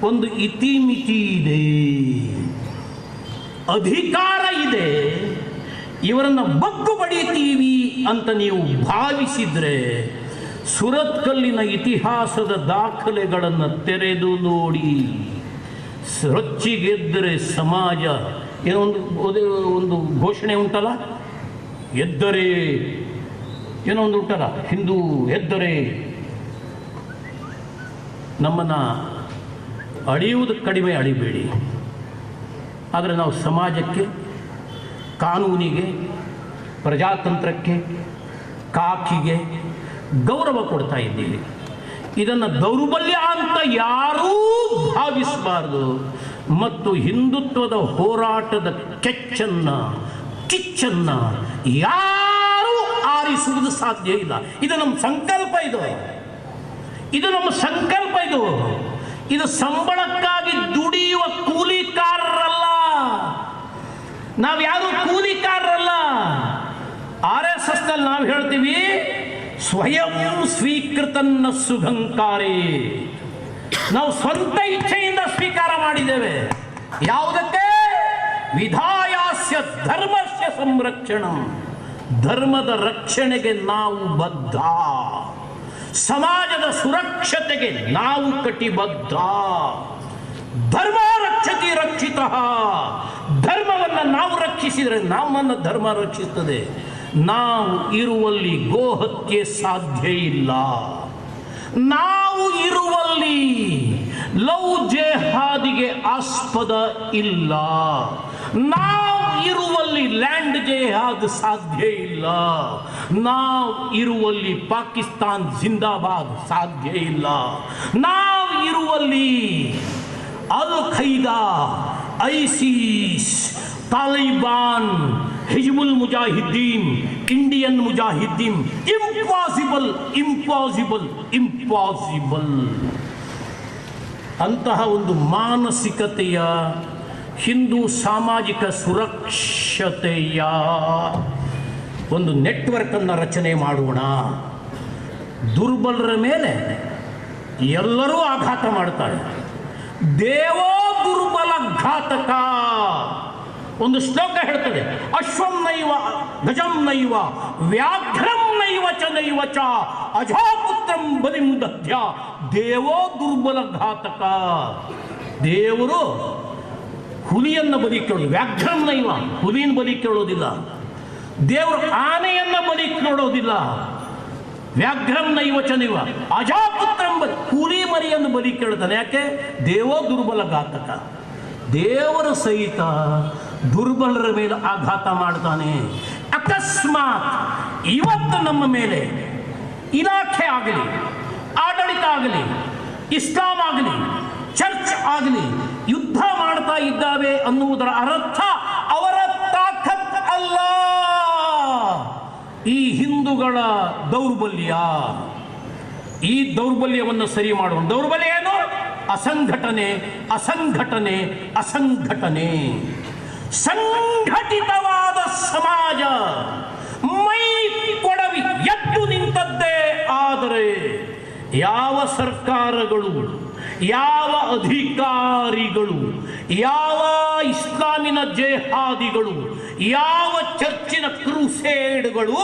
ಒಂದು ಇತಿಮಿತಿ ಇದೆ, ಅಧಿಕಾರ ಇದೆ. ಇವರನ್ನು ಬಗ್ಗು ಬಡಿತೀವಿ ಅಂತ ನೀವು ಭಾವಿಸಿದ್ರೆ ಸುರತ್ಕಲ್ಲಿನ ಇತಿಹಾಸದ ದಾಖಲೆಗಳನ್ನು ತೆರೆದು ನೋಡಿ. ರೊಚ್ಚಿಗೆದ್ದರೆ ಸಮಾಜ ಏನೋ ಒಂದು ಘೋಷಣೆ ಉಂಟಲ್ಲ, ಎದ್ದರೆ ಏನೋ ಒಂದು ಉಂಟಲ್ಲ, ಹಿಂದೂ ಎದ್ದರೆ. ನಮ್ಮನ್ನು ಅಳಿಯುವುದು ಕಡಿಮೆ ಅಳಿಬೇಡಿ, ಆದರೆ ನಾವು ಸಮಾಜಕ್ಕೆ, ಕಾನೂನಿಗೆ, ಪ್ರಜಾತಂತ್ರಕ್ಕೆ, ಕಾಕಿಗೆ ಗೌರವ ಕೊಡ್ತಾ ಇದ್ದೀವಿ. ಇದನ್ನು ದೌರ್ಬಲ್ಯ ಅಂತ ಯಾರೂ ಭಾವಿಸಬಾರ್ದು. ಮತ್ತು ಹಿಂದುತ್ವದ ಹೋರಾಟದ ಕಿಚ್ಚನ್ನ ಯಾರೂ ಆರಿಸುವುದು ಸಾಧ್ಯ ಇಲ್ಲ. ಇದು ನಮ್ಮ ಸಂಕಲ್ಪ, ಇದು ನಮ್ಮ ಸಂಕಲ್ಪ. ಇದು ಸಂಬಳಕ್ಕಾಗಿ ದುಡಿಯುವ ಕೂಲಿಕಾರರಲ್ಲ. ನಾವು ಯಾರು ಕೂಲಿಕಾರರಲ್ಲ. RSS ನಲ್ಲಿ ನಾವು ಹೇಳ್ತೀವಿ, ಸ್ವಯಂ ಸ್ವೀಕೃತನ್ನ ಸುಖಂಕಾರೇ. ನಾವು ಸ್ವಂತ ಇಚ್ಛೆಯಿಂದ ಸ್ವೀಕಾರ ಮಾಡಿದ್ದೇವೆ. ಯಾವುದಕ್ಕೆ? ವಿಧಾಯಾಸ್ಯ ಧರ್ಮಸ್ಯ ಸಂರಕ್ಷಣ. ಧರ್ಮದ ರಕ್ಷಣೆಗೆ ನಾವು ಬದ್ಧ, ಸಮಾಜದ ಸುರಕ್ಷತೆಗೆ ನಾವು ಕಟಿಬದ್ಧ. ಧರ್ಮ ರಕ್ಷತಿ ರಕ್ಷಿತ. ಧರ್ಮವನ್ನು ನಾವು ರಕ್ಷಿಸಿದರೆ ನಮ್ಮನ್ನು ಧರ್ಮ ರಕ್ಷಿಸುತ್ತದೆ. ನಾವು ಇರುವಲ್ಲಿ ಗೋಹತ್ಯೆ ಸಾಧ್ಯ ಇಲ್ಲ. ನಾವು ಇರುವಲ್ಲಿ ಲವ್ ಜೆಹಾದಿಗೆ ಆಸ್ಪದ ಇಲ್ಲ. ನಾವು ಇರುವಲ್ಲಿ ಲ್ಯಾಂಡ್ ಜೆಹಾದ್ ಸಾಧ್ಯ ಇಲ್ಲ. ನಾವು ಇರುವಲ್ಲಿ ಪಾಕಿಸ್ತಾನ್ ಜಿಂದಾಬಾದ್ ಸಾಧ್ಯ ಇಲ್ಲ. ನಾವು ಇರುವಲ್ಲಿ ಅಲ್ Qaeda, ISIS, Taliban, Hizbul Mujahideen, Indian Mujahideen. Impossible, impossible, impossible. ಅಂತಹ ಒಂದು ಮಾನಸಿಕತೆಯ ಹಿಂದೂ ಸಾಮಾಜಿಕ ಸುರಕ್ಷತೆಯ ಒಂದು ನೆಟ್ವರ್ಕನ್ನು ರಚನೆ ಮಾಡೋಣ. ದುರ್ಬಲರ ಮೇಲೆ ಎಲ್ಲರೂ ಆಘಾತ ಮಾಡ್ತಾರೆ. ದೇವೋ ದುರ್ಬಲ ಘಾತಕ. ಒಂದು ಶ್ಲೋಕ ಹೇಳ್ತದೆ, ಅಶ್ವಂ ನೈವ ಗಜಂ ನೈವ ವ್ಯಾಘ್ರಂ ನೈವ ಚ ನೈವ ಚ ಅಜಾಪುತ್ರಂ ಬಲಿಂ ದಧ್ಯ ದೇವೋ ದುರ್ಬಲ ಘಾತಕ. ದೇವರು ಹುಲಿಯನ್ನು ಬಲಿ ಕೇಳೋದು, ವ್ಯಾಘ್ರಂ ನೈವ ಹುಲಿನ ಬಲಿ ಕೇಳೋದಿಲ್ಲ. ದೇವರು ಆನೆಯನ್ನ ಬಲಿ ಕೇಳೋದಿಲ್ಲ. ವ್ಯಾಘ್ರಂ ನೈವ ಚ ನೈವ ಅಜಾಪುತ್ರಂ ಬಲಿ ಹುಲಿ ಮರಿಯನ್ನು ಬಲಿ ಕೇಳ್ತಾನೆ. ಯಾಕೆ? ದೇವೋ ದುರ್ಬಲ ಘಾತಕ. ದೇವರು ಸಹಿತ ದುರ್ಬಲರ ಮೇಲೆ ಆಘಾತ ಮಾಡ್ತಾನೆ. ಅಕಸ್ಮಾತ್ ಇವತ್ತು ನಮ್ಮ ಮೇಲೆ ಇಲಾಖೆ ಆಗಲಿ, ಆಡಳಿತ ಆಗಲಿ, ಇಸ್ಲಾಂ ಆಗಲಿ, ಚರ್ಚ್ ಆಗಲಿ ಯುದ್ಧ ಮಾಡ್ತಾ ಇದ್ದಾವೆ ಅನ್ನುವುದರ ಅರ್ಥ ಅವರ ತಾಕತ್ ಅಲ್ಲ, ಈ ಹಿಂದೂಗಳ ದೌರ್ಬಲ್ಯ. ಈ ದೌರ್ಬಲ್ಯವನ್ನು ಸರಿ ಮಾಡುವ ದೌರ್ಬಲ್ಯ ಏನು? ಅಸಂಘಟನೆ, ಅಸಂಘಟನೆ, ಅಸಂಘಟನೆ. ಸಂಘಟಿತವಾದ ಸಮಾಜ ಮೈ ಕೊಡವಿ ಎದ್ದು ನಿಂತದ್ದೇ ಆದರೆ ಯಾವ ಸರ್ಕಾರಗಳು, ಯಾವ ಅಧಿಕಾರಿಗಳು, ಯಾವ ಇಸ್ಲಾಮಿನ ಜೇಹಾದಿಗಳು, ಯಾವ ಚರ್ಚಿನ ಕ್ರೂಸೇಡ್ಗಳು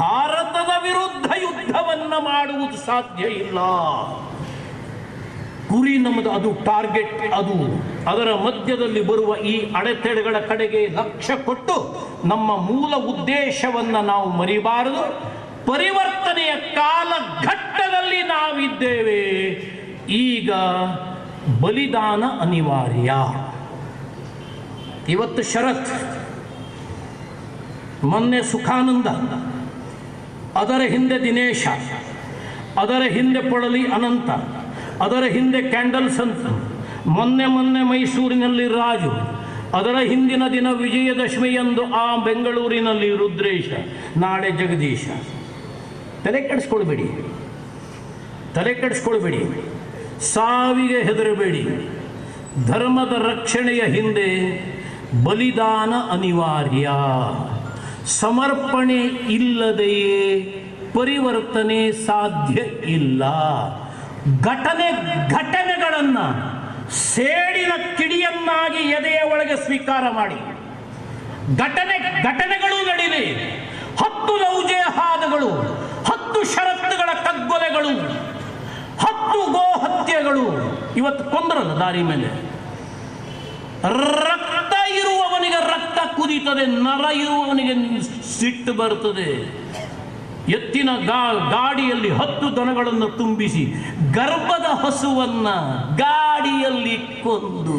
ಭಾರತದ ವಿರುದ್ಧ ಯುದ್ಧವನ್ನ ಮಾಡುವುದು ಸಾಧ್ಯ ಇಲ್ಲ. ಗುರಿ ನಮ್ಮದು, ಅದು ಟಾರ್ಗೆಟ್, ಅದು ಅದರ ಮಧ್ಯದಲ್ಲಿ ಬರುವ ಈ ಅಡೆತಡೆಗಳ ಕಡೆಗೆ ಲಕ್ಷ್ಯ ಕೊಟ್ಟು ನಮ್ಮ ಮೂಲ ಉದ್ದೇಶವನ್ನ ನಾವು ಮರಿಬಾರದು. ಪರಿವರ್ತನೆಯ ಕಾಲಘಟ್ಟದಲ್ಲಿ ನಾವಿದ್ದೇವೆ. ಈಗ ಬಲಿದಾನ ಅನಿವಾರ್ಯ. ಇವತ್ತು ಶರತ್, ಮೊನ್ನೆ ಸುಖಾನಂದ, ಅದರ ಹಿಂದೆ ದಿನೇಶ, ಅದರ ಹಿಂದೆ ಪೊಳಲಿ ಅನಂತ, ಅದರ ಹಿಂದೆ ಕ್ಯಾಂಡಲ್ಸ್ ಅಂತ, ಮೊನ್ನೆ ಮೈಸೂರಿನಲ್ಲಿ ರಾಜು, ಅದರ ಹಿಂದಿನ ದಿನ ವಿಜಯದಶಮಿಯಂದು ಆ ಬೆಂಗಳೂರಿನಲ್ಲಿ ರುದ್ರೇಶ, ನಾಳೆ ಜಗದೀಶ. ತಲೆ ಕೆಡಿಸ್ಕೊಳ್ಬೇಡಿ, ಸಾವಿಗೆ ಹೆದರಬೇಡಿ. ಧರ್ಮದ ರಕ್ಷಣೆಯ ಹಿಂದೆ ಬಲಿದಾನ ಅನಿವಾರ್ಯ. ಸಮರ್ಪಣೆ ಇಲ್ಲದೆಯೇ ಪರಿವರ್ತನೆ ಸಾಧ್ಯ ಇಲ್ಲ. ಘಟನೆಗಳನ್ನು ಸೇಡಿನ ಕಿಡಿಯನ್ನಾಗಿ ಎದೆಯ ಒಳಗೆ ಸ್ವೀಕಾರ ಮಾಡಿ. ಘಟನೆಗಳು ನಡೀಲಿ. 10 ಲೌಜೇಹಾದಗಳು, 10 ಷರತ್ತುಗಳ ಕಗ್ಗೊಲೆಗಳು, 10 ಗೋಹತ್ಯೆಗಳು. ಇವತ್ತು ಕೊಂದರಲ್ಲ ದಾರಿ ಮೇಲೆ. ರಕ್ತ ಇರುವವನಿಗೆ ರಕ್ತ ಕುದೀತದೆ, ನರ ಇರುವವನಿಗೆ ಸಿಟ್ಟು ಬರ್ತದೆ. ಎತ್ತಿನ ಗಾಡಿಯಲ್ಲಿ 10 ದನಗಳನ್ನು ತುಂಬಿಸಿ ಗರ್ಭದ ಹಸುವನ್ನ ಗಾಡಿಯಲ್ಲಿ ಕೊಂದು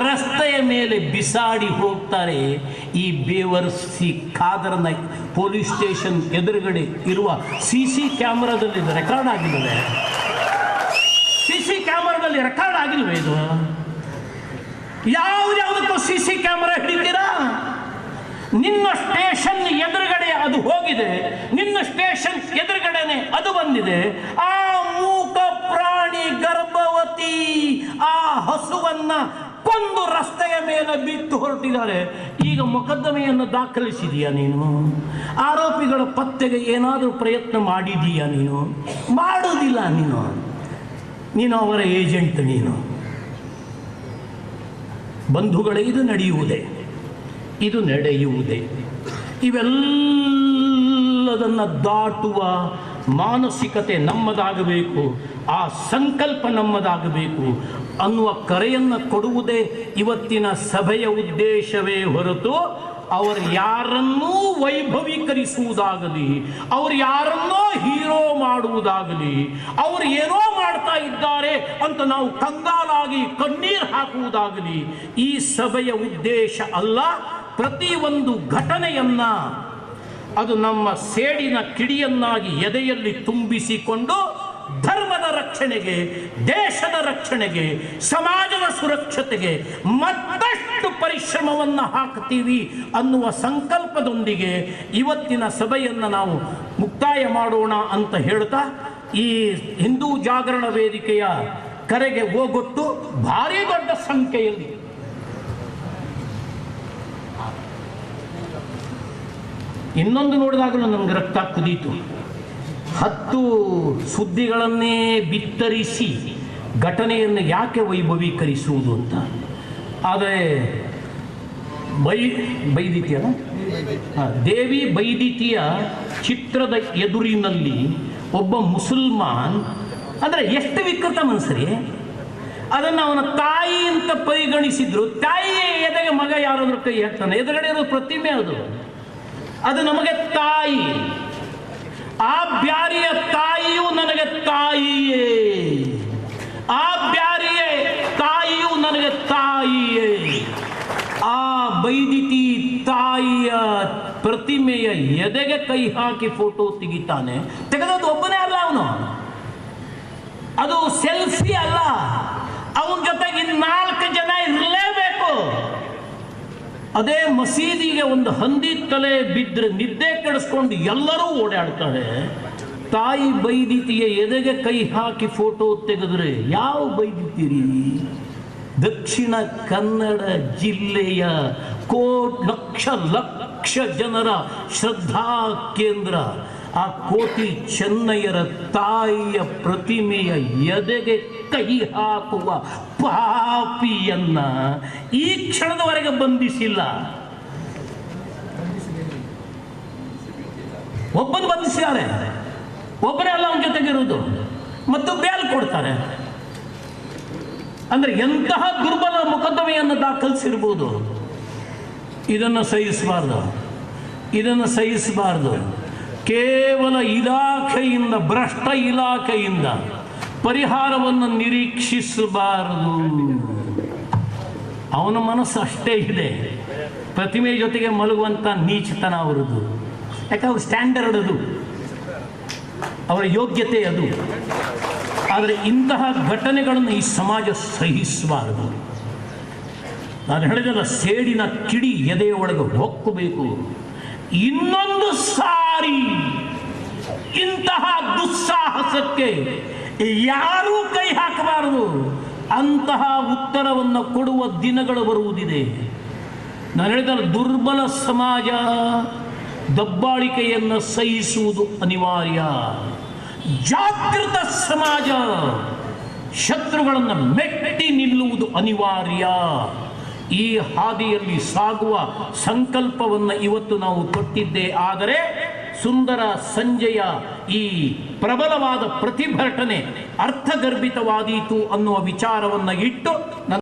ರಸ್ತೆಯ ಮೇಲೆ ಬಿಸಾಡಿ ಹೋಗ್ತಾರೆ. ಈ ಬೇವರ್ಸಿ ಖಾದರ್ನ ಪೊಲೀಸ್ ಸ್ಟೇಷನ್ ಎದುರುಗಡೆ ಇರುವ CC ಕ್ಯಾಮರಾದಲ್ಲಿ ರೆಕಾರ್ಡ್ ಆಗಿಲ್ಲವೆ? CC ಕ್ಯಾಮರಾದಲ್ಲಿ ರೆಕಾರ್ಡ್ ಆಗಿಲ್ವೇ? ಇದು ಯಾವುದಕ್ಕೂ CC ಕ್ಯಾಮರಾ ಹಿಡಿತೀರಾ? ನಿನ್ನ ಸ್ಟೇಷನ್ ಎದುರುಗಡೆ ಅದು ಹೋಗಿದೆ, ನಿನ್ನ ಸ್ಟೇಷನ್ ಎದುರುಗಡೆನೆ ಅದು ಬಂದಿದೆ. ಆ ಮೂಕ ಪ್ರಾಣಿ ಗರ್ಭವತಿ ಆ ಹಸುವನ್ನ ಕೊಂದು ರಸ್ತೆಯ ಮೇಲೆ ಬಿಟ್ಟು ಹೊರಟಿದ್ದಾರೆ. ಈಗ ಮೊಕದ್ದಮೆಯನ್ನು ದಾಖಲಿಸಿದೀಯಾ ನೀನು? ಆರೋಪಿಗಳ ಪತ್ತೆಗೆ ಏನಾದರೂ ಪ್ರಯತ್ನ ಮಾಡಿದೀಯಾ ನೀನು? ಮಾಡುವುದಿಲ್ಲ. ನೀನು ಅವರ ಏಜೆಂಟ್. ನೀನು ಬಂಧುಗಳೇ, ಇದು ನಡೆಯುವುದೇ. ಇವೆಲ್ಲದನ್ನು ದಾಟುವ ಮಾನಸಿಕತೆ ನಮ್ಮದಾಗಬೇಕು, ಆ ಸಂಕಲ್ಪ ನಮ್ಮದಾಗಬೇಕು ಅನ್ನುವ ಕರೆಯನ್ನು ಕೊಡುವುದೇ ಇವತ್ತಿನ ಸಭೆಯ ಉದ್ದೇಶವೇ ಹೊರತು ಅವರು ಯಾರನ್ನೂ ವೈಭವೀಕರಿಸುವುದಾಗಲಿ, ಅವರು ಯಾರನ್ನೋ ಹೀರೋ ಮಾಡುವುದಾಗಲಿ, ಅವರು ಏನೋ ಮಾಡ್ತಾ ಇದ್ದಾರೆ ಅಂತ ನಾವು ಕಂಗಾಲಾಗಿ ಕಣ್ಣೀರು ಹಾಕುವುದಾಗಲಿ ಈ ಸಭೆಯ ಉದ್ದೇಶ ಅಲ್ಲ. ಪ್ರತಿಯೊಂದು ಘಟನೆಯನ್ನ ಅದು ನಮ್ಮ ಸೇಡಿನ ಕಿಡಿಯನ್ನಾಗಿ ಎದೆಯಲ್ಲಿ ತುಂಬಿಸಿಕೊಂಡು ಧರ್ಮದ ರಕ್ಷಣೆಗೆ, ದೇಶದ ರಕ್ಷಣೆಗೆ, ಸಮಾಜದ ಸುರಕ್ಷತೆಗೆ ಮತ್ತಷ್ಟು ಪರಿಶ್ರಮವನ್ನು ಹಾಕ್ತೀವಿ ಅನ್ನುವ ಸಂಕಲ್ಪದೊಂದಿಗೆ ಇವತ್ತಿನ ಸಭೆಯನ್ನು ನಾವು ಮುಕ್ತಾಯ ಮಾಡೋಣ ಅಂತ ಹೇಳ್ತಾ, ಈ ಹಿಂದೂ ಜಾಗರಣ ವೇದಿಕೆಯ ಕರೆಗೆ ಹೋಗೊಟ್ಟು ಭಾರಿ ದೊಡ್ಡ ಸಂಖ್ಯೆಯಲ್ಲಿ. ಇನ್ನೊಂದು ನೋಡಿದಾಗಲೂ ನನಗೆ ರಕ್ತ ಕುದೀತು. 10 ಸುದ್ದಿಗಳನ್ನೇ ಬಿತ್ತರಿಸಿ ಘಟನೆಯನ್ನು ಯಾಕೆ ವೈಭವೀಕರಿಸುವುದು ಅಂತ. ಆದರೆ ಬೈದಿತಿಯ ದೇವಿ ಬೈದಿತಿಯ ಚಿತ್ರದ ಎದುರಿನಲ್ಲಿ ಒಬ್ಬ ಮುಸಲ್ಮಾನ್, ಅಂದರೆ ಎಷ್ಟು ವಿಕೃತ ಮನಸ್ಸರಿ, ಅದನ್ನು ಅವನ ತಾಯಿ ಅಂತ ಪರಿಗಣಿಸಿದ್ರು. ತಾಯಿಯೇ ಎದೆಗೆ ಮಗ ಯಾರಾದ್ರೂ ಕೈ ಹಾಕ್ತಾನೆ. ಎದುರುಗಡೆ ಇರೋ ಪ್ರತಿಮೆ ಅದು ನಮಗೆ ತಾಯಿ. ಆ ಬ್ಯಾರಿಯ ತಾಯಿಯು ನನಗೆ ತಾಯಿಯೇ, ಆ ಬ್ಯಾರಿಯ ತಾಯಿಯು ನನಗೆ ತಾಯಿಯೇ. ಆ ಬೈದಿತಿ ತಾಯಿಯ ಪ್ರತಿಮೆಯ ಎದೆಗೆ ಕೈ ಹಾಕಿ ಫೋಟೋ ತೆಗಿತಾನೆ. ತೆಗೆದದ್ದು ಒಬ್ಬನೇ ಅಲ್ಲ ಅವನು, ಅದು ಸೆಲ್ಫಿ ಅಲ್ಲ, ಅವನ ಜೊತೆಗೆ 4 ಜನ ಇರಲೇಬೇಕು. ಅದೇ ಮಸೀದಿಗೆ ಒಂದು ಹಂದಿ ತಲೆ ಬಿದ್ದರೆ ನಿದ್ದೆ ಕೆಡಿಸ್ಕೊಂಡು ಎಲ್ಲರೂ ಓಡಾಡ್ತಾರೆ. ತಾಯಿ ಬೈದಿತಿಯ ಎದೆಗೆ ಕೈ ಹಾಕಿ ಫೋಟೋ ತೆಗೆದ್ರೆ ಯಾವ ಬೈದಿತೀರಿ? ದಕ್ಷಿಣ ಕನ್ನಡ ಜಿಲ್ಲೆಯ ಲಕ್ಷ ಜನರ ಶ್ರದ್ಧಾ ಕೇಂದ್ರ ಆ ಕೋಟಿ ಚೆನ್ನಯ್ಯರ ತಾಯಿಯ ಪ್ರತಿಮೆಯ ಎದೆಗೆ ಕೈ ಹಾಕುವ ಪಾಪಿಯನ್ನ ಈ ಕ್ಷಣದವರೆಗೆ ಬಂಧಿಸಿಲ್ಲ. ಒಬ್ಬನು ಬಂಧಿಸಿದ್ದಾರೆ, ಒಬ್ಬರೇ ಅಲ್ಲ ಅವನ ಜೊತೆಗಿರುವುದು, ಮತ್ತು ಬೇಲ್ ಕೊಡ್ತಾರೆ. ಅಂದ್ರೆ ಎಂತಹ ದುರ್ಬಲ ಮೊಕದ್ದಮೆಯನ್ನು ದಾಖಲಿಸಿರ್ಬೋದು. ಇದನ್ನು ಸಹಿಸಬಾರ್ದು. ಕೇವಲ ಇಲಾಖೆಯಿಂದ, ಭ್ರಷ್ಟ ಇಲಾಖೆಯಿಂದ ಪರಿಹಾರವನ್ನು ನಿರೀಕ್ಷಿಸಬಾರದು. ಅವನ ಮನಸ್ಸು ಅಷ್ಟೇ ಇದೆ. ಪ್ರತಿಮೆ ಜೊತೆಗೆ ಮಲಗುವಂಥ ನೀಚತನ ಅವರದು. ಯಾಕೆ ಅವ್ರ ಸ್ಟ್ಯಾಂಡರ್ಡ್ ಅದು, ಅವರ ಯೋಗ್ಯತೆ ಅದು. ಆದರೆ ಇಂತಹ ಘಟನೆಗಳನ್ನು ಈ ಸಮಾಜ ಸಹಿಸಬಾರದು. ನಾನು ಹೇಳಿದಲ್ಲ, ಸೇಡಿನ ಕಿಡಿ ಎದೆಯ ಒಳಗೆ ಹೊಕ್ಕಬೇಕು. ಇನ್ನೊಂದು ಸಾರಿ ಇಂತಹ ದುಸ್ಸಾಹಸಕ್ಕೆ ಯಾರೂ ಕೈ ಹಾಕಬಾರದು. ಅಂತಹ ಉತ್ತರವನ್ನು ಕೊಡುವ ದಿನಗಳು ಬರುವುದಿದೆ. ನಾನು ಹೇಳಿದಲ್ಲ, ದುರ್ಬಲ ಸಮಾಜ ದಬ್ಬಾಳಿಕೆಯನ್ನು ಸಹಿಸುವುದು ಅನಿವಾರ್ಯ. ಜಾಗೃತ ಸಮಾಜ ಶತ್ರುಗಳನ್ನು ಮೆಟ್ಟಿ ನಿಲ್ಲುವುದು ಅನಿವಾರ್ಯ. ಈ ಹಾದಿಯಲ್ಲಿ ಸಾಗುವ ಸಂಕಲ್ಪವನ್ನು ಇವತ್ತು ನಾವು ತೊಟ್ಟಿದ್ದೇ ಆದರೆ ಸುಂದರ ಸಂಜೆಯ ಈ ಪ್ರಬಲವಾದ ಪ್ರತಿಭಟನೆ ಅರ್ಥಗರ್ಭಿತವಾದೀತು ಅನ್ನುವ ವಿಚಾರವನ್ನು ಇಟ್ಟು